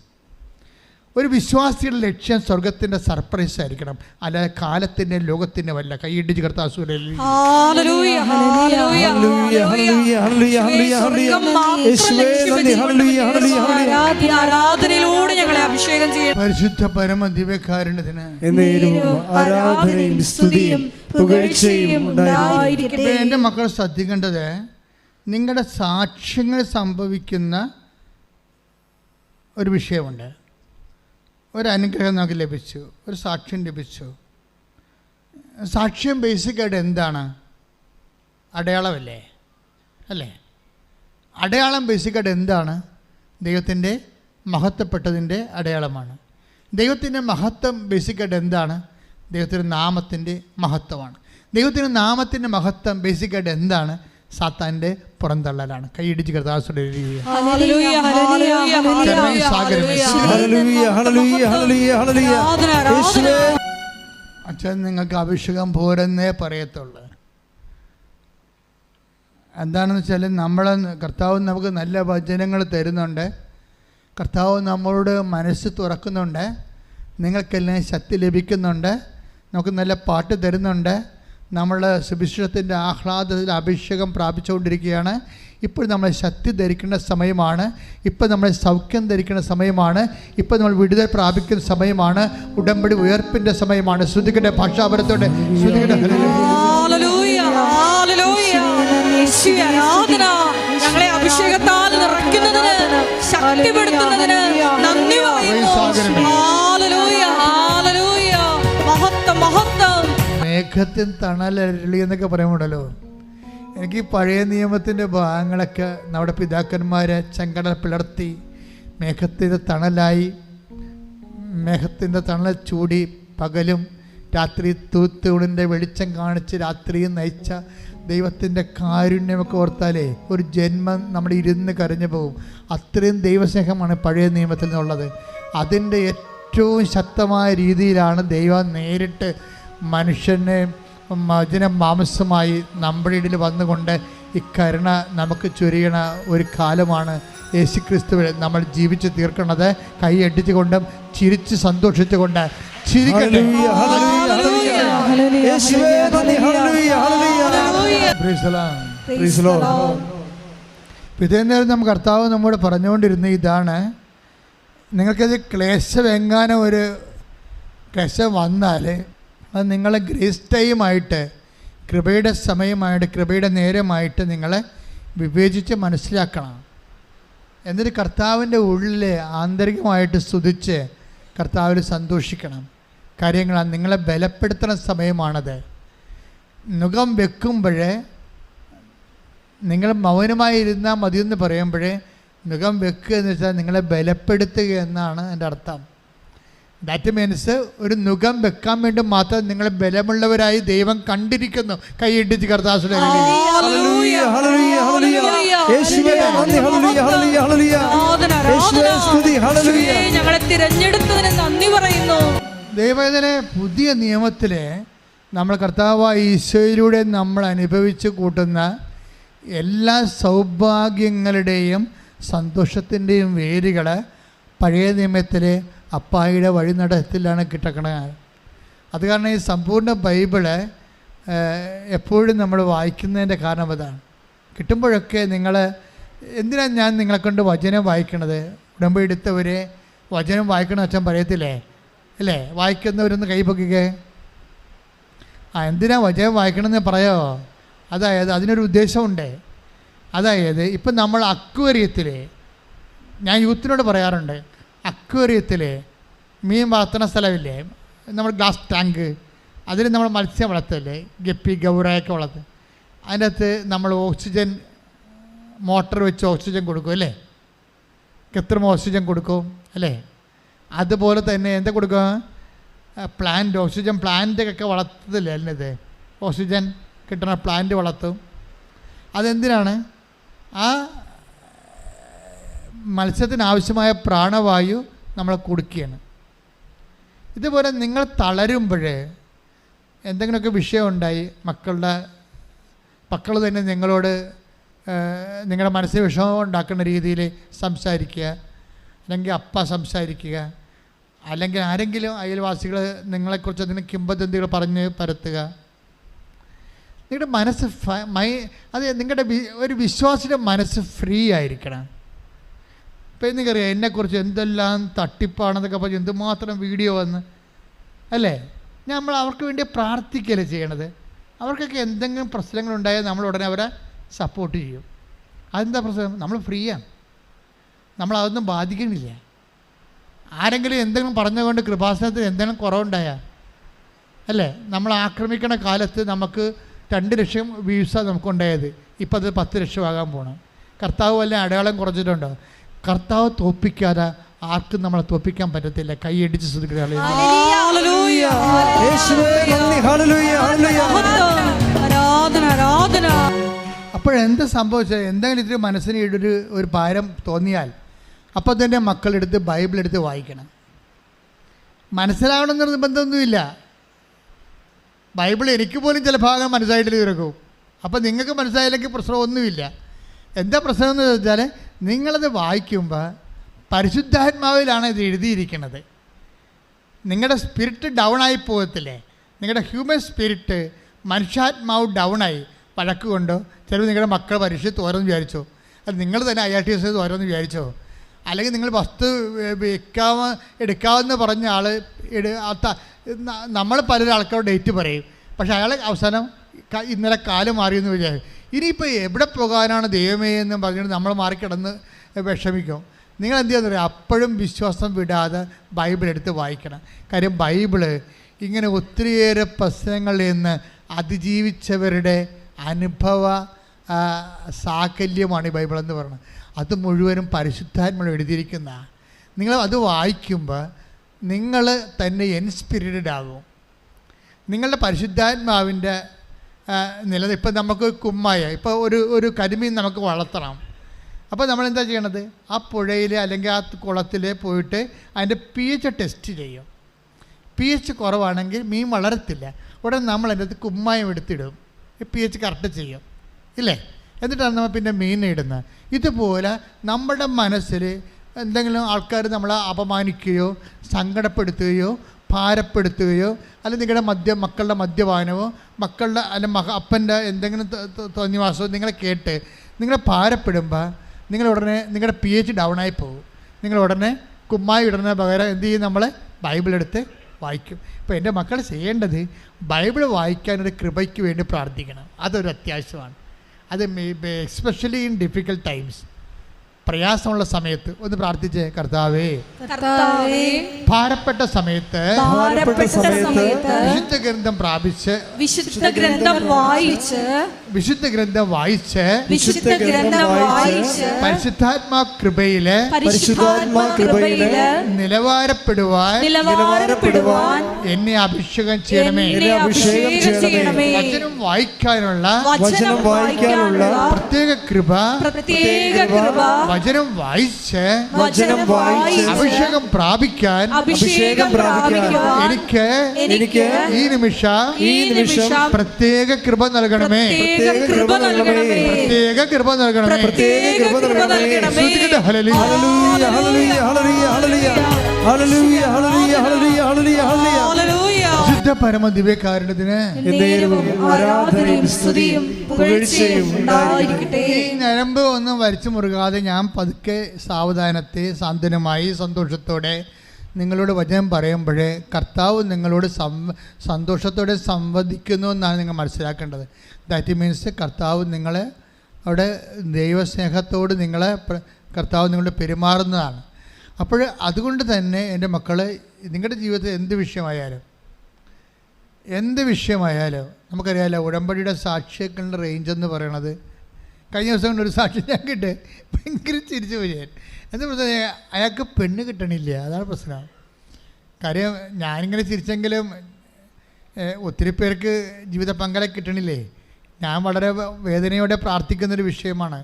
ഒരു വിശ്വാസിയുടെ ലക്ഷ്യം സ്വർഗത്തിൻ്റെ സർപ്രൈസ് ആയിരിക്കണം, അല്ലാതെ കാലത്തിൻ്റെ ലോകത്തിൻ്റെ വല്ല. കൈയിടിച്ച് പരിശുദ്ധ പരമ ദിവ്യകാരുണ്യത്തിന് എൻ്റെ മക്കൾ ശ്രദ്ധിക്കേണ്ടത്, നിങ്ങളുടെ സാക്ഷ്യങ്ങൾ സംഭവിക്കുന്ന ഒരു വിഷയമുണ്ട്. ഒരു അനുഗ്രഹം നമുക്ക് ലഭിച്ചു, ഒരു സാക്ഷ്യം ലഭിച്ചു. സാക്ഷ്യം ബേസിക്കായിട്ട് എന്താണ്? അടയാളമല്ലേ? അല്ലേ? അടയാളം ബേസിക്കായിട്ട് എന്താണ്? ദൈവത്തിൻ്റെ മഹത്വപ്പെട്ടതിൻ്റെ അടയാളമാണ്. ദൈവത്തിൻ്റെ മഹത്വം ബേസിക്കായിട്ട് എന്താണ്? ദൈവത്തിൻ്റെ നാമത്തിൻ്റെ മഹത്വമാണ്. ദൈവത്തിൻ്റെ നാമത്തിൻ്റെ മഹത്വം ബേസിക്കായിട്ട് എന്താണ്? സാത്താൻ്റെ പുറന്തള്ളലാണ്. കൈയിടിച്ച് കർത്താവേ അച്ഛൻ നിങ്ങൾക്ക് അഭിഷേകം പോരെന്നേ പറയത്തുള്ളൂ. എന്താണെന്ന് വെച്ചാൽ കർത്താവ് നമുക്ക് നല്ല വചനങ്ങൾ തരുന്നുണ്ട്, കർത്താവ് നമ്മളോട് മനസ്സ് തുറക്കുന്നുണ്ട്, നിങ്ങൾക്കെല്ലാം ശക്തി ലഭിക്കുന്നുണ്ട്, നമുക്ക് നല്ല പാട്ട് തരുന്നുണ്ട്. നമ്മൾ സുവിശേഷത്തിൻ്റെ ആഹ്ലാദത്തിൽ അഭിഷേകം പ്രാപിച്ചുകൊണ്ടിരിക്കുകയാണ്. ഇപ്പോൾ നമ്മൾ ശക്തി ധരിക്കേണ്ട സമയമാണ്, ഇപ്പോൾ നമ്മൾ സൗഖ്യം ധരിക്കേണ്ട സമയമാണ്, ഇപ്പോൾ നമ്മൾ വിടുതൽ പ്രാപിക്കുന്ന സമയമാണ്, ഉടമ്പടി ഉയർപ്പിൻ്റെ സമയമാണ്. ശ്രുതിക്കട്ടെ, ഭാഷാപരത്തോടെ ശ്രുതിക്കട്ടെ. ഞങ്ങളെ അഭിഷേകത്താൽ നിറയ്ക്കുന്നതിന്, ശക്തിപ്പെടുത്തുന്നതിന് നന്ദി പറയുന്നു. മഹത്വം, മഹത്വം. മേഘത്തിൻ തണലരളി എന്നൊക്കെ പറയുമ്പോണ്ടല്ലോ, എനിക്ക് പഴയ നിയമത്തിൻ്റെ ഭാഗങ്ങളൊക്കെ നമ്മുടെ പിതാക്കന്മാരെ ചെങ്കടൽ പിളർത്തി മേഘത്തിൻ്റെ തണലായി, മേഘത്തിൻ്റെ തണൽ ചൂടി പകലും രാത്രി തൂത്തൂണിൻ്റെ വെളിച്ചം കാണിച്ച് രാത്രിയും നയിച്ച ദൈവത്തിൻ്റെ കാരുണ്യമൊക്കെ ഓർത്താലേ ഒരു ജന്മം നമ്മൾ ഇരുന്ന് കരഞ്ഞു പോകും. അത്രയും ദൈവസ്നേഹമാണ് പഴയ നിയമത്തിൽ നിന്നുള്ളത്. അതിൻ്റെ ഏറ്റവും ശക്തമായ രീതിയിലാണ് ദൈവം നേരിട്ട് മനുഷ്യനെ വചനം മാംസമായി നമ്മുടെ ഇടയിൽ വന്നുകൊണ്ട് ഈ കരുണ നമുക്ക് ചൊരിയണ ഒരു കാലമാണ് യേശുക്രിസ്തുവിൽ നമ്മൾ ജീവിച്ച് തീർക്കുന്നത്. കൈ അടിച്ചുകൊണ്ടും ചിരിച്ച് സന്തോഷിച്ചുകൊണ്ട് ചിരിക്കട്ടെ. പിറ്റേന്നേരം നമുക്ക് കർത്താവ് നമ്മോട് പറഞ്ഞുകൊണ്ടിരുന്ന ഇതാണ്, നിങ്ങൾക്കത് ക്ലേശം ഒരു ക്ലേശം വന്നാൽ അത് നിങ്ങളെ ഗ്രേസ് ടൈമായിട്ട്, കൃപയുടെ സമയമായിട്ട്, കൃപയുടെ നേരമായിട്ട് നിങ്ങളെ വിവേചിച്ച് മനസ്സിലാക്കണം. എന്നിട്ട് കർത്താവിൻ്റെ ഉള്ളിൽ ആന്തരികമായിട്ട് സ്തുതിച്ച് കർത്താവിൽ സന്തോഷിക്കണം. കാര്യങ്ങളാണ് നിങ്ങളെ ബലപ്പെടുത്തുന്ന സമയമാണത്. മുഖം വെക്കുമ്പോഴേ നിങ്ങൾ മൗനമായി ഇരുന്നാൽ മതിയെന്ന് പറയുമ്പോഴേ മുഖം വെക്കുക എന്ന് വെച്ചാൽ നിങ്ങളെ ബലപ്പെടുത്തുക എന്നാണ് എൻ്റെ അർത്ഥം. ദാറ്റ് മീൻസ് ഒരു മുഖം വെക്കാൻ വേണ്ടി മാത്രം നിങ്ങളെ ബലമുള്ളവരായി ദൈവം കണ്ടിരിക്കുന്നു. കൈയിടിച്ച് കർത്താവ് ഞങ്ങളെ തിരഞ്ഞെടുത്തതിന് നന്ദി പറയുന്നു. ദൈവത്തിലെ പുതിയ നിയമത്തിലെ നമ്മൾ കർത്താവായ ഈശോയിലൂടെ നമ്മൾ അനുഭവിച്ച് കൂട്ടുന്ന എല്ലാ സൗഭാഗ്യങ്ങളുടെയും സന്തോഷത്തിൻ്റെയും വേരുകൾ പഴയ നിയമത്തിലെ അപ്പായിയുടെ വഴിനടത്തിലാണ് കിട്ടണത്. അത് കാരണം ഈ സമ്പൂർണ്ണ ബൈബിള് എപ്പോഴും നമ്മൾ വായിക്കുന്നതിൻ്റെ കാരണം അതാണ്. കിട്ടുമ്പോഴൊക്കെ നിങ്ങൾ എന്തിനാണ് ഞാൻ നിങ്ങളെക്കൊണ്ട് വചനം വായിക്കണത്? ഉടമ്പടി എടുത്തവരെ വചനം വായിക്കണം അച്ഛൻ പറയത്തില്ലേ അല്ലേ? വായിക്കുന്നവരൊന്ന് കൈ പൊക്കിക്കേ. എന്തിനാ വചനം വായിക്കണമെന്ന് പറയാമോ? അതായത് അതിനൊരു ഉദ്ദേശമുണ്ട്. അതായത് ഇപ്പം നമ്മൾ അക്വേറിയത്തിൽ, ഞാൻ യൂത്തിനോട് പറയാറുണ്ട്, അക്വേറിയത്തിൽ മീൻ വളർത്തുന്ന സ്ഥലമില്ലേ, നമ്മൾ ഗ്ലാസ് ടാങ്ക്, അതിൽ നമ്മൾ മത്സ്യം വളർത്തല്ലേ, ഗപ്പി ഗൗറയൊക്കെ വളർത്തും. അതിൻ്റെ അകത്ത് നമ്മൾ ഓക്സിജൻ മോട്ടർ വെച്ച് ഓക്സിജൻ കൊടുക്കും അല്ലേ? കൃത്രിമ ഓക്സിജൻ കൊടുക്കും അല്ലേ? അതുപോലെ തന്നെ എന്താ കൊടുക്കുക? പ്ലാന്റ്, ഓക്സിജൻ പ്ലാന്റൊക്കെ വളർത്തത്തില്ലേ അതിനകത്ത്? ഓക്സിജൻ കിട്ടുന്ന പ്ലാന്റ് വളർത്തും. അതെന്തിനാണ്? ആ മത്സ്യത്തിന് ആവശ്യമായ പ്രാണവായു നമ്മൾ കൊടുക്കുകയാണ്. ഇതുപോലെ നിങ്ങൾ തളരുമ്പോൾ, എന്തെങ്കിലുമൊക്കെ വിഷയമുണ്ടായി, മക്കൾ തന്നെ നിങ്ങളോട് നിങ്ങളുടെ മനസ്സിൽ വിഷമം ഉണ്ടാക്കുന്ന രീതിയിൽ സംസാരിക്കുക, അല്ലെങ്കിൽ അപ്പ സംസാരിക്കുക, അല്ലെങ്കിൽ ആരെങ്കിലും അയൽവാസികൾ നിങ്ങളെക്കുറിച്ച് അതിന് കിംവദന്തികൾ പറഞ്ഞ് പരത്തുക, നിങ്ങളുടെ മനസ്സ് അത് നിങ്ങളുടെ ഒരു ഒരു മനസ്സ് ഫ്രീ ആയിരിക്കണം. ഇപ്പം എനിക്കറിയാം എന്നെക്കുറിച്ച് എന്തെല്ലാം തട്ടിപ്പാണെന്നൊക്കെ പറഞ്ഞ് എന്തുമാത്രം വീഡിയോ വന്ന് അല്ലേ? നമ്മൾ അവർക്ക് വേണ്ടി പ്രാർത്ഥിക്കുകയല്ലേ ചെയ്യണത്. അവർക്കൊക്കെ എന്തെങ്കിലും പ്രശ്നങ്ങളുണ്ടായാൽ നമ്മൾ ഉടനെ അവരെ സപ്പോർട്ട് ചെയ്യും. അതെന്താ പ്രശ്നം? നമ്മൾ ഫ്രീയാണ്, നമ്മളതൊന്നും ബാധിക്കണില്ല. ആരെങ്കിലും എന്തെങ്കിലും പറഞ്ഞുകൊണ്ട് കൃപാസനത്തിൽ എന്തെങ്കിലും കുറവുണ്ടായാൽ അല്ലേ, നമ്മൾ ആക്രമിക്കണ കാലത്ത് നമുക്ക് 2 ലക്ഷം വ്യൂസാണ് നമുക്കുണ്ടായത്, ഇപ്പം അത് 10 ലക്ഷമാകാൻ പോകണം. കർത്താവ് വല്ല അടയാളം കുറച്ചിട്ടുണ്ടോ? കർത്താവ് തോൽപ്പിക്കാതെ ആർക്കും നമ്മളെ തോൽപ്പിക്കാൻ പറ്റത്തില്ല. കൈയടിച്ച് ശ്രദ്ധിക്കുക. അപ്പോഴെന്ത് സംഭവിച്ചത്? എന്തെങ്കിലും ഇതിന് മനസ്സിന് ഒരു ഭാരം തോന്നിയാൽ അപ്പോൾ തന്നെ മക്കളെടുത്ത് ബൈബിളെടുത്ത് വായിക്കണം. മനസ്സിലാവണമെന്ന് നിർബന്ധമൊന്നുമില്ല. ബൈബിൾ എനിക്ക് പോലും ചില ഭാഗം മനസ്സിലായിട്ടില്ല തീർക്കും. അപ്പോൾ നിങ്ങൾക്ക് മനസ്സിലായില്ലെങ്കിൽ പ്രശ്നമൊന്നുമില്ല. എന്താ പ്രശ്നം എന്ന് വെച്ചാൽ നിങ്ങളത് വായിക്കുമ്പോൾ പരിശുദ്ധാത്മാവിലാണ് ഇത് എഴുതിയിരിക്കുന്നത്. നിങ്ങളുടെ സ്പിരിറ്റ് ഡൗൺ ആയി പോകത്തില്ലേ? നിങ്ങളുടെ ഹ്യൂമൻ സ്പിരിറ്റ്, മനുഷ്യാത്മാവ് ഡൗണായി വഴക്ക് കൊണ്ടോ, ചിലപ്പോൾ നിങ്ങളുടെ മക്കൾ പരീക്ഷ തോരെന്ന് വിചാരിച്ചോ, അത് നിങ്ങൾ തന്നെ IRTS തോരെന്ന് വിചാരിച്ചോ, അല്ലെങ്കിൽ നിങ്ങൾ വസ്തു എടുക്കാമെന്ന് പറഞ്ഞ ആൾ നമ്മൾ പലരും ആൾക്കാരുടെ ഡേറ്റ് പറയും, പക്ഷേ അയാൾ അവസാനം ഇന്നലെ കാല് മാറിയെന്ന് വിചാരിക്കും. ഇനിയിപ്പോൾ എവിടെ പോകാനാണ് ദൈവമേ എന്ന് പറഞ്ഞിട്ട് നമ്മൾ മാറിക്കിടന്ന് വിഷമിക്കും. നിങ്ങൾ എന്ത് ചെയ്യുന്ന പറയുക, അപ്പോഴും വിശ്വാസം വിടാതെ ബൈബിൾ എടുത്ത് വായിക്കണം. കാര്യം ബൈബിള് ഇങ്ങനെ ഒത്തിരിയേറെ പ്രശ്നങ്ങളിൽ നിന്ന് അതിജീവിച്ചവരുടെ അനുഭവ സാകല്യമാണ് ഈ ബൈബിൾ എന്ന് പറയുന്നത്. അത് മുഴുവനും പരിശുദ്ധാത്മാവ് എഴുതിയിരിക്കുന്ന. നിങ്ങൾ അത് വായിക്കുമ്പോൾ നിങ്ങൾ തന്നെ ഇൻസ്പിരിറ്റഡ് ആകും. നിങ്ങളുടെ പരിശുദ്ധാത്മാവിൻ്റെ ഇപ്പം നമുക്ക് കുമ്മായ, ഇപ്പോൾ ഒരു കരിമീൻ നമുക്ക് വളർത്തണം. അപ്പോൾ നമ്മളെന്താ ചെയ്യണത്? ആ പുഴയിൽ അല്ലെങ്കിൽ ആ കുളത്തിൽ പോയിട്ട് അതിൻ്റെ pH ടെസ്റ്റ് ചെയ്യും. pH കുറവാണെങ്കിൽ മീൻ വളരത്തില്ല. ഉടനെ നമ്മൾ അതിൻ്റെ അകത്ത് കുമ്മായം എടുത്തിടും, pH കറക്റ്റ് ചെയ്യും ഇല്ലേ? എന്നിട്ടാണ് നമ്മൾ പിന്നെ മീനിനെ ഇടുന്നത്. ഇതുപോലെ നമ്മുടെ മനസ്സിൽ എന്തെങ്കിലും ആൾക്കാർ നമ്മളെ അപമാനിക്കുകയോ സങ്കടപ്പെടുത്തുകയോ ഭാരപ്പെടുത്തുകയോ അല്ലെങ്കിൽ നിങ്ങളുടെ മക്കളുടെ മദ്യപാനമോ മക്കളുടെ അല്ലെങ്കിൽ അപ്പൻ്റെ എന്തെങ്കിലും തോന്നിവാസമോ നിങ്ങളെ കേട്ട് നിങ്ങളെ ഭാരപ്പെടുമ്പോൾ നിങ്ങളുടനെ നിങ്ങളുടെ pH ഡൗണായി പോകും. നിങ്ങളുടനെ കുമ്മായി ഇടുന്ന പകരം എന്ത് ചെയ്യും? നമ്മൾ ബൈബിളെടുത്ത് വായിക്കും. ഇപ്പോൾ എൻ്റെ മക്കൾ ചെയ്യേണ്ടത് ബൈബിൾ വായിക്കാനൊരു കൃപയ്ക്ക് വേണ്ടി പ്രാർത്ഥിക്കണം. അതൊരു അത്യാവശ്യമാണ്. അത് എസ്പെഷ്യലി ഇൻ ഡിഫിക്കൽട്ട് ടൈംസ്, പ്രയാസമുള്ള സമയത്ത് ഒന്ന് പ്രാർത്ഥിച്ചേ, കർത്താവേ ഭാരപ്പെട്ട സമയത്ത് വിശുദ്ധ ഗ്രന്ഥം പ്രാപിച്ച് വിശുദ്ധ ഗ്രന്ഥം വായിച്ച് പരിശുദ്ധാത്മാ കൃപയില് നിലവാരപ്പെടുവാൻ എന്നെ അഭിഷേകം ചെയ്യണമേ. വചനം വായിക്കാനുള്ള പ്രത്യേക കൃപ, വചനം വായിച്ച് അഭിഷേകം പ്രാപിക്കാൻ എനിക്ക് ഈ നിമിഷം പ്രത്യേക കൃപ നൽകണമേ. പ്രത്യേക കൃപ നൽകണമേ. വിശുദ്ധ പരമദിവ്യകാരുണ്യത്തിന് ഞരമ്പ് ഒന്നും വലിച്ചു മുറുകാതെ ഞാൻ പതുക്കെ സാവധാനത്തെ സാന്ത്വനമായി സന്തോഷത്തോടെ നിങ്ങളോട് വചനം പറയുമ്പോഴേ കർത്താവ് നിങ്ങളോട് സന്തോഷത്തോടെ സംവദിക്കുന്നു എന്നാണ് നിങ്ങൾ മനസ്സിലാക്കേണ്ടത്. ദാറ്റ് മീൻസ് കർത്താവ് നിങ്ങളെ അവിടെ ദൈവസ്നേഹത്തോട് കർത്താവ് നിങ്ങളോട് പെരുമാറുന്നതാണ്. അപ്പോൾ അതുകൊണ്ട് തന്നെ എൻ്റെ മക്കൾ, നിങ്ങളുടെ ജീവിതത്തിൽ എന്ത് വിഷയമായാലും നമുക്കറിയാമല്ലോ, ഉടമ്പടിയുടെ സാക്ഷികളുടെ റേഞ്ച് എന്ന് പറയണത്. കഴിഞ്ഞ ദിവസം കൊണ്ട് ഒരു സാക്ഷി ഞാൻ കിട്ടെ ഭയങ്കര ചിരിച്ചു പോയി. എന്താ പ്രശ്നം? അയാൾക്ക് പെണ്ണ് കിട്ടണില്ല, അതാണ് പ്രശ്നം. കാര്യം ഞാനിങ്ങനെ ചിരിച്ചെങ്കിലും ഒത്തിരി പേർക്ക് ജീവിത പങ്കാളെ കിട്ടണില്ലേ. ഞാൻ വളരെ വേദനയോടെ പ്രാർത്ഥിക്കുന്നൊരു വിഷയമാണ്.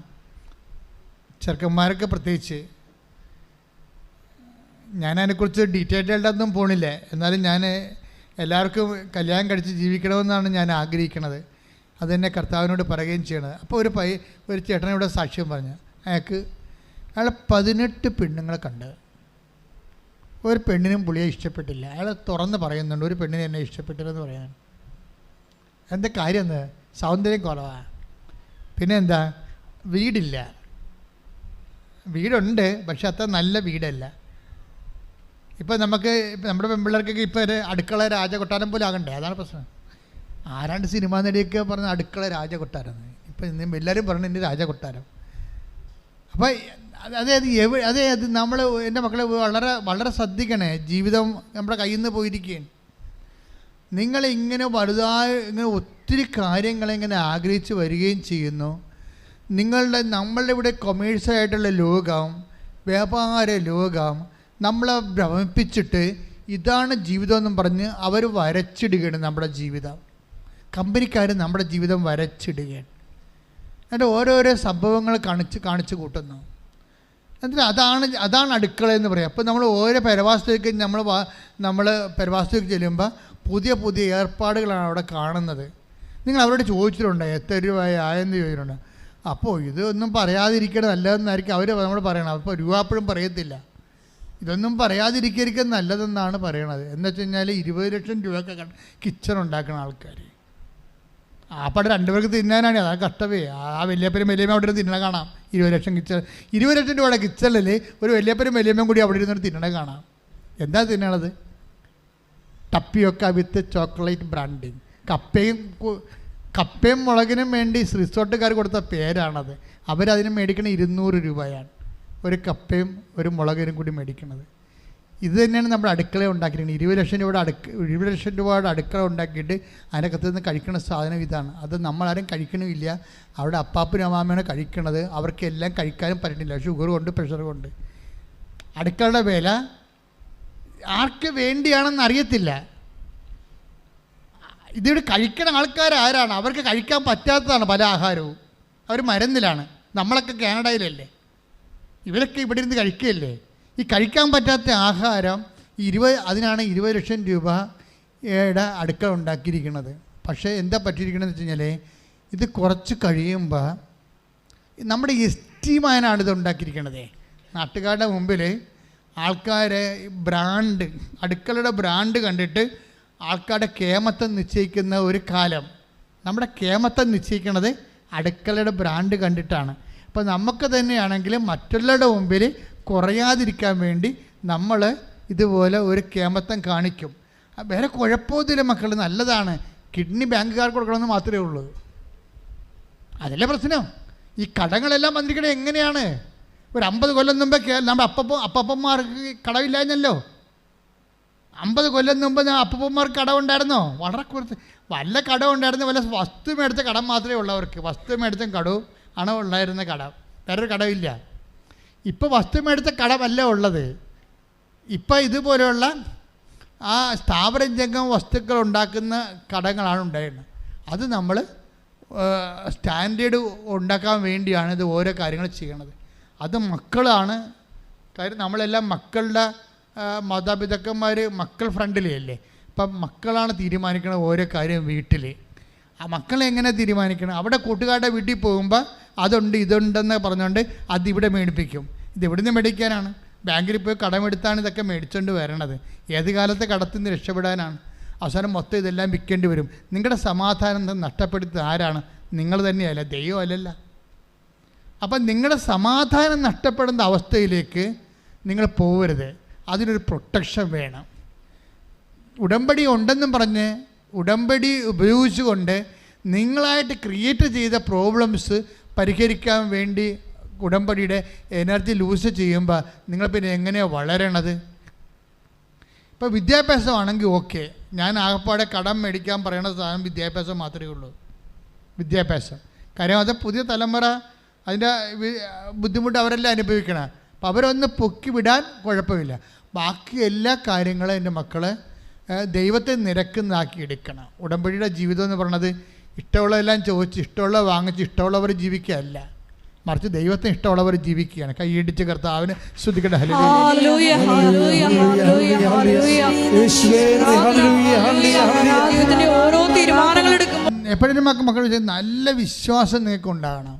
ചെറുക്കന്മാരൊക്കെ പ്രത്യേകിച്ച്. ഞാൻ അതിനെക്കുറിച്ച് ഡീറ്റെയിൽഡായിട്ടൊന്നും പോണില്ല. എന്നാലും ഞാൻ എല്ലാവർക്കും കല്യാണം കഴിച്ച് ജീവിക്കണമെന്നാണ് ഞാൻ ആഗ്രഹിക്കുന്നത്. അതെന്നെ കർത്താവിനോട് പറയുകയും ചെയ്യണത്. അപ്പോൾ ഒരു ചേട്ടനോട് സാക്ഷ്യം പറഞ്ഞു. അയാൾ 18 പെണ്ണുങ്ങളെ കണ്ട് ഒരു പെണ്ണിനും പുള്ളിയെ ഇഷ്ടപ്പെട്ടില്ല. അയാൾ തുറന്ന് പറയുന്നുണ്ട്, ഒരു പെണ്ണിനെ എന്നെ ഇഷ്ടപ്പെട്ടില്ലെന്ന് പറയാൻ. എന്താ കാര്യം? എന്താ? സൗന്ദര്യം കുറവാണ്. പിന്നെ എന്താ? വീടില്ല. വീടുണ്ട്, പക്ഷെ അത്ര നല്ല വീടല്ല. ഇപ്പം നമ്മുടെ പെൺപിള്ളേർക്കൊക്കെ ഇപ്പോൾ ഒരു അടുക്കള രാജകൊട്ടാരം പോലെ ആകണ്ടേ, അതാണ് പ്രശ്നം. ആരാണ്ട് സിനിമാ നടിയൊക്കെ പറഞ്ഞ അടുക്കള രാജകൊട്ടാരം. ഇപ്പം എല്ലാവരും പറഞ്ഞു എൻ്റെ രാജകൊട്ടാരം. അപ്പോൾ അതായത് നമ്മൾ എൻ്റെ മക്കളെ വളരെ വളരെ ശ്രദ്ധിക്കണേ. ജീവിതം നമ്മുടെ കയ്യിൽ നിന്ന് പോയിരിക്കുകയാണ്. നിങ്ങളിങ്ങനെ ഇങ്ങനെ ഒത്തിരി കാര്യങ്ങളിങ്ങനെ ആഗ്രഹിച്ച് വരികയും ചെയ്യുന്നു. നമ്മളുടെ ഇവിടെ കൊമേഴ്സ്യലായിട്ടുള്ള ലോകം, വ്യാപാര ലോകം നമ്മളെ ഭ്രമിപ്പിച്ചിട്ട് ഇതാണ് ജീവിതം എന്നും പറഞ്ഞ് അവർ വരച്ചിടുകയാണ് നമ്മുടെ ജീവിതം. കമ്പനിക്കാർ നമ്മുടെ ജീവിതം വരച്ചിടുകയാണ്. എന്നിട്ട് ഓരോരോ സംഭവങ്ങൾ കാണിച്ച് കൂട്ടുന്നു. എന്നിട്ട് അതാണ് അടുക്കള എന്ന് പറയുക. അപ്പോൾ നമ്മൾ ഓരോ പെരവാസത്തേക്ക് നമ്മൾ പെരവാസത്തേക്ക് ചെല്ലുമ്പോൾ പുതിയ പുതിയ ഏർപ്പാടുകളാണ് അവിടെ കാണുന്നത്. നിങ്ങൾ അവരോട് ചോദിച്ചിട്ടുണ്ടോ എത്ര രൂപയായെന്ന് ചോദിച്ചിട്ടുണ്ട്. അപ്പോൾ ഇതൊന്നും പറയാതിരിക്കണം നല്ലതെന്നായിരിക്കും അവർ നമ്മൾ പറയണം. അപ്പോൾ രൂപ അപ്പോഴും പറയത്തില്ല. ഇതൊന്നും പറയാതിരിക്കും നല്ലതെന്നാണ് പറയണത്. എന്ന് വെച്ച് കഴിഞ്ഞാൽ 20 ലക്ഷം രൂപയൊക്കെ കിച്ചൺ ഉണ്ടാക്കുന്ന ആൾക്കാർ ആപ്പാട് 2 പേർക്ക് തിന്നാനാണ്. അതാണ് കഷ്ടമേ. ആ വലിയപ്പനും വലിയമ്മ അവിടെ തിന്നണ കാണാം. 20 ലക്ഷം കിച്ചൺ, 20 ലക്ഷം രൂപയുടെ കിച്ചണിൽ ഒരു വലിയപ്പനും വലിയമ്മയും കൂടി അവിടെ ഇരുന്നിട്ട് തിന്നണ കാണാം. എന്താ തിന്നണത്? ടപ്പിയൊക്കെ വിത്ത് ചോക്ലേറ്റ് ബ്രാൻഡിങ്. കപ്പയും മുളകിനും വേണ്ടി റിസോർട്ടുകാർ കൊടുത്ത പേരാണത്. അവരതിന് മേടിക്കണ 200 രൂപയാണ് ഒരു കപ്പയും ഒരു മുളകിനും കൂടി മേടിക്കണത്. ഇത് തന്നെയാണ് നമ്മുടെ അടുക്കള ഉണ്ടാക്കിയിരിക്കുന്നത്. 20 ലക്ഷം രൂപയുടെ അടുക്കള ഉണ്ടാക്കിയിട്ട് അതിനകത്ത് നിന്ന് കഴിക്കുന്ന സാധനം ഇതാണ്. അത് നമ്മളാരും കഴിക്കണമില്ല. അവിടെ അപ്പാപ്പനും അമ്മാമ്മയാണ് കഴിക്കണത്. അവർക്കെല്ലാം കഴിക്കാനും പറ്റണില്ല, ഷുഗർ കൊണ്ട് പ്രഷർ കൊണ്ട്. അടുക്കളയുടെ വില ആർക്ക് വേണ്ടിയാണെന്ന് അറിയത്തില്ല. ഇതിവിടെ കഴിക്കണ ആൾക്കാരാരാണ്? അവർക്ക് കഴിക്കാൻ പറ്റാത്തതാണ് പല ആഹാരവും. അവർ മരുന്നിലാണ്. നമ്മളൊക്കെ കാനഡയിലല്ലേ, ഇവരൊക്കെ ഇവിടെ ഇരുന്ന് കഴിക്കുകയല്ലേ. ഈ കഴിക്കാൻ പറ്റാത്ത ആഹാരം അതിനാണ് 20 ലക്ഷം രൂപയുടെ അടുക്കള ഉണ്ടാക്കിയിരിക്കുന്നത്. പക്ഷേ എന്താ പറ്റിയിരിക്കണമെന്ന് വെച്ച് കഴിഞ്ഞാൽ ഇത് കുറച്ച് കഴിയുമ്പോൾ നമ്മുടെ എസ്റ്റീമാനാണ് ഇത് ഉണ്ടാക്കിയിരിക്കണത്. നാട്ടുകാരുടെ മുമ്പിൽ ആൾക്കാരെ അടുക്കളയുടെ ബ്രാൻഡ് കണ്ടിട്ട് ആൾക്കാരുടെ കേമത്തം നിശ്ചയിക്കുന്ന ഒരു കാലം. നമ്മുടെ കേമത്തം നിശ്ചയിക്കുന്നത് അടുക്കളയുടെ ബ്രാൻഡ് കണ്ടിട്ടാണ്. അപ്പോൾ നമുക്ക് തന്നെയാണെങ്കിലും മറ്റുള്ളവരുടെ മുമ്പിൽ കുറയാതിരിക്കാൻ വേണ്ടി നമ്മൾ ഇതുപോലെ ഒരു കേമത്തം കാണിക്കും. വേറെ കുഴപ്പമൊന്നുമില്ല മക്കൾ, നല്ലതാണ്. കിഡ്നി ബാങ്കുകാർക്ക് കൊടുക്കണമെന്ന് മാത്രമേ ഉള്ളൂ. അതല്ലേ പ്രശ്നം. ഈ കടങ്ങളെല്ലാം വന്നിരിക്കണേ എങ്ങനെയാണ്? ഒരു 50 കൊല്ലം മുമ്പേ നമ്മുടെ അപ്പപ്പന്മാർക്ക് കടമില്ലാഞ്ഞല്ലോ. 50 കൊല്ലം മുമ്പ് അപ്പൂപ്പന്മാർക്ക് കടമുണ്ടായിരുന്നോ? വളരെ കുറച്ച്. വല്ല കടമുണ്ടായിരുന്നു, വല്ല വസ്തു മേടിച്ച കടം മാത്രമേ ഉള്ളവർക്ക്. വസ്തു മേടിച്ച കടവും ആണ് ഉണ്ടായിരുന്ന കടം, വേറൊരു കടമില്ല. ഇപ്പോൾ വസ്തു മേടിച്ച കടമല്ല ഉള്ളത്. ഇപ്പം ഇതുപോലെയുള്ള ആ സ്ഥാപനജംഗം വസ്തുക്കൾ ഉണ്ടാക്കുന്ന കടങ്ങളാണ് ഉണ്ടായിരുന്നത്. അത് നമ്മൾ സ്റ്റാൻഡേർഡ് ഉണ്ടാക്കാൻ വേണ്ടിയാണ് ഇത് ഓരോ കാര്യങ്ങൾ ചെയ്യണത്. അത് മക്കളാണ് കാര്യം. നമ്മളെല്ലാം മക്കളുടെ മാതാപിതാക്കന്മാർ മക്കൾ ഫ്രണ്ടിലല്ലേ. ഇപ്പം മക്കളാണ് തീരുമാനിക്കണം ഓരോ കാര്യം വീട്ടിൽ. ആ മക്കളെ എങ്ങനെ തീരുമാനിക്കണം? അവിടെ കൂട്ടുകാരുടെ വീട്ടിൽ പോകുമ്പോൾ അതുണ്ട് ഇതുണ്ടെന്ന് പറഞ്ഞുകൊണ്ട് അതിവിടെ മേടിപ്പിക്കും. ഇതെവിടുന്ന് മേടിക്കാനാണ്? ബാങ്കിൽ പോയി കടമെടുത്താണ് ഇതൊക്കെ മേടിച്ചുകൊണ്ട് വരണത്. ഏത് കാലത്തെ കടത്തിൽ നിന്ന് രക്ഷപ്പെടാനാണ്? അവസാനം മൊത്തം ഇതെല്ലാം വിൽക്കേണ്ടി വരും. നിങ്ങളുടെ സമാധാനം നഷ്ടപ്പെടുത്തുന്നത് ആരാണ്? നിങ്ങൾ തന്നെയല്ല, ദൈവം അല്ലല്ല. അപ്പം നിങ്ങളുടെ സമാധാനം നഷ്ടപ്പെടുന്ന അവസ്ഥയിലേക്ക് നിങ്ങൾ പോകരുത്. അതിനൊരു പ്രൊട്ടക്ഷൻ വേണം. ഉടമ്പടി ഉണ്ടെന്നും പറഞ്ഞ് ഉടമ്പടി ഉപയോഗിച്ചുകൊണ്ട് നിങ്ങളായിട്ട് ക്രിയേറ്റ് ചെയ്ത പ്രോബ്ലംസ് പരിഹരിക്കാൻ വേണ്ടി ഉടമ്പടിയുടെ എനർജി ലൂസ് ചെയ്യുമ്പോൾ നിങ്ങൾ പിന്നെ എങ്ങനെയാണ് വളരണത്? ഇപ്പോൾ വിദ്യാഭ്യാസമാണെങ്കിൽ ഓക്കെ, ഞാൻ ആകപ്പാടെ കടം മേടിക്കാൻ പറയണ സാധനം വിദ്യാഭ്യാസം മാത്രമേ ഉള്ളൂ. വിദ്യാഭ്യാസം കാര്യം അത് പുതിയ തലമുറ അതിൻ്റെ ബുദ്ധിമുട്ട് അവരെല്ലാം അനുഭവിക്കണം. അപ്പം അവരൊന്ന് പൊക്കി വിടാൻ കുഴപ്പമില്ല. ബാക്കി എല്ലാ കാര്യങ്ങളും എൻ്റെ മക്കളെ ദൈവത്തെ നിരക്കുന്നതാക്കി എടുക്കണം. ഉടമ്പടിയുടെ ജീവിതം എന്ന് പറയുന്നത് ഇഷ്ടമുള്ളതെല്ലാം ചോദിച്ച് ഇഷ്ടമുള്ളത് വാങ്ങിച്ച് ഇഷ്ടമുള്ളവർ ജീവിക്കുകയല്ല, മറിച്ച് ദൈവത്തിന് ഇഷ്ടമുള്ളവർ ജീവിക്കുകയാണ്. കൈയിടിച്ച് കർത്താവിന് സ്തുതിക്കട്ടെ. എപ്പോഴും മക്കൾ നല്ല വിശ്വാസം നിങ്ങൾക്ക് ഉണ്ടാകണം.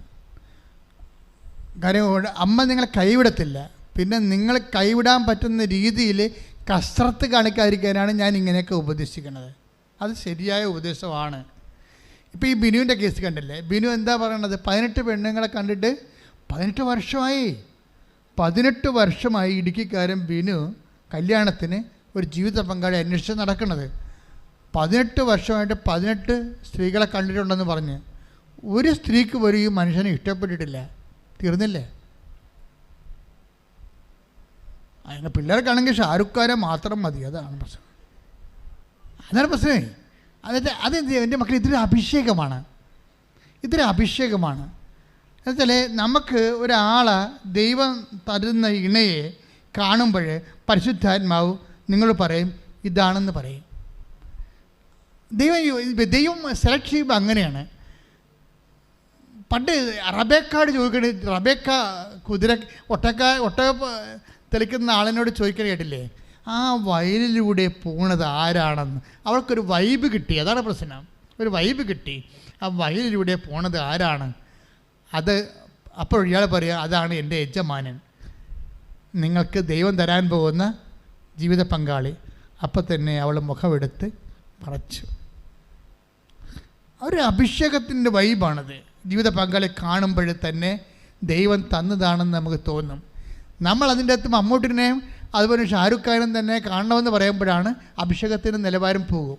കാര്യം അമ്മ നിങ്ങളെ കൈവിടത്തില്ല. പിന്നെ നിങ്ങൾ കൈവിടാൻ പറ്റുന്ന രീതിയിൽ കസരത്ത് കാണിക്കാതിരിക്കാനാണ് ഞാൻ ഇങ്ങനെയൊക്കെ ഉപദേശിക്കുന്നത്. അത് ശരിയായ ഉപദേശമാണ്. ഇപ്പോൾ ഈ ബിനുവിൻ്റെ കേസ് കണ്ടില്ലേ? ബിനു എന്താ പറയണത്? 18 പെണ്ണുങ്ങളെ കണ്ടിട്ട് 18 വർഷമായി ഇടുക്കിക്കാരൻ ബിനു കല്യാണത്തിന് ഒരു ജീവിത പങ്കാളി അന്വേഷിച്ച് നടക്കുന്നത്. 18 വർഷമായിട്ട് 18 സ്ത്രീകളെ കണ്ടിട്ടുണ്ടെന്ന് പറഞ്ഞ് ഒരു സ്ത്രീക്ക് പോലും ഈ മനുഷ്യനെ ഇഷ്ടപ്പെട്ടിട്ടില്ല. തീർന്നില്ലേ? അതിന് പിള്ളേർക്കാണെങ്കിൽ ഷാറുഖ് ഖാനെ മാത്രം മതി. അതാണ് പ്രശ്നം. അതാണ് പ്രശ്നമേ. അതെന്ത് എൻ്റെ മക്കൾ ഇതൊരു അഭിഷേകമാണ്. എന്നുവെച്ചാൽ നമുക്ക് ഒരാളെ ദൈവം തരുന്ന ഇണയെ കാണുമ്പോൾ പരിശുദ്ധാത്മാവ് നിങ്ങൾ പറയും ഇതാണെന്ന് പറയും. ദൈവം സെലക്ട് ചെയ്യുമ്പോൾ അങ്ങനെയാണ്. പണ്ട് റബേക്കയോട് ചോദിക്കണ, റബേക്ക ഒട്ടക തെളിക്കുന്ന ആളിനോട് ചോദിക്കണ കേട്ടില്ലേ, ആ വയലിലൂടെ പോണത് ആരാണെന്ന്. അവൾക്കൊരു വൈബ് കിട്ടി, അതാണ് പ്രശ്നം. ഒരു വൈബ് കിട്ടി, ആ വയലിലൂടെ പോണത് ആരാണ് അത്. അപ്പോൾ ഇയാൾ പറയുക, അതാണ് എൻ്റെ യജമാനൻ, നിങ്ങൾക്ക് ദൈവം തരാൻ പോകുന്ന ജീവിത പങ്കാളി. അപ്പം തന്നെ അവൾ മുഖമെടുത്ത് മറച്ചു. ഒരു അഭിഷേകത്തിൻ്റെ വൈബാണത്. ജീവിത പങ്കാളി കാണുമ്പോൾ തന്നെ ദൈവം തന്നതാണെന്ന് നമുക്ക് തോന്നും. നമ്മൾ അതിൻ്റെ അകത്ത് മമ്മൂട്ടിനെയും അതുപോലെ ഷാരൂഖ് ഖാനും തന്നെ കാണണമെന്ന് പറയുമ്പോഴാണ് അഭിഷേകത്തിൻ്റെ നിലവാരം പോകും.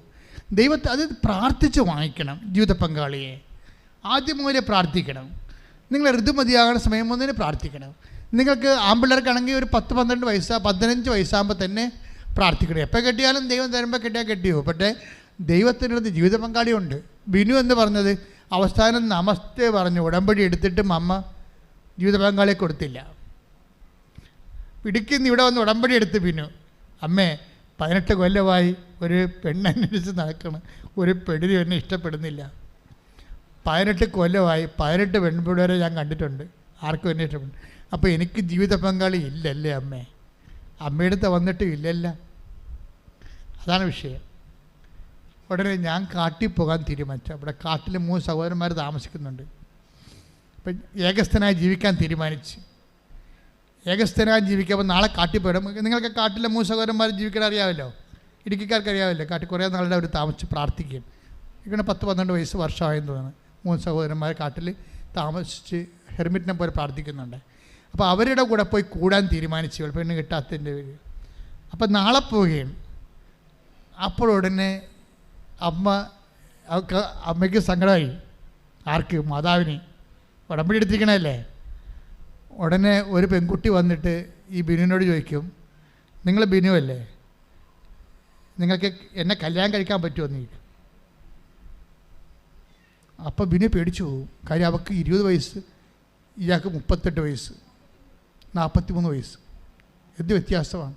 ദൈവത്തെ അത് പ്രാർത്ഥിച്ച് വാങ്ങിക്കണം. ജീവിത പങ്കാളിയെ ആദ്യം മുതലേ പ്രാർത്ഥിക്കണം. നിങ്ങൾ ഋതുമതിയാകുന്ന സമയം മുതലേ പ്രാർത്ഥിക്കണം. നിങ്ങൾക്ക് ആൺപിള്ളേർക്കാണെങ്കിൽ ഒരു 10-12 വയസ്സ് 15 വയസ്സാകുമ്പോൾ തന്നെ പ്രാർത്ഥിക്കണം. എപ്പോൾ കെട്ടിയാലും ദൈവം തരുമ്പോൾ കെട്ടിയാൽ കെട്ടിയോ. പക്ഷേ ദൈവത്തിനടുത്ത് ജീവിത പങ്കാളിയുണ്ട്. ബിനു എന്ന് പറഞ്ഞത് അവസാനം നമസ്തേ പറഞ്ഞു ഉടമ്പടി എടുത്തിട്ടും അമ്മ ജീവിത പങ്കാളിയെ കൊടുത്തില്ല. ഇടുക്കിന്ന് ഇവിടെ വന്ന് ഉടമ്പടി എടുത്ത് ബിനു, അമ്മേ 18 കൊല്ലമായി ഒരു പെണ്ണന്വേഷിച്ച് നടക്കണം, ഒരു പെണ്ണിന് എന്നെ ഇഷ്ടപ്പെടുന്നില്ല. 18 കൊല്ലമായി 18 പെൺപിള്ളേരെ ഞാൻ കണ്ടിട്ടുണ്ട്, ആർക്കും എന്നെ ഇഷ്ടപ്പെടുന്നു. അപ്പോൾ എനിക്ക് ജീവിത പങ്കാളി ഇല്ലല്ലേ അമ്മേ? അമ്മയെടുത്ത് വന്നിട്ടും ഇല്ലല്ല. അതാണ് വിഷയം. ഉടനെ ഞാൻ കാട്ടിൽ പോകാൻ തീരുമാനിച്ചു. അവിടെ കാട്ടിൽ 3 സഹോദരന്മാർ താമസിക്കുന്നുണ്ട്. അപ്പം ഏകസ്ഥനായി ജീവിക്കാൻ തീരുമാനിച്ചു. ഏകസ്ഥനായി ജീവിക്കുമ്പോൾ നാളെ കാട്ടിൽ പോയിടും. നിങ്ങൾക്ക് കാട്ടിലെ 3 സഹോദരന്മാർ ജീവിക്കാൻ അറിയാമല്ലോ, ഇടുക്കിക്കാർക്ക് അറിയാമല്ലോ. കാട്ടിൽ കുറേ നാളുടെ അവർ താമസിച്ച് പ്രാർത്ഥിക്കുകയും ഇങ്ങനെ 10-12 വയസ്സ് വർഷമായെന്ന് തോന്നുന്നു. 3 സഹോദരന്മാർ കാട്ടിൽ താമസിച്ച് ഹെർമിറ്റിനെ പോലെ പ്രാർത്ഥിക്കുന്നുണ്ട്. അപ്പോൾ അവരുടെ കൂടെ പോയി കൂടാൻ തീരുമാനിച്ചു, പെണ്ണ് കിട്ടാത്തതിൻ്റെ പേര്. അപ്പം നാളെ പോവുകയും അപ്പോൾ ഉടനെ അമ്മയ്ക്ക് സങ്കടമായി. ആർക്ക്? മാതാവിന്. ഉടമ്പടി എടുത്തിരിക്കണല്ലേ. ഉടനെ ഒരു പെൺകുട്ടി വന്നിട്ട് ഈ ബിനുവിനോട് ചോദിക്കും, നിങ്ങൾ ബിനു അല്ലേ, നിങ്ങൾക്ക് എന്നെ കല്യാണം കഴിക്കാൻ പറ്റുമോ എന്ന് ചോദിക്കും. അപ്പോൾ ബിനു പേടിച്ചു പോകും. കാര്യം അവൾക്ക് 20 വയസ്സ്, ഇയാൾക്ക് 38 വയസ്സ്, 43 വയസ്സ്. എന്ത് വ്യത്യാസമാണ്.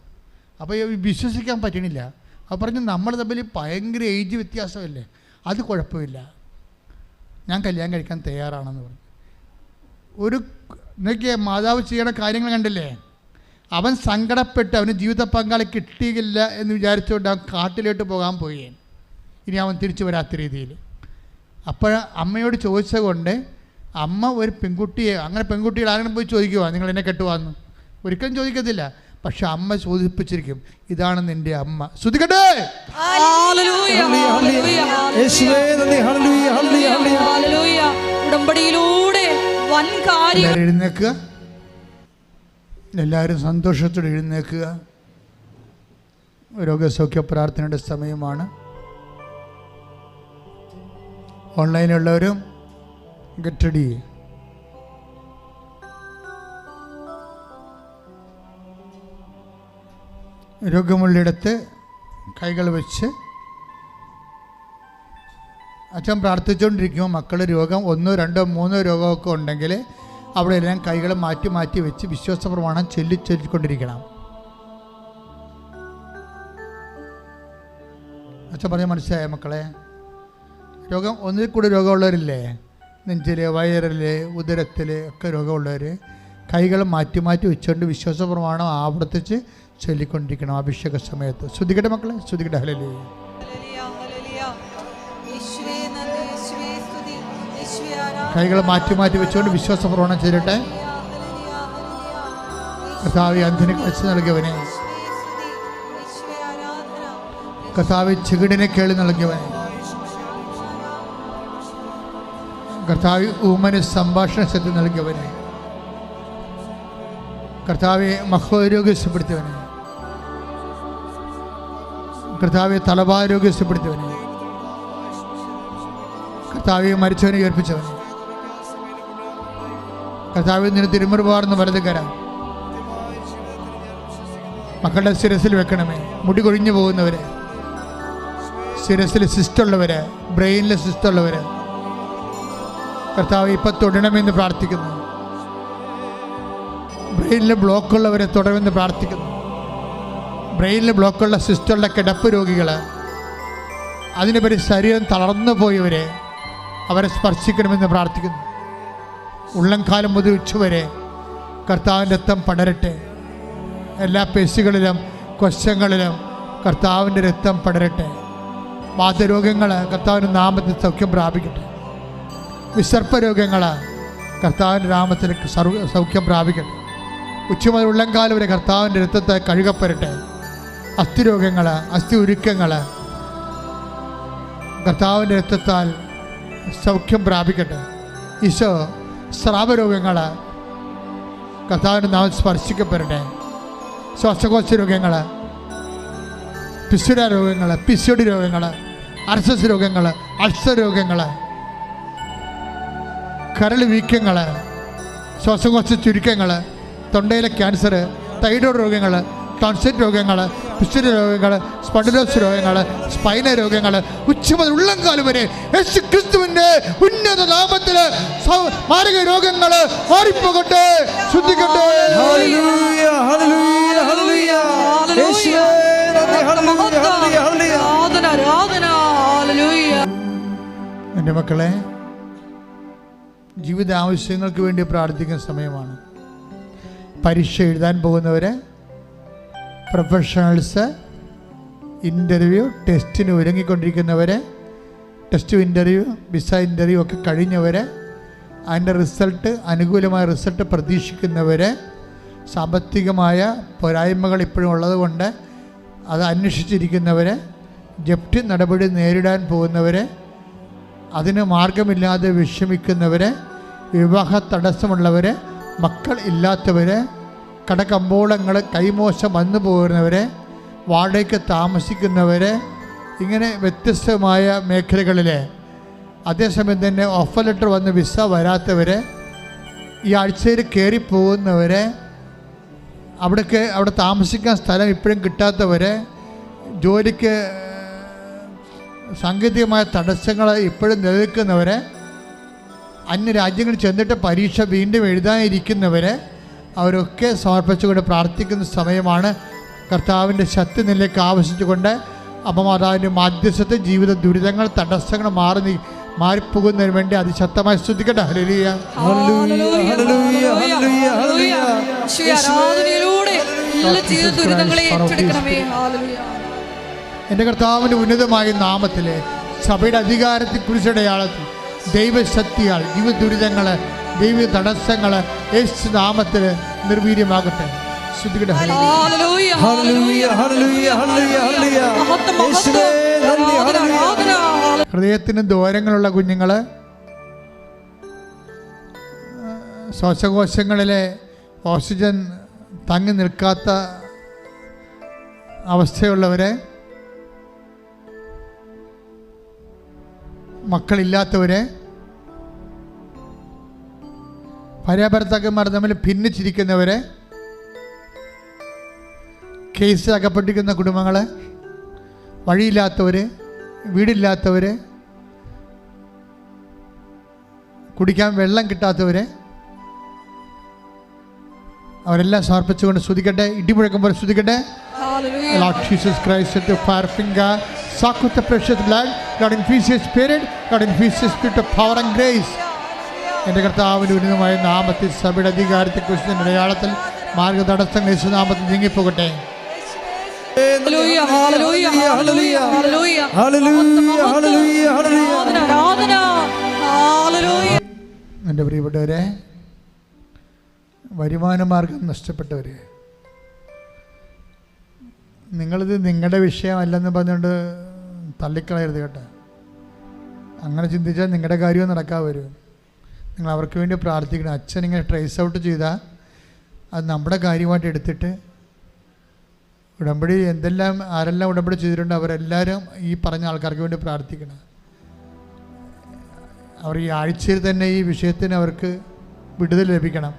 അപ്പോൾ വിശ്വസിക്കാൻ പറ്റണില്ല. അപ്പോൾ പറഞ്ഞു, നമ്മൾ തമ്മിൽ ഭയങ്കര ഏജ് വ്യത്യാസമല്ലേ, അത് കുഴപ്പമില്ല, ഞാൻ കല്യാണം കഴിക്കാൻ തയ്യാറാണെന്ന് പറഞ്ഞു. ഒരു എന്നൊക്കെ മാതാവ് ചെയ്യണ കാര്യങ്ങൾ കണ്ടില്ലേ. അവൻ സങ്കടപ്പെട്ട് അവന് ജീവിത പങ്കാളി കിട്ടിയില്ല എന്ന് വിചാരിച്ചുകൊണ്ട് അവൻ കാട്ടിലോട്ട് പോകാൻ പോയി. ഇനി അവൻ തിരിച്ചു വരാത്ത രീതിയിൽ. അപ്പോൾ അമ്മയോട് ചോദിച്ചത് കൊണ്ട് അമ്മ ഒരു പെൺകുട്ടിയെ, അങ്ങനെ പെൺകുട്ടികൾ ആരെങ്കിലും പോയി ചോദിക്കുവാ നിങ്ങൾ എന്നെ കെട്ടുവാന്ന്? ഒരിക്കലും ചോദിക്കത്തില്ല. പക്ഷെ അമ്മ ചോദിപ്പിച്ചിരിക്കും, ഇതാണ് നിൻ്റെ അമ്മ. ശ്രുതികട്ടെ. ഉടമ്പടിയിലൂടെ വൻ കാര്യം. എഴുന്നേക്കുക, എല്ലാവരും സന്തോഷത്തോടെ എഴുന്നേക്കുക. രോഗസൗഖ്യ പ്രാർത്ഥനയുടെ സമയമാണ്. ഓൺലൈനുള്ളവരും ഗെറ്റ് റെഡി. രോഗമുള്ളിടത്ത് കൈകൾ വെച്ച് അച്ഛൻ പ്രാർത്ഥിച്ചുകൊണ്ടിരിക്കുമ്പോൾ മക്കൾ രോഗം 1, 2, 3 രോഗമൊക്കെ ഉണ്ടെങ്കിൽ അവിടെ എല്ലാം കൈകൾ മാറ്റി മാറ്റി വെച്ച് വിശ്വാസ പ്രമാണം ചൊല്ലിക്കൊണ്ടിരിക്കണം. അച്ഛൻ പറഞ്ഞാൽ മനസ്സിലായ മക്കളെ? രോഗം ഒന്നിൽ കൂടി രോഗമുള്ളവരില്ലേ, നെഞ്ചിൽ, വയറിൽ, ഉദരത്തിൽ ഒക്കെ രോഗമുള്ളവർ കൈകൾ മാറ്റി മാറ്റി വെച്ചുകൊണ്ട് വിശ്വാസ പ്രമാണം ആവർത്തിച്ച് ചൊല്ലിക്കൊണ്ടിരിക്കണം അഭിഷേക സമയത്ത്. ശ്രദ്ധിക്കട്ടെ മക്കളെ, ശ്രദ്ധിക്കട്ടെ. ഹല്ലേലൂയ. കൈകൾ മാറ്റി മാറ്റി വെച്ചുകൊണ്ട് വിശ്വാസ പ്രമാണം ചെയ്തിട്ടെ. കർത്താവേ, അന്ധന് കാഴ്ച നൽകിയവനെ, കർത്താവേ, ചെകിടിനെ കേളി നൽകിയവനെ, കർത്താവേ, ഊമന് സംഭാഷണ ശക്തി നൽകിയവനെ, കർത്താവെ, മഹോരോഗ്യപ്പെടുത്തിയവനെ, കർത്താവെ, തലഭാരോഗ്യപ്പെടുത്തിയവനെ, കർത്താവെ, മരിച്ചവനെ ഉയർപ്പിച്ചവനെ, കർത്താവെ, നിന്റെ തിരുമുറുപാർന്ന് വലത് കരം മക്കളുടെ ശിരസിൽ വെക്കണമേ. മുടി കൊഴിഞ്ഞു പോകുന്നവരെ, ശിരസിൽ സിസ്റ്റുള്ളവര്, ബ്രെയിനിൽ സിസ്റ്റുള്ളവര് കർത്താവെ ഇപ്പം തൊടണമെന്ന് പ്രാർത്ഥിക്കുന്നു. ബ്രെയിനിൽ ബ്ലോക്കുള്ളവരെ തുടരുമെന്ന് പ്രാർത്ഥിക്കുന്നു. ബ്രെയിനിൽ ബ്ലോക്കുള്ള സിസ്റ്റുള്ള കിടപ്പ് രോഗികൾ, അതിനുപരി ശരീരം തളർന്നു പോയവരെ അവരെ സ്പർശിക്കണമെന്ന് പ്രാർത്ഥിക്കുന്നു. ഉള്ളംകാലം മുതൽ ഉച്ചവരെ കർത്താവിൻ്റെ രക്തം പടരട്ടെ. എല്ലാ പേശികളിലും കൊശങ്ങളിലും കർത്താവിൻ്റെ രക്തം പടരട്ടെ. വാതരോഗങ്ങൾ കർത്താവിൻ്റെ നാമത്തിൽ സൗഖ്യം പ്രാപിക്കട്ടെ. വിസർപ്പരോഗങ്ങൾ കർത്താവിൻ്റെ നാമത്തിൽ സൗഖ്യം പ്രാപിക്കട്ടെ. ഉച്ച മുതൽ ഉള്ളംകാലം വരെ കർത്താവിൻ്റെ രക്തത്തെ കഴുകപ്പെടട്ടെ. അസ്ഥിരോഗങ്ങൾ, അസ്ഥി ഉരുക്കങ്ങൾ കർത്താവിൻ്റെ രക്തത്താൽ സൗഖ്യം പ്രാപിക്കട്ടെ. ഈശോ സ്രാവരോഗങ്ങൾ കർത്താവിൻ്റെ നാമം സ്പർശിക്കപ്പെടട്ടെ. ശ്വാസകോശ രോഗങ്ങൾ, പിസുര രോഗങ്ങൾ, പിസിയോടി രോഗങ്ങൾ, അർസസ് രോഗങ്ങൾ, അൾസർ രോഗങ്ങൾ, കരൾ വീക്കങ്ങൾ, ശ്വാസകോശ ചുരുക്കങ്ങൾ, തൊണ്ടയിലെ ക്യാൻസർ, തൈറോയ്ഡ് രോഗങ്ങൾ, ടോൺസിൽ രോഗങ്ങൾ, പിസുര രോഗങ്ങൾ, സ്പൊണ്ടിലോസ് രോഗങ്ങൾ, സ്പൈന രോഗങ്ങൾ ഉച്ച മുതൽ ഉള്ളംകാലം വരെ യേശു ക്രിസ്തുവിൻ്റെ ഉന്നത നാമത്തിൽ മാരക രോഗങ്ങൾ മാറിപ്പോകട്ടെ, ശുദ്ധിക്കട്ടെ. എൻ്റെ മക്കളെ, ജീവിത ആവശ്യങ്ങൾക്ക് വേണ്ടി പ്രാർത്ഥിക്കുന്ന സമയമാണ്. പരീക്ഷ എഴുതാൻ പോകുന്നവരെ, പ്രൊഫഷണൽസ്, ഇൻ്റർവ്യൂ, ടെസ്റ്റിന് ഒരുങ്ങിക്കൊണ്ടിരിക്കുന്നവരെ, ടെസ്റ്റ് ഇൻ്റർവ്യൂ, വിസ ഇൻ്റർവ്യൂ ഒക്കെ കഴിഞ്ഞവരെ, അതിൻ്റെ റിസൾട്ട്, അനുകൂലമായ റിസൾട്ട് പ്രതീക്ഷിക്കുന്നവരെ, സാമ്പത്തികമായ പോരായ്മകൾ ഇപ്പോഴും ഉള്ളതുകൊണ്ട് അത് അന്വേഷിച്ചിരിക്കുന്നവരെ, ജപ്തി നടപടി നേരിടാൻ പോകുന്നവരെ, അതിന് മാർഗമില്ലാതെ വിഷമിക്കുന്നവരെ, വിവാഹ തടസ്സമുള്ളവരെ, മക്കൾ ഇല്ലാത്തവരെ, കടകമ്പോളങ്ങൾ കൈമോശം വന്നു പോകുന്നവരെ, വാടകയ്ക്ക് താമസിക്കുന്നവരെ, ഇങ്ങനെ വ്യത്യസ്തമായ മേഖലകളിലെ, അതേസമയം തന്നെ ഓഫർ ലെറ്റർ വന്ന് വിസ വരാത്തവരെ, ഈ ആഴ്ചയിൽ കയറിപ്പോകുന്നവരെ, അവിടെ താമസിക്കാൻ സ്ഥലം ഇപ്പോഴും കിട്ടാത്തവരെ, ജോലിക്ക് സാങ്കേതികമായ തടസ്സങ്ങൾ ഇപ്പോഴും നിലനിൽക്കുന്നവരെ, അന്യരാജ്യങ്ങളിൽ ചെന്നിട്ട് പരീക്ഷ വീണ്ടും എഴുതാനിരിക്കുന്നവരെ, അവരൊക്കെ സമർപ്പിച്ചുകൊണ്ട് പ്രാർത്ഥിക്കുന്ന സമയമാണ്. കർത്താവിൻ്റെ ശക്തി നിലയ്ക്ക് ആവശ്യിച്ചുകൊണ്ട് അമ്മമാതാവിൻ്റെ മാധ്യസ്ഥത്തെ ജീവിത ദുരിതങ്ങൾ, തടസ്സങ്ങൾ മാറിപ്പോകുന്നതിന് വേണ്ടി അതിശക്തമായി സ്തുതിക്കട്ടെ. ഹല്ലേലൂയ, എൻ്റെ കർത്താവിൻ്റെ ഉന്നതമായ നാമത്തിലെ സഭയുടെ അധികാരത്തിൽ കുരിശടയാളത്തിൽ ദൈവശക്തിയാൽ ജീവിത ദുരിതങ്ങൾ, ദൈവ തടസ്സങ്ങൾ യേശു നാമത്തിൽ നിർവീര്യമാകട്ടെ. ഹൃദയത്തിന് ദ്വാരങ്ങളുള്ള കുഞ്ഞുങ്ങൾ, ശ്വാസകോശങ്ങളിലെ ഓക്സിജൻ തങ്ങി നിൽക്കാത്ത അവസ്ഥയുള്ളവരെ, മക്കളില്ലാത്തവരെ, ഭാര്യാഭർത്താക്കന്മാർ തമ്മിൽ ഭിന്നിച്ചിരിക്കുന്നവരെ, കേസ് അകപ്പെട്ടിരിക്കുന്ന കുടുംബങ്ങൾ, വഴിയില്ലാത്തവർ, വീടില്ലാത്തവർ, കുടിക്കാൻ വെള്ളം കിട്ടാത്തവർ, അവരെല്ലാം സമർപ്പിച്ചുകൊണ്ട് സ്തുതിക്കട്ടെ. ഇടിമുഴക്കം പോലെ സ്തുതിക്കട്ടെ. Lord Jesus Christ, set your fire finger, soak with the precious blood. Lord, infuse your spirit. Lord, infuse your spirit of power and grace. എൻ്റെ കർത്താവിൻ്റെ ഉന്നതമായ നാമത്തിൽ സഭയുടെ അധികാരത്തെക്കുറിച്ച് അടയാളത്തിൽ മാർഗതടസ്സങ്ങൾ യേശുനാമത്തിൽ നീങ്ങിപ്പോകട്ടെ. എൻ്റെ പ്രിയപ്പെട്ടവരെ, വരുമാന മാർഗം നഷ്ടപ്പെട്ടവർ, നിങ്ങളിത് നിങ്ങളുടെ വിഷയമല്ലെന്ന് പറഞ്ഞുകൊണ്ട് തള്ളിക്കളയരുത് കേട്ടോ. അങ്ങനെ ചിന്തിച്ചാൽ നിങ്ങളുടെ കാര്യവും നടക്കാൻ വരും. നിങ്ങൾ അവർക്ക് വേണ്ടി പ്രാർത്ഥിക്കണം. അച്ഛൻ ഇങ്ങനെ ട്രേസ് ഔട്ട് ചെയ്താൽ അത് നമ്മുടെ കാര്യമായിട്ട് എടുത്തിട്ട് ഉടമ്പടി ആരെല്ലാം ഉടമ്പടി ചെയ്തിട്ടുണ്ട് അവരെല്ലാവരും ഈ പറഞ്ഞ ആൾക്കാർക്ക് വേണ്ടി പ്രാർത്ഥിക്കണം. അവർ ഈ ആഴ്ചയിൽ തന്നെ ഈ വിഷയത്തിന് അവർക്ക് വിടുതൽ ലഭിക്കണം.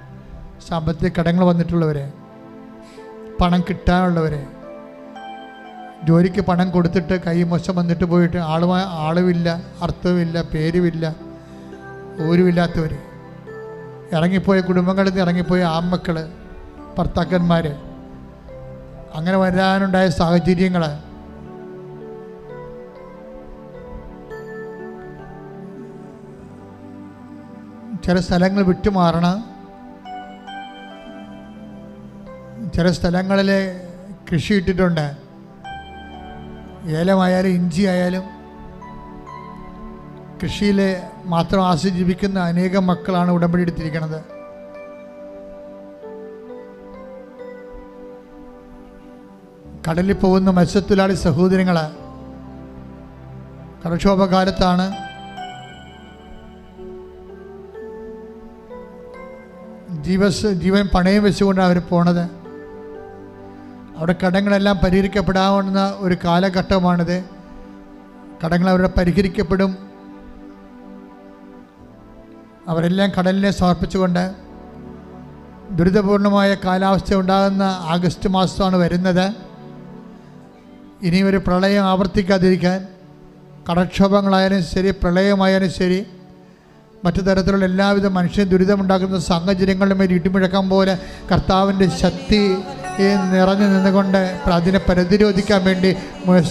സാമ്പത്തിക കടങ്ങൾ വന്നിട്ടുള്ളവരെ, പണം കിട്ടാനുള്ളവരെ, ജോലിക്ക് പണം കൊടുത്തിട്ട് കൈമോശം വന്നിട്ട് പോയിട്ട് ആളുമില്ല, അർത്ഥവുമില്ല, പേരുമില്ല, ഊരുമില്ലാത്തവർ, ഇറങ്ങിപ്പോയ കുടുംബങ്ങളിൽ നിന്ന് ഇറങ്ങിപ്പോയ ആൺമക്കൾ, ഭർത്താക്കന്മാർ, അങ്ങനെ വരാനുണ്ടായ സാഹചര്യങ്ങൾ, ചില സ്ഥലങ്ങൾ വിട്ടുമാറണം. ചില സ്ഥലങ്ങളിൽ കൃഷി ഇട്ടിട്ടുണ്ട്. ഏലമായാലും ഇഞ്ചി ആയാലും കൃഷിയിൽ മാത്രം ആശ്രയിച്ച് ജീവിക്കുന്ന അനേകം മക്കളാണ് ഉടമ്പടി എടുത്തിരിക്കുന്നത്. കടലിൽ പോകുന്ന മത്സ്യത്തൊഴിലാളി സഹോദരങ്ങൾ കടക്ഷോഭകാലത്താണ് ജീവൻ പണയം വെച്ചുകൊണ്ടാണ് അവർ പോണത്. അവിടെ കടങ്ങളെല്ലാം പരിഹരിക്കപ്പെടാവുന്ന ഒരു കാലഘട്ടമാണിത്. കടങ്ങൾ അവരുടെ പരിഹരിക്കപ്പെടും. അവരെല്ലാം കടലിനെ സമർപ്പിച്ചുകൊണ്ട് ദുരിതപൂർണമായ കാലാവസ്ഥ ഉണ്ടാകുന്ന ആഗസ്റ്റ് മാസമാണ് വരുന്നത്. ഇനി ഒരു പ്രളയം ആവർത്തിക്കാതിരിക്കാൻ കടക്ഷോഭങ്ങളായാലും ശരി, പ്രളയമായാലും ശരി, മറ്റു തരത്തിലുള്ള എല്ലാവിധ മനുഷ്യ ദുരിതമുണ്ടാക്കുന്ന സാഹചര്യങ്ങളുടെ മേൽ ഇടിമുഴക്കം പോലെ കർത്താവിൻ്റെ ശക്തി നിറഞ്ഞു നിന്നുകൊണ്ട് അതിനെ പ്രതിരോധിക്കാൻ വേണ്ടി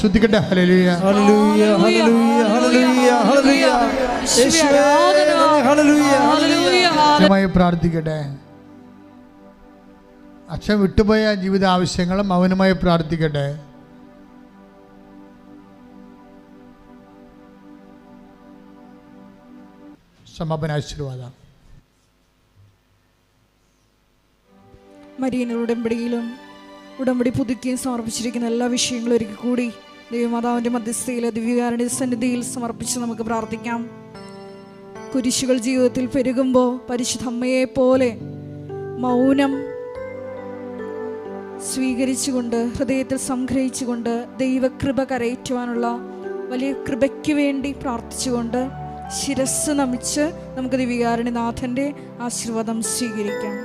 ശ്രദ്ധിക്കട്ടെ. ഹല്ലേലൂയ, ഹല്ലേലൂയ, ഹല്ലേലൂയ, ഹല്ലേലൂയ, ഹല്ലേലൂയ. യേശുവേ, ഹല്ലേലൂയ, ഹല്ലേലൂയ. പ്രാർത്ഥിക്കട്ടെ. അച്ഛൻ വിട്ടുപോയ ജീവിത ആവശ്യങ്ങളും അവനുമായി പ്രാർത്ഥിക്കട്ടെ. സമാപന ആശീർവാദം. മരിയൻ ഉടമ്പടിയിലും ഉടമ്പടി പുതുക്കിയും സമർപ്പിച്ചിരിക്കുന്ന എല്ലാ വിഷയങ്ങളും ഒരിക്കൽ കൂടി ദൈവമാതാവിൻ്റെ മധ്യസ്ഥയിലെ ദിവ്യകാരുണ്യ സന്നിധിയിൽ സമർപ്പിച്ച് നമുക്ക് പ്രാർത്ഥിക്കാം. കുരിശുകൾ ജീവിതത്തിൽ പെരുകുമ്പോൾ പരിശുദ്ധ അമ്മയെപ്പോലെ മൗനം സ്വീകരിച്ചുകൊണ്ട് ഹൃദയത്തിൽ സംഗ്രഹിച്ചുകൊണ്ട് ദൈവകൃപ കരയറ്റുവാനുള്ള വലിയ കൃപയ്ക്ക് വേണ്ടി പ്രാർത്ഥിച്ചുകൊണ്ട് ശിരസ് നമിച്ച് നമുക്ക് ദിവ്യകാരുണ്യനാഥൻ്റെ ആശീർവാദം സ്വീകരിക്കാം.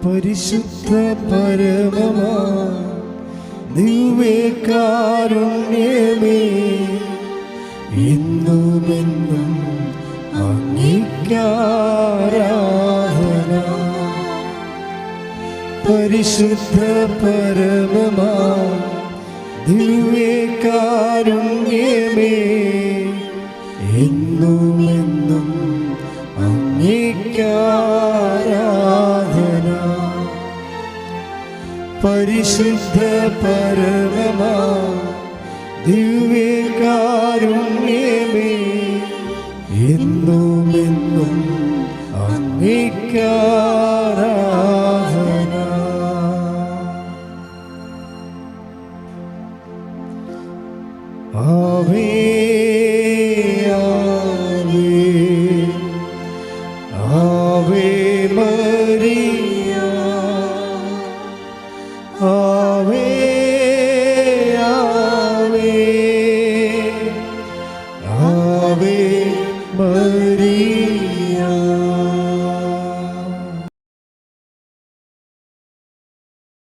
പരിശുദ്ധ പരമമാ ദിവ്യകാരുണ്യമേ, എന്നുമെന്നും അങ്ങേയ്ക്കാരാധന. പരിശുദ്ധ പരമമാ ദിവ്യകാരുണ്യമേ, എന്നുമെന്നും അങ്ങേയ്ക്കാരാധന. പരിശുദ്ധ പരമമാ ദിവ്യകാരുണ്യമേ, എന്നുമെന്നും അങ്ങേയ്ക്കാരാധന. ആവേ